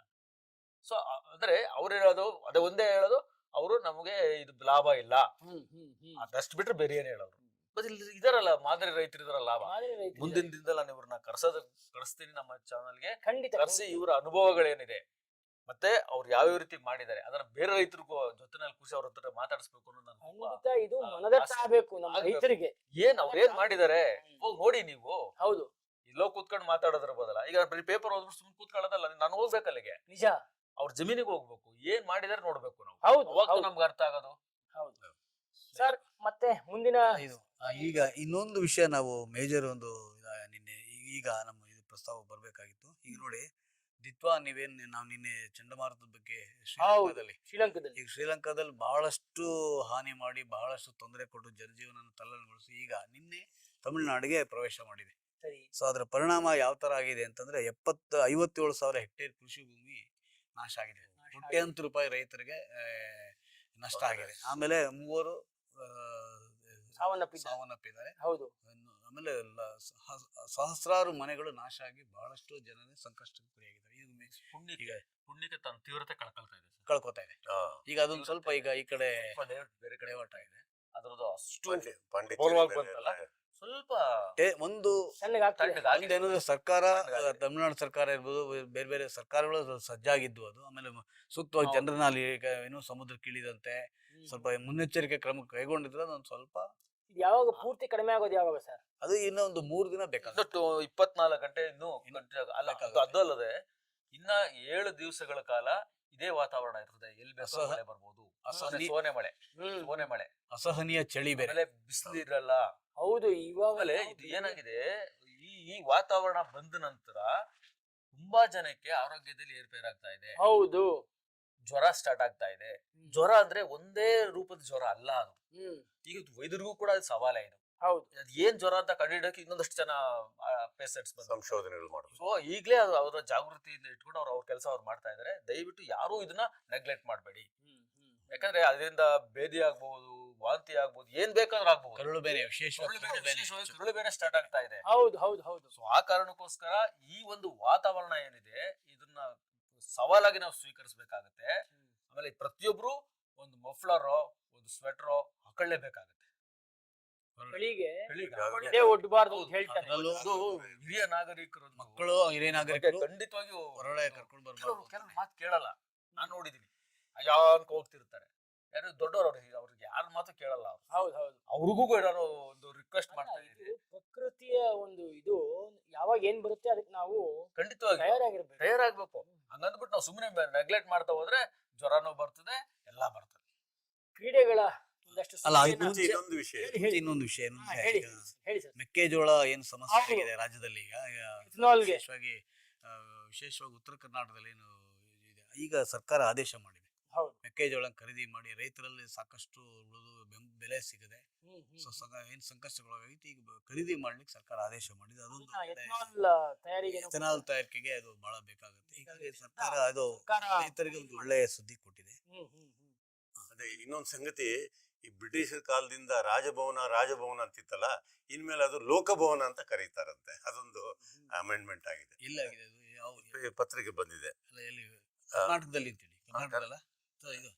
ಸೊ ಅಂದ್ರೆ ಅವ್ರು ಹೇಳೋದು ಅದೇ ಒಂದೇ ಹೇಳೋದು, ಅವರು ನಮಗೆ ಇದು ಲಾಭ ಇಲ್ಲ ಅದಷ್ಟು ಬಿಟ್ರೆ ಬೇರೆ ಏನ್ ಹೇಳೋರು. ಬಟ್ ಇಲ್ಲಿ ಇದರಲ್ಲ ಮಾದರಿ ರೈತರು ಇದರ ಲಾಭ. ಮುಂದಿನ ದಿನದಲ್ಲಿ ನಾನು ಇವ್ರನ್ನ ಕಳಿಸ್ತೀನಿ ನಮ್ಮ ಚಾನಲ್ಗೆ. ಕರೆಸಿ ಇವರ ಅನುಭವಗಳೇನಿದೆ ಮತ್ತೆ ಅವ್ರು ಯಾವ ರೀತಿ ಮಾಡಿದ್ದಾರೆ ಅದನ್ನ ಬೇರೆ ರೈತರಿಗೂ ಜೊತೆನಲ್ಲಿ ಖುಷಿ ಅವ್ರ ಹತ್ರ ಮಾತಾಡಿಸ್ಬೇಕು ಅನ್ನೋದು ಇದು ಮನದಟ್ಟಾಗಬೇಕು ನಮ್ಮ ರೈತರಿಗೆ. ಏನ್ ಅವ್ರೇನ್ ಮಾಡಿದ್ದಾರೆ ಹೋಗಿ ನೋಡಿ ನೀವು. ಹೌದು, ಇಲ್ಲೋ ಕೂತ್ಕೊಂಡು ಮಾತಾಡೋದ್ರ ಬದಲ ಈಗ ಬರೀ ಪೇಪರ್ ಓದ್ಬಿಟ್ಟು ಸುಮ್ಮನೆ ಕೂತ್ಕೊಳ್ಳೋದಲ್ಲ, ನಾನು ಹೋಗ್ಬೇಕು ಅಲ್ಲಿಗೆ, ನಿಜ ಅವ್ರ ಜಮೀನಿಗೆ ಹೋಗ್ಬೇಕು, ಏನ್ ಮಾಡಿದಾರೆ ನೋಡ್ಬೇಕು ನಾವು. ಹೌದು, ಅವಾಗ ನಮ್ಗೆ ಅರ್ಥ ಆಗೋದು. ಹೌದು ಸರ್. ಮತ್ತೆ ಮುಂದಿನ ಈಗ ಇನ್ನೊಂದು ವಿಷಯ ನಾವು ಮೇಜರ್ ಒಂದು ನಿನ್ನೆ ಈಗ ನಮ್ಮ ಇದು ಪ್ರಸ್ತಾವ ಬರ್ಬೇಕಾಗಿತ್ತು. ಈಗ ನೋಡಿ ದಿತ್ವಾ, ನಾವು ನಿನ್ನೆ ಚಂಡಮಾರುತದ ಬಗ್ಗೆ ಶ್ರೀಲಂಕಾದಲ್ಲಿ ಬಹಳಷ್ಟು ಹಾನಿ ಮಾಡಿ ಬಹಳಷ್ಟು ತೊಂದರೆ ಕೊಟ್ಟು ಜನಜೀವನ ತಲ್ಲಣಗೊಳಿಸಿ ಈಗ ನಿನ್ನೆ ತಮಿಳುನಾಡಿಗೆ ಪ್ರವೇಶ ಮಾಡಿದೆ. ಸೊ ಅದರ ಪರಿಣಾಮ ಯಾವ ತರ ಆಗಿದೆ ಅಂತಂದ್ರೆ 57,000 ಹೆಕ್ಟೇರ್ ಕೃಷಿ ಭೂಮಿ ನಾಶ ಆಗಿದೆ. ಕೋಟ್ಯಾಂತರ ರೂಪಾಯಿ ರೈತರಿಗೆ ನಷ್ಟ ಆಗಿದೆ. ಆಮೇಲೆ 3 ಸಾವನ್ನಪ್ಪಿದ್ದಾರೆ. ಹೌದು. ಆಮೇಲೆ ಸಹಸ್ರಾರು ಮನೆಗಳು ನಾಶ ಆಗಿ ಬಹಳಷ್ಟು ಜನರೇ ಸಂಕಷ್ಟಕ್ಕೆ ಗುರಿಯಾಗಿದ್ದಾರೆ. ಪುಣ್ಯಕ್ಕೆ ತನ್ನ ತೀವ್ರತೆ ಕಳ್ಕೊತಾ ಇದೆ. ಈಗ ಅದೊಂದು ಸ್ವಲ್ಪ ಈಗ ಈ ಕಡೆ ಬೇರೆ ಕಡೆ ಹೊರಟಾಗಿದೆ. ಅದರದ್ದು ಅಷ್ಟು ಸ್ವಲ್ಪ ಒಂದು ಏನಂದ್ರೆ ಸರ್ಕಾರ, ತಮಿಳುನಾಡು ಸರ್ಕಾರ ಇರ್ಬೋದು, ಬೇರೆ ಬೇರೆ ಸರ್ಕಾರಗಳು ಸಜ್ಜಾಗಿದ್ವು. ಅದು ಆಮೇಲೆ ಸೂಕ್ತವಾಗಿ ಜನರನ್ನ ಅಲ್ಲಿ ಏನೋ ಸಮುದ್ರಕ್ಕೆ ಇಳಿದಂತೆ ಸ್ವಲ್ಪ ಮುನ್ನೆಚ್ಚರಿಕೆ ಕ್ರಮ ಕೈಗೊಂಡಿದ್ರೆ ಅದೊಂದು ಸ್ವಲ್ಪ. ಯಾವಾಗ ಪೂರ್ತಿ ಕಡಿಮೆ ಆಗೋದು ಯಾವಾಗ ಸರ್? ಅದು ಇನ್ನೂ ಒಂದು 3 ದಿನ ಬೇಕಾಗುತ್ತೆ. 24 ಗಂಟೆ ಇನ್ನೂ ಅದಲ್ಲದೆ ಇನ್ನ 7 ದಿವಸಗಳ ಕಾಲ ಇದೇ ವಾತಾವರಣ ಇರ್ತದೆ. ಎಲ್ಲಿ ಬೇಕಾದ್ರೂ ಮಳೆ ಬರ್ಬೋದು. ಸೋನೆ ಮಳೆ, ಹ್ಮ್ ಸೋನೆ ಮಳೆ, ಅಸಹನೀಯ ಚಳಿ ಬೇರೆ. ಆಮೇಲೆ ಬಿಸಿಲಿರಲ್ಲ. ಹೌದು ಇವಾಗ ಆಮೇಲೆ ಇದು ಏನಾಗಿದೆ, ಈ ವಾತಾವರಣ ಬಂದ ನಂತರ ತುಂಬಾ ಜನಕ್ಕೆ ಆರೋಗ್ಯದಲ್ಲಿ ಏರ್ಪೇರಾಗ್ತಾ ಇದೆ. ಹೌದು ಜ್ವರ ಸ್ಟಾರ್ಟ್ ಆಗ್ತಾ ಇದೆ. ಜ್ವರ ಅಂದ್ರೆ ಒಂದೇ ರೂಪದ ಜ್ವರ ಅಲ್ಲ ಅದು. ಹ್ಮ್ ಈಗ ವೈದ್ಯರಿಗೂ ಕೂಡ ಅದು ಸವಾಲೇ ಇದು. ಹೌದು ಅದ್ ಏನ್ ಜ್ವರ ಅಂತ ಕಂಡುಹಿಡಕ್ಕೆ ಇನ್ನೊಂದಷ್ಟು ಜನ ಪೇಷಂಟ್ಸ್ ಸಂಶೋಧನೆಗಳು ಮಾಡೋದು. ಸೊ ಈಗಲೇ ಅವರ ಜಾಗೃತಿಯಿಂದ ಇಟ್ಕೊಂಡು ಅವ್ರ ಕೆಲಸ ಅವ್ರು ಮಾಡ್ತಾ ಇದಾರೆ. ದಯವಿಟ್ಟು ಯಾರು ಇದನ್ನ ನೆಗ್ಲೆಕ್ಟ್ ಮಾಡಬೇಡಿ. ಯಾಕಂದ್ರೆ ಅದರಿಂದ ಬೇದಿ ಆಗ್ಬಹುದು, ವಾಂತಿ ಆಗ್ಬಹುದು, ಏನ್ ಬೇಕಾದ್ರೂ ಆಗ್ಬಹುದು. ಕರುಳು ಬೇರೆ ವಿಶೇಷವಾಗಿ ಕರುಳು ಬೇರೆ ಸ್ಟಾರ್ಟ್ ಆಗ್ತಾ ಇದೆ. ಹೌದು ಹೌದು ಹೌದು ಸೊ ಆ ಕಾರಣಕ್ಕೋಸ್ಕರ ಈ ಒಂದು ವಾತಾವರಣ ಏನಿದೆ ಇದನ್ನ ಸವಾಲಾಗಿ ನಾವು ಸ್ವೀಕರಿಸಬೇಕಾಗತ್ತೆ. ಆಮೇಲೆ ಪ್ರತಿಯೊಬ್ರು ಒಂದು ಮಫ್ಲರ್, ಒಂದು ಸ್ವೆಟರ್ ಹಾಕೊಳ್ಳೇಬೇಕಾಗತ್ತೆ. ಬೆಳಿಗ್ಗೆ ಬೆಳಿಗ್ಗೆ ಇದೇ ಒಡ್ಬಾರ್ದು ಅಂತ ಹೇಳ್ತಾರೆ. ಅದ್ರಲ್ಲೂ ಅದು ಹಿರಿಯ ನಾಗರಿಕರು, ಮಕ್ಕಳು, ಹಿರಿಯ ನಾಗರಿಕರು ಖಂಡಿತವಾಗಿಯೂ ಹೊರಗಡೆ ಕರ್ಕೊಂಡು ಬರ್ಬಾರ್ದು. ಕೆಲವು ಮಾತು ಕೇಳಲ್ಲ. ನಾನ್ ನೋಡಿದೀನಿ, ಅಯ್ಯೋ ಅಂತ ಹೋಗ್ತಿರ್ತಾರೆ. ಯಾರು ದೊಡ್ಡವರು, ಅವ್ರಿಗೆ ಯಾರ ಮಾತು ಕೇಳಲ್ಲ. ಅವ್ರು ಹೌದು ಹೌದು ಅವ್ರಿಗೂ ಕೂಡ ನಾನು ಒಂದು ರಿಕ್ವೆಸ್ಟ್ ಮಾಡ್ತಾ ಇದು ಇದ್ದೀನಿ, ಪ್ರಕೃತಿಯ ಒಂದು ಇದು ಯಾವಾಗ ಏನ್ ಬರುತ್ತೆ ಅದಕ್ಕೆ ನಾವು ಖಂಡಿತವಾಗಿ ತಯಾರಾಗಿರ್ಬೇಕು. ತಯಾರಾಗ್ಬೇಕು. ಹಂಗಂದ್ಬಿಟ್ಟು ನಾವು ಸುಮ್ಮನೆ ನೆಗ್ಲೆಕ್ಟ್ ಮಾಡ್ತಾ ಹೋದ್ರೆ ಜ್ವರನೂ ಬರ್ತದೆ, ಎಲ್ಲಾ ಬರ್ತದೆ. ಕ್ರೀಡೆಗಳ ಒಂದಷ್ಟು ಅಲ್ಲ, ಸುದ್ದಿಯನ್ನ- ಮತ್ತೆ ಇನ್ನೊಂದು ವಿಷಯ, ಇನ್ನೊಂದು ವಿಷಯ ಏನು ಹಾ, ಅಂದ್ರೆ, ಹೇಳಿ ಈಗ ಹೇಳಿ ಸರ್. ಮೆಕ್ಕೆಜೋಳ ಏನು ಸಮಸ್ಯೆ ಹೌದು. ಆಗಿದೆ ರಾಜ್ಯದಲ್ಲಿ ಈಗ ಇಥನಾಲ್ಗೆ. ವಿಶೇಷವಾಗಿ ಉತ್ತರ ಕರ್ನಾಟಕದಲ್ಲಿ ಏನು ಇದೆ, ಈಗ ಸರ್ಕಾರ ಆದೇಶ ಮಾಡಿದೆ ಹೌದು ಮೆಕ್ಕೆಜೋಳ ಖರೀದಿ ಮಾಡಿ ರೈತರಲ್ಲಿ ಸಾಕಷ್ಟು ಉಳಿದು ಬೆಲೆ ಸಿಗದೆ ಹ್ಮ್, ಹ್ಮ್. ಏನ್ ಸಂಕಷ್ಟಗಳಾಗೈತಿ, ಈಗ ಖರೀದಿ ಮಾಡ್ಲಿಕ್ಕೆ ಸರ್ಕಾರ ಆದೇಶ ಮಾಡಿದೆ. ಅದೊಂದು ಎಥನಾಲ್ ತಯಾರಿಗೆ ಎಥನಾಲ್ ತಯಾರಿಕೆಗೆ ಅದು ಬಹಳ ಬೇಕಾಗುತ್ತೆ. ಹೀಗಾಗಿ ಸರ್ಕಾರ ಅದು ಸರ್ಕಾರ- ರೈತರಿಗೆ ಒಂದು ಒಳ್ಳೆಯ ಸುದ್ದಿ ಕೊಟ್ಟಿದೆ. ಅದೇ ಇನ್ನೊಂದು ಸಂಗತಿ, ಈ ಬ್ರಿಟಿಷರ್ ಕಾಲದಿಂದ ರಾಜಭವನ ಅಂತಿತ್ತಲ್ಲ, ಇನ್ಮೇಲೆ ಅದು ಲೋಕಭವನ ಅಂತ ಕರೀತಾರಂತೆ. ಅದೊಂದು ಅಮೆಂಡ್ಮೆಂಟ್ ಆಗಿದೆ, ಎಲ್ಲಾಗಿದೆ ಅದು ಯಾವ ಪತ್ರಿಕೆ ಬಂದಿದೆ. ಅಲ್ಲ, ಎಲ್ಲಿ ಕರ್ನಾಟಕದಲ್ಲಿ ಅಂತೇಳಿ ಕರ್ನಾಟಕದಲ್ಲ ಇದು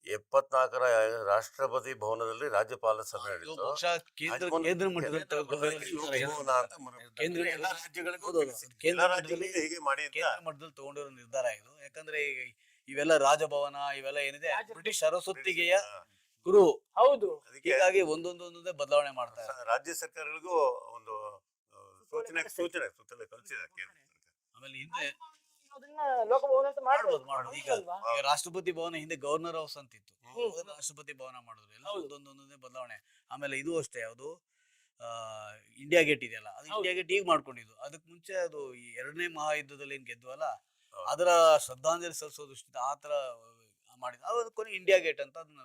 74ರ ರಾಷ್ಟ್ರಪತಿ ಭವನದಲ್ಲಿ ರಾಜ್ಯಪಾಲ ಸಭೆ ಇದು ನಡೆಯಿತು. ಬಹುಶಃ ಕೇಂದ್ರ ಮಟ್ಟದಲ್ಲಿ ಲೋಕಭವನ ಅಂತ ಕೇಂದ್ರ- ಎಲ್ಲ ರಾಜ್ಯಗಳಿಗೂ ಹೌದು, ತಿಳಿಸಿ. ಕೇಂದ್ರ ಎಲ್ಲ ಮಟ್ಟದಲ್ಲಿ- ರಾಜ್ಯಗಳಿಗೂ ಹೀಗೆ ಮಾಡಿ ಅಂತ. ಕೇಂದ್ರ ಮಟ್ಟದಲ್ಲಿ ತಗೊಂಡಿರೋ ನಿರ್ಧಾರ ಇದು. ಯಾಕಂದ್ರೆ ಇವೆಲ್ಲ ರಾಜಭವನ ಇವೆಲ್ಲ ಏನಿದೆ ಬ್ರಿಟಿಷ್ ಅರಸೊತ್ತಿಗೆಯ ಗುರು. ಹೌದು ಅದಕ್ಕೆ ಹೀಗಾಗಿ ಒಂದೊಂದೊಂದೇ ಬದಲಾವಣೆ ಮಾಡ್ತಾರೆ. ರಾಜ್ಯ ಸರ್ಕಾರಗಳಿಗೂ ಒಂದು ಸೂಚನೆ ಕಳಿಸಿದ್ದಾರೆ ಕೇಂದ್ರ ಸರ್ಕಾರ. ಆಮೇಲೆ ಹಿಂದೆ ಅದನ್ನ ಲೋಕಭವನ ಅಂತ ಮಾಡ್ಬೋದು ಮಾಡ್ಬೋದು. ಈಗ ಅಲ್ವಾ? ಈಗ ರಾಷ್ಟ್ರಪತಿ ಭವನ ಹಿಂದೆ ಗವರ್ನರ್ ಹೌಸ್ ಅಂತಿತ್ತು, ಹ್ಮ್. ರಾಷ್ಟ್ರಪತಿ ಭವನ ಮಾಡಿದ್ರು. ಎಲ್ಲ ಹೌದು. ಒಂದೊಂದೊಂದೇ ಬದಲಾವಣೆ. ಆಮೇಲೆ ಇದು ಅಷ್ಟೇ, ಯಾವುದು ಇಂಡಿಯಾ ಗೇಟ್ ಇದೆಯಲ್ಲ, ಅದು ಹೌದು. ಇಂಡಿಯಾ ಗೇಟ್ ಈಗ ಮಾಡ್ಕೊಂಡಿದ್ದು. ಅದಕ್ಕೆ ಮುಂಚೆ ಅದು ಈ 2ನೇ ಮಹಾಯುದ್ಧದಲ್ಲಿ ಏನ್ ಗೆದ್ವಲ್ಲ, ಹೌದು. ಅದರ ಶ್ರದ್ಧಾಂಜಲಿ ಸಲ್ಲಿಸೋ ದೃಷ್ಟಿಯಿಂದ ಆ ತರ ಮಾಡಿದ್ರು. ಅದು ಕೊನೆ ಇಂಡಿಯಾ ಗೇಟ್ ಅಂತ ಅದನ್ನ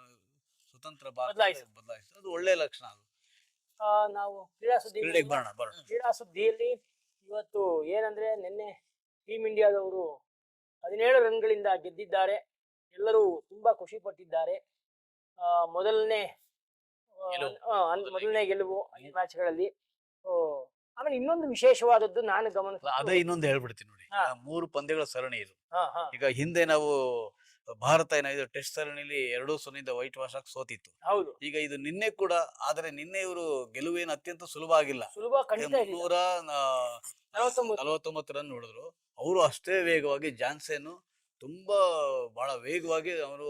ಸ್ವತಂತ್ರ ಭಾರತ ಬದಲಾಯಿಸಿದ್ರು. ಅದು ಒಳ್ಳೆ ಲಕ್ಷಣ. ಅದು ನಾವು ಕ್ರೀಡಾ ಸುದ್ದಿ ಕ್ರೀಡೆಗೆ ಬರೋಣ. ಕ್ರೀಡಾ ಸುದ್ದಿಯಲ್ಲಿ ಇವತ್ತು ಏನಂದ್ರೆ ನಿನ್ನೆ ಟೀಮ್ ಇಂಡಿಯಾದವರು 17 ರನ್ಗಳಿಂದ ಗೆದ್ದಿದ್ದಾರೆ. ಎಲ್ಲರೂ ತುಂಬಾ ಖುಷಿ ಪಟ್ಟಿದ್ದಾರೆ. ಮೊದಲನೇ ಗೆಲುವು 5 ಮ್ಯಾಚ್ಗಳಲ್ಲಿ. ಆಮೇಲೆ ಇನ್ನೊಂದು ವಿಶೇಷವಾದದ್ದು ನಾನು ಅದೇ ಇನ್ನೊಂದು ಹೇಳ್ಬಿಡ್ತೀನಿ ನೋಡಿ. ಹಾ. 3 ಪಂದ್ಯಗಳ ಸರಣಿ ಇದು. ಹಾ ಈಗ ಹಿಂದೆ ನಾವು ಭಾರತ ಏನಾಗಿದೆ ಟೆಸ್ಟ್ ಸರಣಿಲಿ 2-0 ವೈಟ್ ವಾಶ್ ಆಗಿ ಸೋತಿತ್ತು. ಹೌದು ಈಗ ಇದು ನಿನ್ನೆ ಕೂಡ, ಆದ್ರೆ ನಿನ್ನೆ ಇವರು ಗೆಲುವೇನು ಅತ್ಯಂತ ಸುಲಭ ಆಗಿಲ್ಲ. ಸುಲಭ ಖಂಡಿತ ಇಲ್ಲ. 349 ರನ್ ಹೊಡೆದ್ರು. ಅವರು ಅಷ್ಟೇ ವೇಗವಾಗಿ ಜಾನ್ಸನ್ ತುಂಬಾ ಬಹಳ ವೇಗವಾಗಿ ಅವರು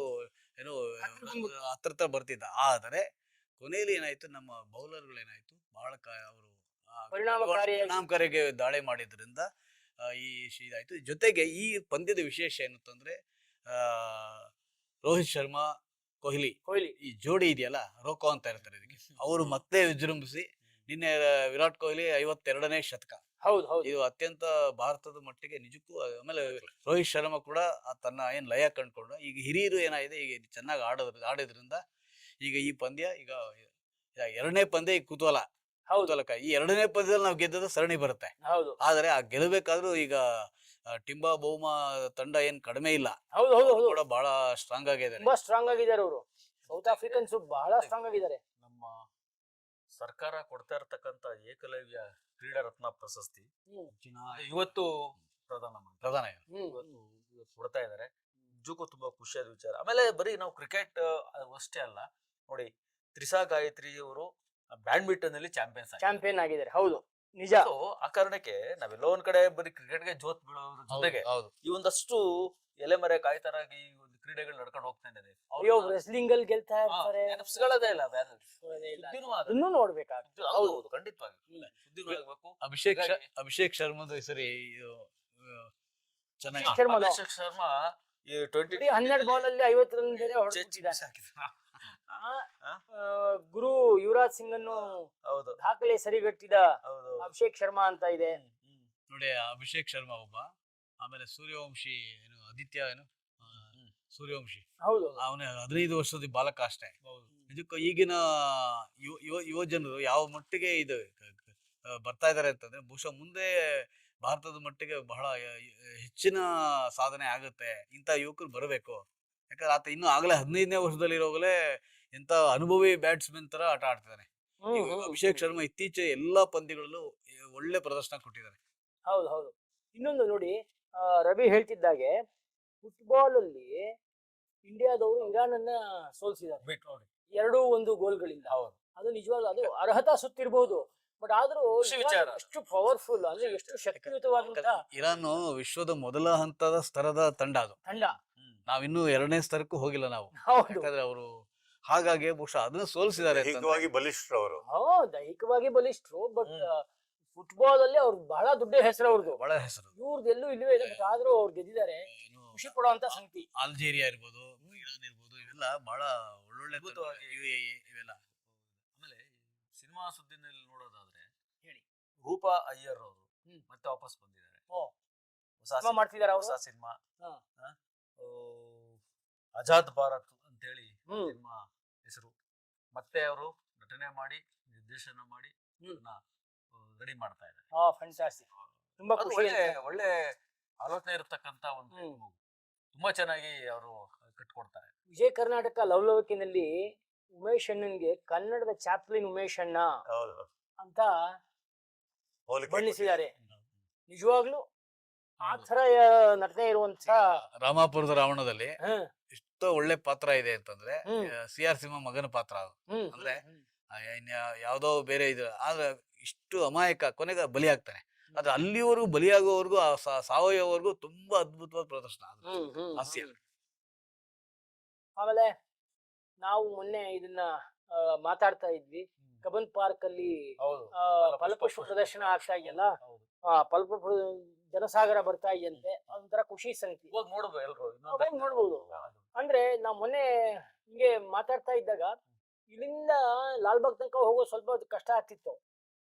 ಏನು ಹತ್ರ ಬರ್ತಿದ್ದ. ಆದರೆ ಕೊನೆಯಲ್ಲಿ ಏನಾಯ್ತು, ನಮ್ಮ ಬೌಲರ್ಗಳು ಏನಾಯ್ತು, ಬಹಳ ಅವರು ಪರಿಣಾಮಕಾರಿಯಾಗಿ ದಾಳಿ ಮಾಡಿದ್ರಿಂದ ಇದಾಯ್ತು. ಜೊತೆಗೆ ಈ ಪಂದ್ಯದ ವಿಶೇಷ ಏನಂತಂದ್ರೆ, ರೋಹಿತ್ ಶರ್ಮಾ ಕೊಹ್ಲಿ ಈ ಜೋಡಿ ಇದೆಯಲ್ಲ, ರೋಕೋ ಅಂತ ಇರ್ತಾರೆ ಇದಕ್ಕೆ, ಅವರು ಮತ್ತೆ ವಿಜೃಂಭಿಸಿ ನಿನ್ನೆ ವಿರಾಟ್ ಕೊಹ್ಲಿ 52ನೇ ಶತಕ. ಹೌದು ಇದು ಅತ್ಯಂತ ಭಾರತದ ಮಟ್ಟಿಗೆ ನಿಜಕ್ಕೂ. ಆಮೇಲೆ ರೋಹಿತ್ ಶರ್ಮಾ ಕೂಡ ತನ್ನ ಏನ್ ಲಯ ಕಂಡ್ಕೊಂಡು, ಈಗ ಹಿರಿಯರು ಏನಾಗಿದೆ, ಈಗ ಚೆನ್ನಾಗಿ ಆಡಿದ್ರಿಂದ ಈಗ ಈ ಪಂದ್ಯ, ಈಗ 2ನೇ ಪಂದ್ಯ ಈಗ ಕುತೂಹಲಕ. ಈ 2ನೇ ಪಂದ್ಯದಲ್ಲಿ ನಾವು ಗೆದ್ದದ ಸರಣಿ ಬರುತ್ತೆ. ಹೌದು ಆದ್ರೆ ಆ ಗೆಲ್ಲಬೇಕಾದ್ರೂ ಈಗ ಟಿಂಬಾ ಬೌಮಾ ತಂಡ ಏನ್ ಕಡಿಮೆ ಇಲ್ಲ, ಹೌದು ಹೌದು ಹೌದು ಕೂಡ ಬಹಳ ಸ್ಟ್ರಾಂಗ್ ಆಗಿದ್ದಾರೆ. ತುಂಬಾ ಸ್ಟ್ರಾಂಗ್ ಆಗಿದ್ದಾರೆ ಅವರು. ಸೌತ್ ಆಫ್ರಿಕನ್ಸ್ ಬಹಳ ಸ್ಟ್ರಾಂಗ್ ಆಗಿದ್ದಾರೆ. ನಮ್ಮ ಸರ್ಕಾರ ಕೊಡ್ತಾ ಇರತಕ್ಕಂತ ಏಕಲವ್ಯ ಕ್ರೀಡಾ ರತ್ನ ಪ್ರಶಸ್ತಿ ಇವತ್ತು ಪ್ರಧಾನ ಇವತ್ತು ಕೊಡ್ತಾ ಇದ್ದಾರೆ. ನಿಜಕ್ಕೂ ತುಂಬಾ ಖುಷಿಯಾದ ವಿಚಾರ. ಆಮೇಲೆ ಬರೀ ನಾವು ಕ್ರಿಕೆಟ್ ಅಷ್ಟೇ ಅಲ್ಲ ನೋಡಿ, ತ್ರಿಷಾ ಗಾಯತ್ರಿ ಅವರು ಬ್ಯಾಡ್ಮಿಂಟನ್ ಅಲ್ಲಿ ಚಾಂಪಿಯನ್ ಆಗಿದ್ದಾರೆ. ಹೌದು ನಿಜ. ಆ ಕಾರಣಕ್ಕೆ ನಾವೆಲ್ಲೋ ಒಂದ್ ಕಡೆ ಬರೀ ಕ್ರಿಕೆಟ್ಗೆ ಜೋತ್ ಬೀಳೋದ್ರ ಜೊತೆಗೆ ಈ ಒಂದಷ್ಟು ಎಲೆಮರೆ ಕಾಯ್ತಾರಾಗಿ ಒಂದು ಕ್ರೀಡೆಗಳು ನಡ್ಕೊಂಡು ಹೋಗ್ತಾ ಇದ್ದಾರೆ. ಅಯ್ಯೋ ರೆಸ್ಲಿಂಗ್ ಅಲ್ಲಿ ಗೆಲ್ತಾ ಇರ್ತಾರೆ, ನೆನಪಿಸ್ಕೊಳ್ಳೋದೇ ಇಲ್ಲ. ಅದನ್ನು ನೋಡ್ಬೇಕಾಗ್ತದೆ. ಹೌದು ಖಂಡಿತವಾಗಿ ಸುದ್ದಿನೂ ಆಗ್ಬೇಕು. ಅಭಿಷೇಕ್ ಶರ್ಮಾದ ಹೆಸರು ಚೆನ್ನಾಗಿ. ಅಭಿಷೇಕ್ ಶರ್ಮಾ ಈ 20 ಬರೀ 12 ಬಾಲ್ ಅಲ್ಲಿ 50 ರನ್ ಬೇರೆ ಹೊಡೆದಿದ್ದಾನೆ. ಗುರು ಯುವರಾಜ್ ಸಿಂಗ್ ಅನ್ನು ಹೌದು ದಾಖಲೆ ಸರಿಗಟ್ಟಿದ ಹೌದು ಅಭಿಷೇಕ್ ಶರ್ಮಾ ಅಂತ ಇದೆ. ನೋಡಿ ಅಭಿಷೇಕ್ ಶರ್ಮಾ ಒಬ್ಬ, ಆಮೇಲೆ ಸೂರ್ಯವಂಶಿ ಏನು ಆದಿತ್ಯ ಏನು ಸೂರ್ಯವಂಶಿ, ಹೌದು ಅವನ 15 ವರ್ಷದ ಬಾಲಕ ಅಷ್ಟೇ. ನಿಜಕ್ಕೂ ಈಗಿನ ಯುವ ಜನರು ಯಾವ ಮಟ್ಟಿಗೆ ಇದು ಬರ್ತಾ ಇದಾರೆ ಅಂತಂದ್ರೆ ಬಹುಶಃ ಮುಂದೆ ಭಾರತದ ಮಟ್ಟಿಗೆ ಬಹಳ ಹೆಚ್ಚಿನ ಸಾಧನೆ ಆಗುತ್ತೆ. ಇಂಥ ಯುವಕರು ಬರಬೇಕು. ಯಾಕಂದ್ರೆ ಆತ ಇನ್ನು ಆಗ್ಲೇ 15ನೇ ವರ್ಷದಲ್ಲಿ ಇರೋಗಲೇ ಎಂತ ಅನುಭವಿ ಬ್ಯಾಟ್ಸ್ಮನ್ ತರ ಆಟ ಆಡ್ತಿದ್ದಾನೆ. ಅಭಿಷೇಕ್ ಶರ್ಮಾ ಇತ್ತೀಚೆಗೆ ಎಲ್ಲಾ ಪಂದ್ಯಗಳಲ್ಲೂ ಒಳ್ಳೆ ಪ್ರದರ್ಶನ ಕೊಟ್ಟಿದ್ದಾರೆ. ಹೌದು ಹೌದು. ಇನ್ನೊಂದು ನೋಡಿ, ರವಿ ಹೇಳ್ತಿದ್ದಾಗೆ ಫುಟ್ಬಾಲ್ ಅಲ್ಲಿ ಇಂಡಿಯಾದವರು ಇರಾನ್ ಅನ್ನ ಸೋಲಿಸಿದ್ದಾರೆ ಬಿಟ್ಟು ನೋಡಿ 2-1 ಗೋಲ್ಗಳಿಂದ. ಅದು ನಿಜವಾಗ್ಲೂ ಅದು ಅರ್ಹತಾ ಸುತ್ತಿರ್ಬೋದು, ಬಟ್ ಆದ್ರೂ ಖುಷಿ ವಿಚಾರ. ಎಷ್ಟು ಪವರ್ಫುಲ್ ಅಂದ್ರೆ ಎಷ್ಟು ಶಕ್ತಿಯುತವಾದಂತ ಇರಾನ್ ವಿಶ್ವದ ಮೊದಲ ಹಂತದ ಸ್ತರದ ತಂಡ ಅದು. ತಂಡ. ನಾವಿನ್ನೂ 2ನೇ ಸ್ತರಕ್ಕೂ ಹೋಗಿಲ್ಲ ನಾವು. ಹೌದು ಯಾಕಂದ್ರೆ ಅವರು ಹಾಗಾಗಿ ಬಹುಶಃ ಅದನ್ನ ಸೋಲಿಸಿದ್ದಾರೆ. ದೈಹಿಕವಾಗಿ ಬಲಿಷ್ಠರು ಅವರು. ದೈಹಿಕವಾಗಿ ಬಲಿಷ್ಠರು, ಬಟ್ ಫುಟ್ಬಾಲ್ ಅಲ್ಲಿ ಅವ್ರು ಬಹಳ ದೊಡ್ಡ ಹೆಸರು ಅವ್ರದ್ದು. ಬಹಳ ಹೆಸರು ಇವ್ರದ್ದು ಎಲ್ಲೂ ಇಲ್ಲವೇ ಇಲ್ಲ, ಬಟ್ ಆದ್ರೂ ಅವ್ರು ಗೆದ್ದಿದ್ದಾರೆ. ಖುಷಿ ಪಡುವಂತ ಸಂಗತಿ. ಅಲ್ಜೇರಿಯಾ ಇರ್ಬೋದು, ಇರಾನ್ ಇರ್ಬೋದು, ಇವೆಲ್ಲ ಬಹಳ ಒಳ್ಳೊಳ್ಳೆ ಅದ್ಭುತವಾಗಿ ಇವೆಲ್ಲ. ಆಮೇಲೆ ಸಿನಿಮಾ ಸುದ್ದಿನಲ್ಲಿ ನೋಡೋದಾದ್ರೆ ಹೇಳಿ. ರೂಪಾ ಅಯ್ಯರ್ ಅವರು ಮತ್ತೆ ವಾಪಸ್ ಬಂದಿದ್ದಾರೆ. ಸಿನಿಮಾ ಮಾಡ್ತಿದಾರೆ ಅವರು. ಹೊಸ ಸಿನಿಮಾ ಹಾ. ಆಜಾದ್ ಭಾರತ್ ಅಂತೇಳಿ ಸಿನಿಮಾ ಹೆಸರು. ಮತ್ತೆ ಅವರು ನಟನೆ ಮಾಡಿ ನಿರ್ದೇಶನ ಮಾಡಿ ರೆಡಿ ಮಾಡ್ತಾ ಇದ್ದಾರೆ. ಫ್ಯಾಂಟಾಸ್ಟಿಕ್. ತುಂಬಾ ಅದು ಖುಷಿ. ಒಳ್ಳೆ ಆಲೋಚನೆ ಇರತಕ್ಕಂತ ಒಂದು ತುಂಬಾ ಚೆನ್ನಾಗಿ ಅವರು ಕಟ್ಕೊಡ್ತಾರೆ. ವಿಜಯ ಕರ್ನಾಟಕ ಲವಲವಿಕೆನಲ್ಲಿ ಉಮೇಶ್ ಅಣ್ಣನ್ಗೆ ಕನ್ನಡದ ಚಾಪ್ಲಿನ್ ಉಮೇಶ್ ಅಣ್ಣ ಹೌದು ಅಂತ ಹೋಲಿಕೆ ಬಣ್ಣಿಸಿದ್ದಾರೆ. ನಿಜವಾಗ್ಲೂ ಆ ತರ ನಟನೆ ಇರುವಂತ ರಾಮಾಪುರದ ರಾವಣದಲ್ಲಿ ಹ್ಮ್ ಎಷ್ಟೋ ಒಳ್ಳೆ ಪಾತ್ರ ಇದೆ ಅಂತಂದ್ರೆ ಹ್ಮ್. CR ಸಿಂಹ ಮಗನ ಪಾತ್ರ ಅದು. ಹ್ಮ್ ಅಂದ್ರೆ ಯಾವ್ದೋ ಬೇರೆ ಇದು ಆದ್ರೆ ಇಷ್ಟು ಅಮಾಯಕ ಕೊನೆಗೆ ಬಲಿ ಆಗ್ತಾನೆ. ಆದ್ರೆ ಅಲ್ಲಿವರೆಗೂ ಬಲಿಯಾಗೋವರೆಗೂ ಸಾವಯವವರೆಗೂ ತುಂಬಾ ಅದ್ಭುತವಾದ ಪ್ರದರ್ಶನ ಅದು. ಹಾಸ್ಯ. ಆಮೇಲೆ ನಾವು ಮೊನ್ನೆ ಇದನ್ನ ಮಾತಾಡ್ತಾ ಇದ್ವಿ, ಕಬ್ಬನ್ ಪಾರ್ಕ್ ಅಲ್ಲಿ ಹೌದು ಫಲಪುಷ್ಪ ಪ್ರದರ್ಶನ ಆಗ್ತಾ ಇದೆಯಲ್ಲ, ಫಲಪುಷ್ಪ ಜನಸಾಗರ ಬರ್ತಾ ಇದೆಯಂತೆ. ಅದೊಂಥರ ಖುಷಿ ಸಂಗತಿ. ಇವಾಗ ನೋಡ್ಬೋದು ಎಲ್ರು ಅವಾಗ ನೋಡ್ಬೋದು. ಅಂದ್ರೆ ನಾವ್ ಮೊನ್ನೆ ಹಿಂಗೆ ಮಾತಾಡ್ತಾ ಇದ್ದಾಗ ಇಲ್ಲಿಂದ ಲಾಲ್ಬಾಗ್ ತನಕ ಹೋಗೋ ಸ್ವಲ್ಪ ಕಷ್ಟ ಆಗ್ತಿತ್ತು.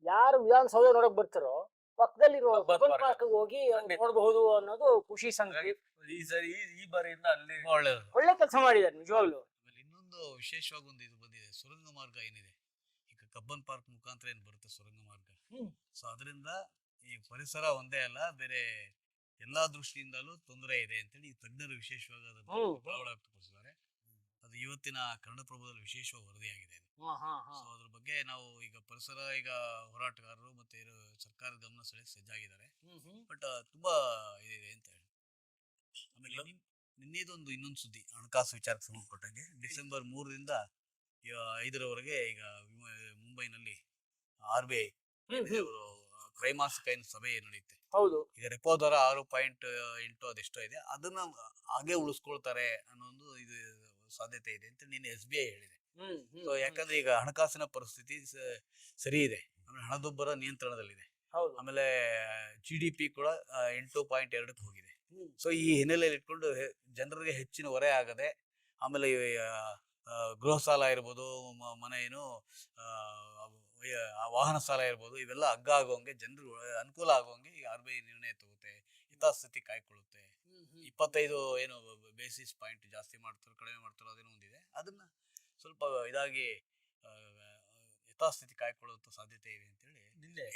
ಯಾರು ವಿಧಾನಸೌಧ ನೋಡಕ್ ಬರ್ತಾರೋ ಪಕ್ಕದಲ್ಲಿರುವ ಕಬ್ಬನ್ ಪಾರ್ಕ್ ಹೋಗಿ ನೋಡಬಹುದು ಅನ್ನೋದು ಖುಷಿ ಸಂಗತಿ. ಈ ಸರಿ ಈ ಬಾರಿಯಿಂದ ಅಲ್ಲಿ ಒಳ್ಳೇದು. ಒಳ್ಳೆ ಕೆಲಸ ಮಾಡಿದ್ದಾರೆ ನಿಜವಾಗ್ಲು. ಆಮೇಲೆ ಇನ್ನೊಂದು ವಿಶೇಷವಾಗಿ ಒಂದು ಇದು ಬಂದಿದೆ, ಸುರಂಗ ಮಾರ್ಗ ಏನಿದೆ ಈಗ ಕಬ್ಬನ್ ಪಾರ್ಕ್ ಮುಖಾಂತರ ಏನ್ ಬರುತ್ತೆ ಸುರಂಗ ಮಾರ್ಗ. ಸೊ ಅದರಿಂದ ಈ ಪರಿಸರ ಒಂದೇ ಅಲ್ಲ, ಬೇರೆ ಎಲ್ಲಾ ದೃಷ್ಟಿಯಿಂದಲೂ ತೊಂದರೆ ಇದೆ ಅಂತೇಳಿ ಈ ತಜ್ಞರು ವಿಶೇಷವಾಗಿ ಅದನ್ನು ವ್ಯಕ್ತಪಡಿಸಿದ್ದಾರೆ. ಅದು ಇವತ್ತಿನ ಕನ್ನಡಪ್ರಭದಲ್ಲಿ ವಿಶೇಷವಾಗಿ ವರದಿಯಾಗಿದೆ. ಸೊ ಅದ್ರ ಬಗ್ಗೆ ನಾವು ಈಗ ಪರಿಸರ ಈಗ ಹೋರಾಟಗಾರರು ಮತ್ತೆ ಸರ್ಕಾರದ ಗಮನ ಸೆಳೆಯಕ್ಕೆ ಸಜ್ಜಾಗಿದ್ದಾರೆ. ಬಟ್ ತುಂಬಾ ಇದಿದೆ ಅಂತ ಹೇಳಿ. ಆಮೇಲೆ ನಿನ್ನೆದೊಂದು ಇನ್ನೊಂದು ಸುದ್ದಿ ಹಣಕಾಸು ವಿಚಾರಕ್ಕೆ ಸಂಬಂಧಪಟ್ಟಂಗೆ ಡಿಸೆಂಬರ್ 3ರಿಂದ 5ರವರೆಗೆ ಈಗ ಮುಂಬೈನಲ್ಲಿ RBI ತ್ರೈಮಾಸಿಕ ಸಭೆ ನಡೆಯುತ್ತೆ. ಹೌದು. ಈಗ ರೆಪೋ ದರ 6.8 ಅದೆಷ್ಟೋ ಇದೆ, ಅದನ್ನ ಹಾಗೆ ಉಳಿಸ್ಕೊಳ್ತಾರೆ ಅನ್ನೋದು ಇದು ಸಾಧ್ಯತೆ ಇದೆ ಅಂತ ನಿನ್ನೆ SBI ಹೇಳಿದೆ. ಸೊ ಯಾಕಂದ್ರೆ ಈಗ ಹಣಕಾಸಿನ ಪರಿಸ್ಥಿತಿ ಸರಿ ಇದೆ, ಆಮೇಲೆ ಹಣದುಬ್ಬರ ನಿಯಂತ್ರಣದಲ್ಲಿದೆ, ಆಮೇಲೆ GDP ಕೂಡ 8.2ಕ್ಕೆ ಹೋಗಿದೆ. ಸೊ ಈ ಹಿನ್ನೆಲೆಯಲ್ಲಿ ಇಟ್ಕೊಂಡು ಜನರಿಗೆ ಹೆಚ್ಚಿನ ಹೊರೆ ಆಗದೆ, ಆಮೇಲೆ ಗೃಹ ಸಾಲ ಇರ್ಬೋದು, ಮನೆ ಏನು ವಾಹನ ಸಾಲ ಇರ್ಬೋದು, ಇವೆಲ್ಲ ಅಗ್ಗ ಆಗೋಂಗೆ ಜನರು ಅನುಕೂಲ ಆಗೋಂಗೆ ಈ RBI ನಿರ್ಣಯ ತಗುತ್ತೆ, ಯಥಾಸ್ಥಿತಿ ಕಾಯ್ಕೊಳ್ಳುತ್ತೆ. 25 ಏನು ಬೇಸಿಸ್ ಪಾಯಿಂಟ್ ಜಾಸ್ತಿ ಮಾಡ್ತಾರೋ ಕಡಿಮೆ ಮಾಡ್ತಾರೋ ಅದೇನೋ ಒಂದಿದೆ, ಅದನ್ನ ಸ್ವಲ್ಪ ಇದಾಗಿ ಯಥಾಸ್ಥಿತಿ ಕಾಯ್ಕೊಳ್ಳುವಂತ ಸಾಧ್ಯತೆ ಇದೆ ಅಂತ ಹೇಳಿ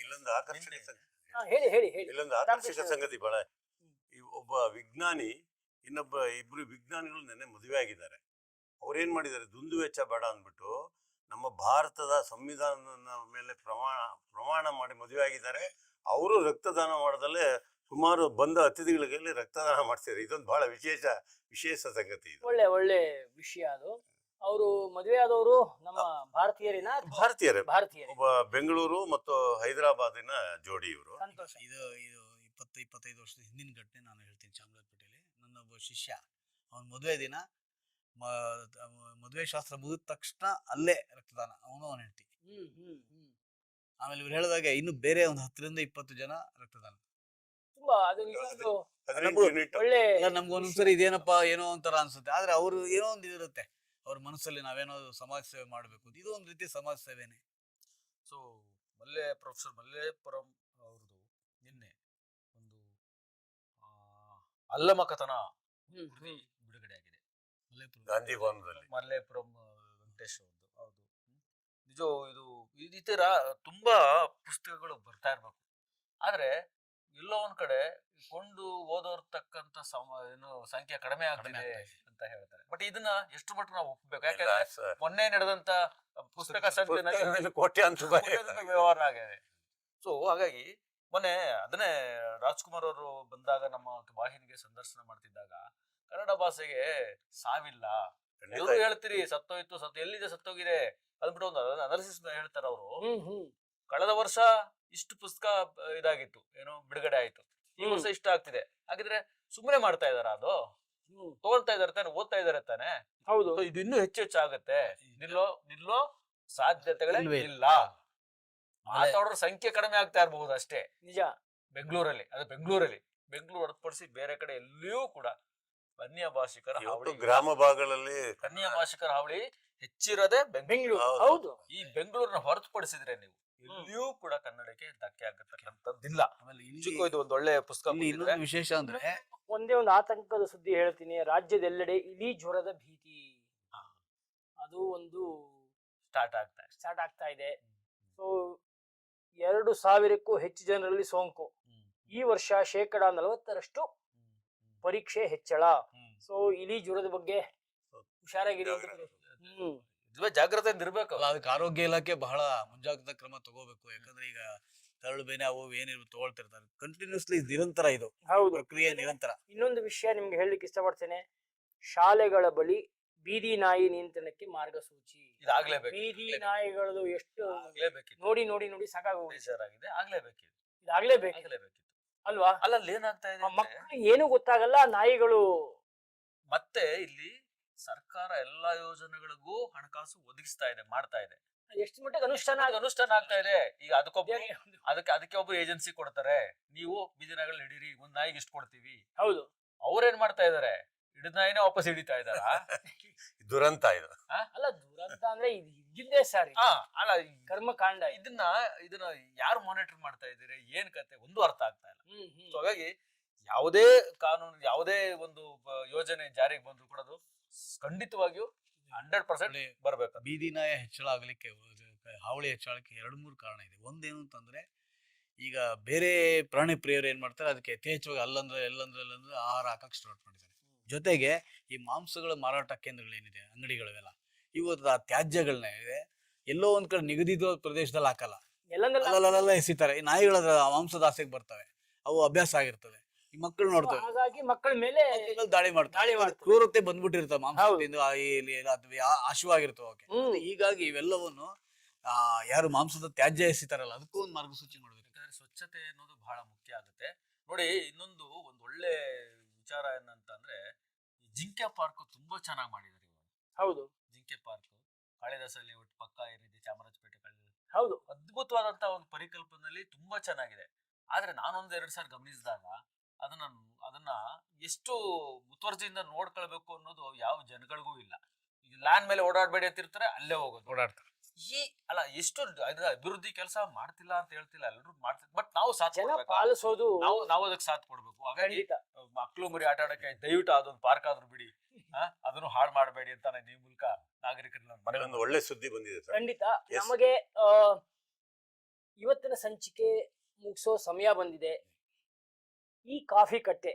ಇಲ್ಲೊಂದು ಆಕರ್ಷಕ ಹೇಳಿ ಇಲ್ಲೊಂದು ಆಕರ್ಷಕ ಸಂಗತಿ ಬಹಳ. ಒಬ್ಬ ವಿಜ್ಞಾನಿ ಇಬ್ರು ವಿಜ್ಞಾನಿಗಳು ನೆನ್ನೆ ಮದುವೆ ಆಗಿದ್ದಾರೆ. ಅವ್ರೇನ್ ಮಾಡಿದ್ದಾರೆ, ದುಂದು ವೆಚ್ಚ ಬೇಡ ಅಂದ್ಬಿಟ್ಟು ನಮ್ಮ ಭಾರತದ ಸಂವಿಧಾನದ ಮೇಲೆ ಪ್ರಮಾಣ ಮಾಡಿ ಮದುವೆ ಆಗಿದ್ದಾರೆ. ಅವರು ರಕ್ತದಾನ ಮಾಡೋದಲ್ಲೇ ಸುಮಾರು ಬಂದ ಅತಿಥಿಗಳಿಗೆ ರಕ್ತದಾನ ಮಾಡ್ತಿದ್ದಾರೆ. ಇದೊಂದು ಬಹಳ ವಿಶೇಷ ಸಂಗತಿ. ಇದು ಒಳ್ಳೆ ವಿಷಯ. ಅದು ಅವರು ಮದುವೆ ಆದವರು ನಮ್ಮ ಭಾರತೀಯರೇ. ಒಬ್ಬ ಬೆಂಗಳೂರು ಮತ್ತು ಹೈದರಾಬಾದಿನ ಜೋಡಿ ಇವರು. ಸಂತೋಷ. ಇದು 20-25 ವರ್ಷದ ಹಿಂದಿನ ಘಟನೆ ನಾನು ಹೇಳ್ತೀನಿ. ಚಾಮರಾಜಪೇಟೆಯಲ್ಲಿ ನನ್ನ ಒಬ್ಬ ಶಿಷ್ಯ, ಅವನ ಮದುವೆ ದಿನ ಮದುವೆ ಶಾಸ್ತ್ರ ಮುಗಿದ ತಕ್ಷಣ ಅಲ್ಲೇ ರಕ್ತದಾನ, ಅವನ ಹೆಂಡತಿ. ಆಮೇಲೆ ಇವ್ರು ಹೇಳಿದಾಗೆ ಇನ್ನು ಬೇರೆ ಒಂದು 10ರಿಂದ 20 ಜನ ರಕ್ತದಾನ. ತುಂಬಾ ಅದು ನಿಜವಾಗ್ಲೂ 18 ಯೂನಿಟ್. ಒಳ್ಳೆ ನಮ್ಗೆ ಒಂದೊಂದ್ಸರಿ ಇದೇನಪ್ಪ ಏನೋ ಒಂಥರ ಅನ್ಸುತ್ತೆ, ಆದ್ರೆ ಅವ್ರು ಏನೋ ಒಂದು ಇರುತ್ತೆ ಅವ್ರ ಮನಸ್ಸಲ್ಲಿ, ನಾವೇನೋ ಸಮಾಜ ಸೇವೆ ಮಾಡ್ಬೇಕು, ಇದು ಒಂದ್ ರೀತಿ ಸಮಾಜ ಸೇವೆನೆ. ಸೊ ಪ್ರೊಫೆಸರ್ ಮಲ್ಲೇಪುರಂ ಅವ್ರದ್ದು ನಿನ್ನೆ ಒಂದು ಆ, ಅಲ್ಲಮ ಕಥನ ಕೃತಿ ಬಿಡುಗಡೆ ಆಗಿದೆ. ಗಾಂಧಿ ಭವನದಲ್ಲಿ. ಮಲ್ಲೇಪುರಂ ವೆಂಕಟೇಶ್ ಅವ್ರದ್ದು. ಹೌದು. ನಿಜ ಇದು ಈ ತರ ತುಂಬಾ ಪುಸ್ತಕಗಳು ಬರ್ತಾ ಇರ್ಬೇಕು. ಆದ್ರೆ ಎಲ್ಲೋ ಒಂದ್ ಕಡೆ ಕೊಂಡು ಓದೋರ್ತಕ್ಕಂತ ಏನು ಸಂಖ್ಯೆ ಕಡಿಮೆ ಆಗ್ತಿದೆ ಅಂತ ಹೇಳ್ತಾರೆ. ಬಟ್ ಇದನ್ನ ಎಷ್ಟು ಮಟ್ಟಿಗೆ ನಾವು ಒಪ್ಬೇಕು? ಯಾಕಂದ್ರೆ ಮೊನ್ನೆ ನಡೆದಂತ ಪುಸ್ತಕ ಸಂಖ್ಯೆ ಕೋಟ್ಯಾಂತರ ವ್ಯವಹಾರ ಆಗಿದೆ. ಸೊ ಹಾಗಾಗಿ ಮೊನ್ನೆ ಅದನ್ನೇ ರಾಜ್ಕುಮಾರ್ ಅವರು ಬಂದಾಗ ನಮ್ಮ ವಾಹಿನಿಗೆ ಸಂದರ್ಶನ ಮಾಡ್ತಿದ್ದಾಗ ಕನ್ನಡ ಭಾಷೆಗೆ ಸಾವಿಲ್ಲ, ಎಲ್ಲರೂ ಹೇಳ್ತೀರಿ ಸತ್ತೋಯ್ತು, ಎಲ್ಲಿದೆ ಸತ್ತೋಗಿದೆ ಅಂದ್ಬಿಟ್ಟು ಒಂದು ಅನಾಲಿಸಿಸ್ ಹೇಳ್ತಾರ ಅವರು. ಕಳೆದ ವರ್ಷ ಇಷ್ಟು ಪುಸ್ತಕ ಇದಾಗಿತ್ತು, ಏನೋ ಬಿಡುಗಡೆ ಆಯ್ತು, ಈ ವರ್ಷ ಇಷ್ಟ ಆಗ್ತಿದೆ. ಹಾಗಿದ್ರೆ ಸುಮ್ಮನೆ ಮಾಡ್ತಾ ಇದಾರ? ಅದು ತಗೊಳ್ತಾ ಇದಾರೆ ತಾನೆ, ಓದ್ತಾ ಇದಾರೆ ತಾನೆ. ಹೌದು, ಇದು ಇನ್ನೂ ಹೆಚ್ಚು ಆಗುತ್ತೆ. ನಿಲ್ಲೋ ಸಾಧ್ಯತೆಗಳೇ ಇಲ್ಲ. ಮಾತಾಡೋರ ಸಂಖ್ಯೆ ಕಡಿಮೆ ಆಗ್ತಾ ಇರಬಹುದು ಅಷ್ಟೇ. ನಿಜ. ಬೆಂಗಳೂರಲ್ಲಿ ಹೊರತುಪಡಿಸಿ ಬೇರೆ ಕಡೆ ಎಲ್ಲಿಯೂ ಕೂಡ ಅನ್ಯ ಭಾಷಿಕರ ಹಾವಳಿ, ಗ್ರಾಮ ಭಾಗಗಳಲ್ಲಿ ಅನ್ಯ ಭಾಷಿಕರ ಹಾವಳಿ ಹೆಚ್ಚಿರೋದೇ ಬೆಂಗಳೂರು. ಹೌದು. ಈ ಬೆಂಗಳೂರನ್ನ ಹೊರತುಪಡಿಸಿದ್ರೆ ನೀವು ಎಲ್ಲಿಯೂ ಕೂಡ ಕನ್ನಡಕ್ಕೆ ಧಕ್ಕೆ ಆಗತಕ್ಕಂಥದ್ದಿಲ್ಲ. ಇದು ಒಂದು ಒಳ್ಳೆ ಪುಸ್ತಕ. ಇನ್ನೊಂದು ವಿಶೇಷ ಅಂದ್ರೆ ಒಂದೇ ಒಂದು ಆತಂಕದ ಸುದ್ದಿ ಹೇಳ್ತೀನಿ. ರಾಜ್ಯದೆಲ್ಲೆಡೆ ಇಲಿ ಜ್ವರದ ಭೀತಿ ಅದು ಒಂದು ಸ್ಟಾರ್ಟ್ ಆಗ್ತಾ ಇದೆ. ಸೊ 2,000ಕ್ಕೂ ಹೆಚ್ಚು ಜನರಲ್ಲಿ ಸೋಂಕು. ಈ ವರ್ಷ 40% ಪರೀಕ್ಷೆ ಹೆಚ್ಚಳ. ಸೊ ಇಲಿ ಜ್ವರದ ಬಗ್ಗೆ ಹುಷಾರಾಗಿರಿ. ಜಾಗ್ರತೆಯಿಂದ ಇರ್ಬೇಕು. ಅದಕ್ಕೆ ಆರೋಗ್ಯ ಇಲಾಖೆ ಬಹಳ ಮುಂಜಾಗ್ರತಾ ಕ್ರಮ ತಗೋಬೇಕು. ಯಾಕಂದ್ರೆ ಈಗ ತರಳು ಬೇನೆ ಅವು ಏನಿರ್ಬೋದು ತಗೊಳ್ತಿರ್ತಾರೆ ಕಂಟಿನ್ಯೂಸ್ಲಿ, ನಿರಂತರ ಇದು. ಹೌದು, ಪ್ರಕ್ರಿಯೆ ನಿರಂತರ. ಇನ್ನೊಂದು ವಿಷಯ ನಿಮ್ಗೆ ಹೇಳಲಿಕ್ಕೆ ಇಷ್ಟಪಡ್ತೇನೆ. ಶಾಲೆಗಳ ಬಳಿ ಬೀದಿ ನಾಯಿ ನಿಯಂತ್ರಣಕ್ಕೆ ಮಾರ್ಗಸೂಚಿ. ಇದಾಗ್ಲೇಬೇಕು. ಬೀದಿ ನಾಯಿಗಳದು ಎಷ್ಟು ನೋಡಿ ಸಾಕಾಗಿದೆ. ಆಗ್ಲೇಬೇಕಿತ್ತು. ಇದಾಗ್ಲೇಬೇಕು ಅಲ್ವಾ? ಅಲ್ಲಲ್ಲಿ ಏನಾಗ್ತಾ ಇದೆ, ಮಕ್ಕಳು ಏನು ಗೊತ್ತಾಗಲ್ಲ, ನಾಯಿಗಳು. ಮತ್ತೆ ಇಲ್ಲಿ ಸರ್ಕಾರ ಎಲ್ಲಾ ಯೋಜನೆಗಳಿಗೂ ಹಣಕಾಸು ಒದಗಿಸ್ತಾ ಇದೆ, ಮಾಡ್ತಾ ಇದೆ. ಎಷ್ಟು ಮಟ್ಟಿಗೆ ಅನುಷ್ಠಾನ ಆಗ್ತಾ ಇದೆ. ಈಗ ಅದಕ್ಕೆ ಒಬ್ರು ಏಜೆನ್ಸಿ ಕೊಡ್ತಾರೆ, ನೀವು ಬೀದಿ ನಾಯಿಗಳು ಹಿಡೀರಿ, ಒಂದ್ ನಾಯಿಗೆ ಇಷ್ಟು ಕೊಡ್ತೀವಿ. ಹೌದು. ಅವ್ರೇನ್ ಮಾಡ್ತಾ ಇದಾರೆ, ಹಿಡಿದ ನಾಯಿನೇ ವಾಪಸ್ ಹಿಡಿತಾ ಇದಾರ. ದುರಂತ ಇದು. ಅಲ್ಲ, ದುರಂತ ಅಂದ್ರೆ ಇದ್ದಿದ್ದೇ ಸಾರಿ. ಅಲ್ಲ, ಕರ್ಮಕಾಂಡ. ಇದನ್ನ ಯಾರು ಮಾನಿಟರ್ ಮಾಡ್ತಾ ಇದ್ದೀರಿ, ಏನ್ ಕತೆ ಒಂದು ಅರ್ಥ ಆಗ್ತಾ ಇಲ್ಲ. ಸೊ ಹಾಗಾಗಿ ಯಾವುದೇ ಕಾನೂನು, ಯಾವುದೇ ಒಂದು ಯೋಜನೆ ಜಾರಿಗೆ ಬಂದ್ರು ಕೂಡ ಅದು ಖಂಡಿತವಾಗಿಯೂ 100% ಬರ್ಬೇಕು. ಬೀದಿ ನಾಯ ಹೆಚ್ಚಳ ಆಗ್ಲಿಕ್ಕೆ, ಹಾವಳಿ ಹೆಚ್ಚಳಕ್ಕೆ 2-3 ಕಾರಣ ಇದೆ. ಒಂದೇನು ಅಂತಂದ್ರೆ, ಈಗ ಬೇರೆ ಪ್ರಾಣಿ ಪ್ರಿಯರು ಏನ್ ಮಾಡ್ತಾರೆ, ಅದಕ್ಕೆ ಯಥೇಚ್ಛವಾಗಿ ಎಲ್ಲಂದ್ರೆ ಆಹಾರ ಹಾಕಕ್ ಸ್ಟಾರ್ಟ್ ಮಾಡಿದ್ದಾರೆ. ಜೊತೆಗೆ ಈ ಮಾಂಸಗಳ ಮಾರಾಟ ಕೇಂದ್ರಗಳೇನಿದೆ, ಅಂಗಡಿಗಳಿವೆಲ್ಲ, ಇವತ್ತು ಆ ತ್ಯಾಜ್ಯಗಳನ್ನ ಎಲ್ಲೋ ಒಂದ್ ಕಡೆ ನಿಗದಿತ ಪ್ರದೇಶದಲ್ಲಿ ಹಾಕಲ್ಲ, ಅಲ್ಲೆಲ್ಲ ಎಸಿತಾರೆ. ಈ ನಾಯಿಗಳ ಮಾಂಸದ ಆಸೆಗೆ ಬರ್ತವೆ, ಅವು ಅಭ್ಯಾಸ ಆಗಿರ್ತವೆ. ಈ ಮಕ್ಕಳು ನೋಡ್ತವೆ, ಹಾಗಾಗಿ ಮಕ್ಕಳ ಮೇಲೆ ದಾಳಿ ಮಾಡ್ತಾರೆ. ಕ್ರೂರತೆ ಬಂದ್ಬಿಟ್ಟಿರ್ತವೆ ಮಾಂಸದಿಂದ, ಹಸಿವಾಗಿರ್ತವೆ ಅವಕ್ಕೆ. ಹೀಗಾಗಿ ಇವೆಲ್ಲವನ್ನು ಯಾರು ಮಾಂಸದ ತ್ಯಾಜ್ಯ ಎಸಿತಾರಲ್ಲ, ಅದಕ್ಕೂ ಒಂದು ಮಾರ್ಗಸೂಚಿ ಮಾಡ್ಬೇಕು. ಯಾಕಂದ್ರೆ ಸ್ವಚ್ಛತೆ ಅನ್ನೋದು ಬಹಳ ಮುಖ್ಯ ಆಗುತ್ತೆ. ನೋಡಿ, ಇನ್ನೊಂದು ಒಳ್ಳೆ ವಿಚಾರ ಏನಂತಂದ್ರೆ, ಈ ಜಿಂಕೆ ಪಾರ್ಕ್ ತುಂಬಾ ಚೆನ್ನಾಗಿ ಮಾಡಿದ್ದಾರೆ ಇವಾಗ. ಹೌದು, ಜಿಂಕೆ ಪಾರ್ಕ್ ಕಾಳಿದಾಸಲ್ಲಿ ಪಕ್ಕ ಏನಿದೆ, ಚಾಮರಾಜಪೇಟೆ ಹೌದು, ಅದ್ಭುತವಾದಂತ ಒಂದು ಪರಿಕಲ್ಪನೆಯಲ್ಲಿ ತುಂಬಾ ಚೆನ್ನಾಗಿದೆ. ಆದ್ರೆ ನಾನೊಂದ್ 2 ಸಾರಿ ಗಮನಿಸಿದಾಗ ಅದನ್ನ ಎಷ್ಟು ಮುತುವರ್ಜಿಯಿಂದ ನೋಡ್ಕೊಳ್ಬೇಕು ಅನ್ನೋದು ಯಾವ ಜನಗಳಿಗೂ ಇಲ್ಲ. ಲ್ಯಾಂಡ್ ಮೇಲೆ ಓಡಾಡ್ಬೇಡಿ ಅಂತಿರ್ತಾರೆ, ಅಲ್ಲೇ ಹೋಗೋದು, ಓಡಾಡ್ತಾರೆ. ಎಷ್ಟು ಅಭಿವೃದ್ಧಿ ಕೆಲಸ ಮಾಡ್ತಿಲ್ಲ ಅಂತ ಹೇಳ್ತಿಲ್ಲ, ಎಲ್ಲರೂ ಮಾಡ್ತಿದ್ರು. ಬಟ್ ನಾವು ಪಾಲಿಸೋದು, ನಾವು ಅದಕ್ಕೆ ಸಾಥ್ ಕೊಡ್ಬೇಕು. ಹಾಗಾಗಿ ಮಕ್ಕಳು ಮರಿ ಆಟ ಆಡಕ್ಕೆ ದಯವಿಟ್ಟು ಅದೊಂದು ಪಾರ್ಕ್ ಆದ್ರೂ ಬಿಡಿ, ಅದನ್ನು ಹಾಳು ಮಾಡಬೇಡಿ ಅಂತ ನಾನು ಈ ಮೂಲಕ ನಾಗರಿಕರನ್ನ ಒಂದು ಒಳ್ಳೆ ಸುದ್ದಿ ಬಂದಿದೆ. ಖಂಡಿತ. ನಮಗೆ ಇವತ್ತಿನ ಸಂಚಿಕೆ ಮುಗಿಸೋ ಸಮಯ ಬಂದಿದೆ. ಈ ಕಾಫಿ ಕಟ್ಟೆ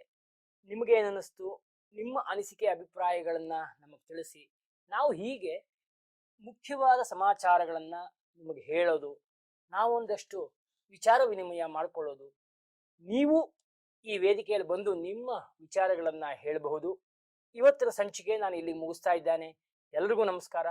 ನಿಮಗೆ ಏನನ್ನಿಸ್ತು? ನಿಮ್ಮ ಅನಿಸಿಕೆ ಅಭಿಪ್ರಾಯಗಳನ್ನ ನಮಗೆ ತಿಳಿಸಿ. ನಾವು ಹೀಗೆ ಮುಖ್ಯವಾದ ಸಮಾಚಾರಗಳನ್ನ ನಿಮಗೆ ಹೇಳೋದು, ನಾವೊಂದಷ್ಟು ವಿಚಾರ ವಿನಿಮಯ ಮಾಡಿಕೊಳ್ಳೋದು, ನೀವು ಈ ವೇದಿಕೆಯಲ್ಲಿ ಬಂದು ನಿಮ್ಮ ವಿಚಾರಗಳನ್ನ ಹೇಳಬಹುದು. ಇವತ್ತಿನ ಸಂಚಿಕೆ ನಾನು ಇಲ್ಲಿ ಮುಗಿಸ್ತಾ ಇದ್ದೇನೆ. ಎಲ್ರಿಗೂ ನಮಸ್ಕಾರ.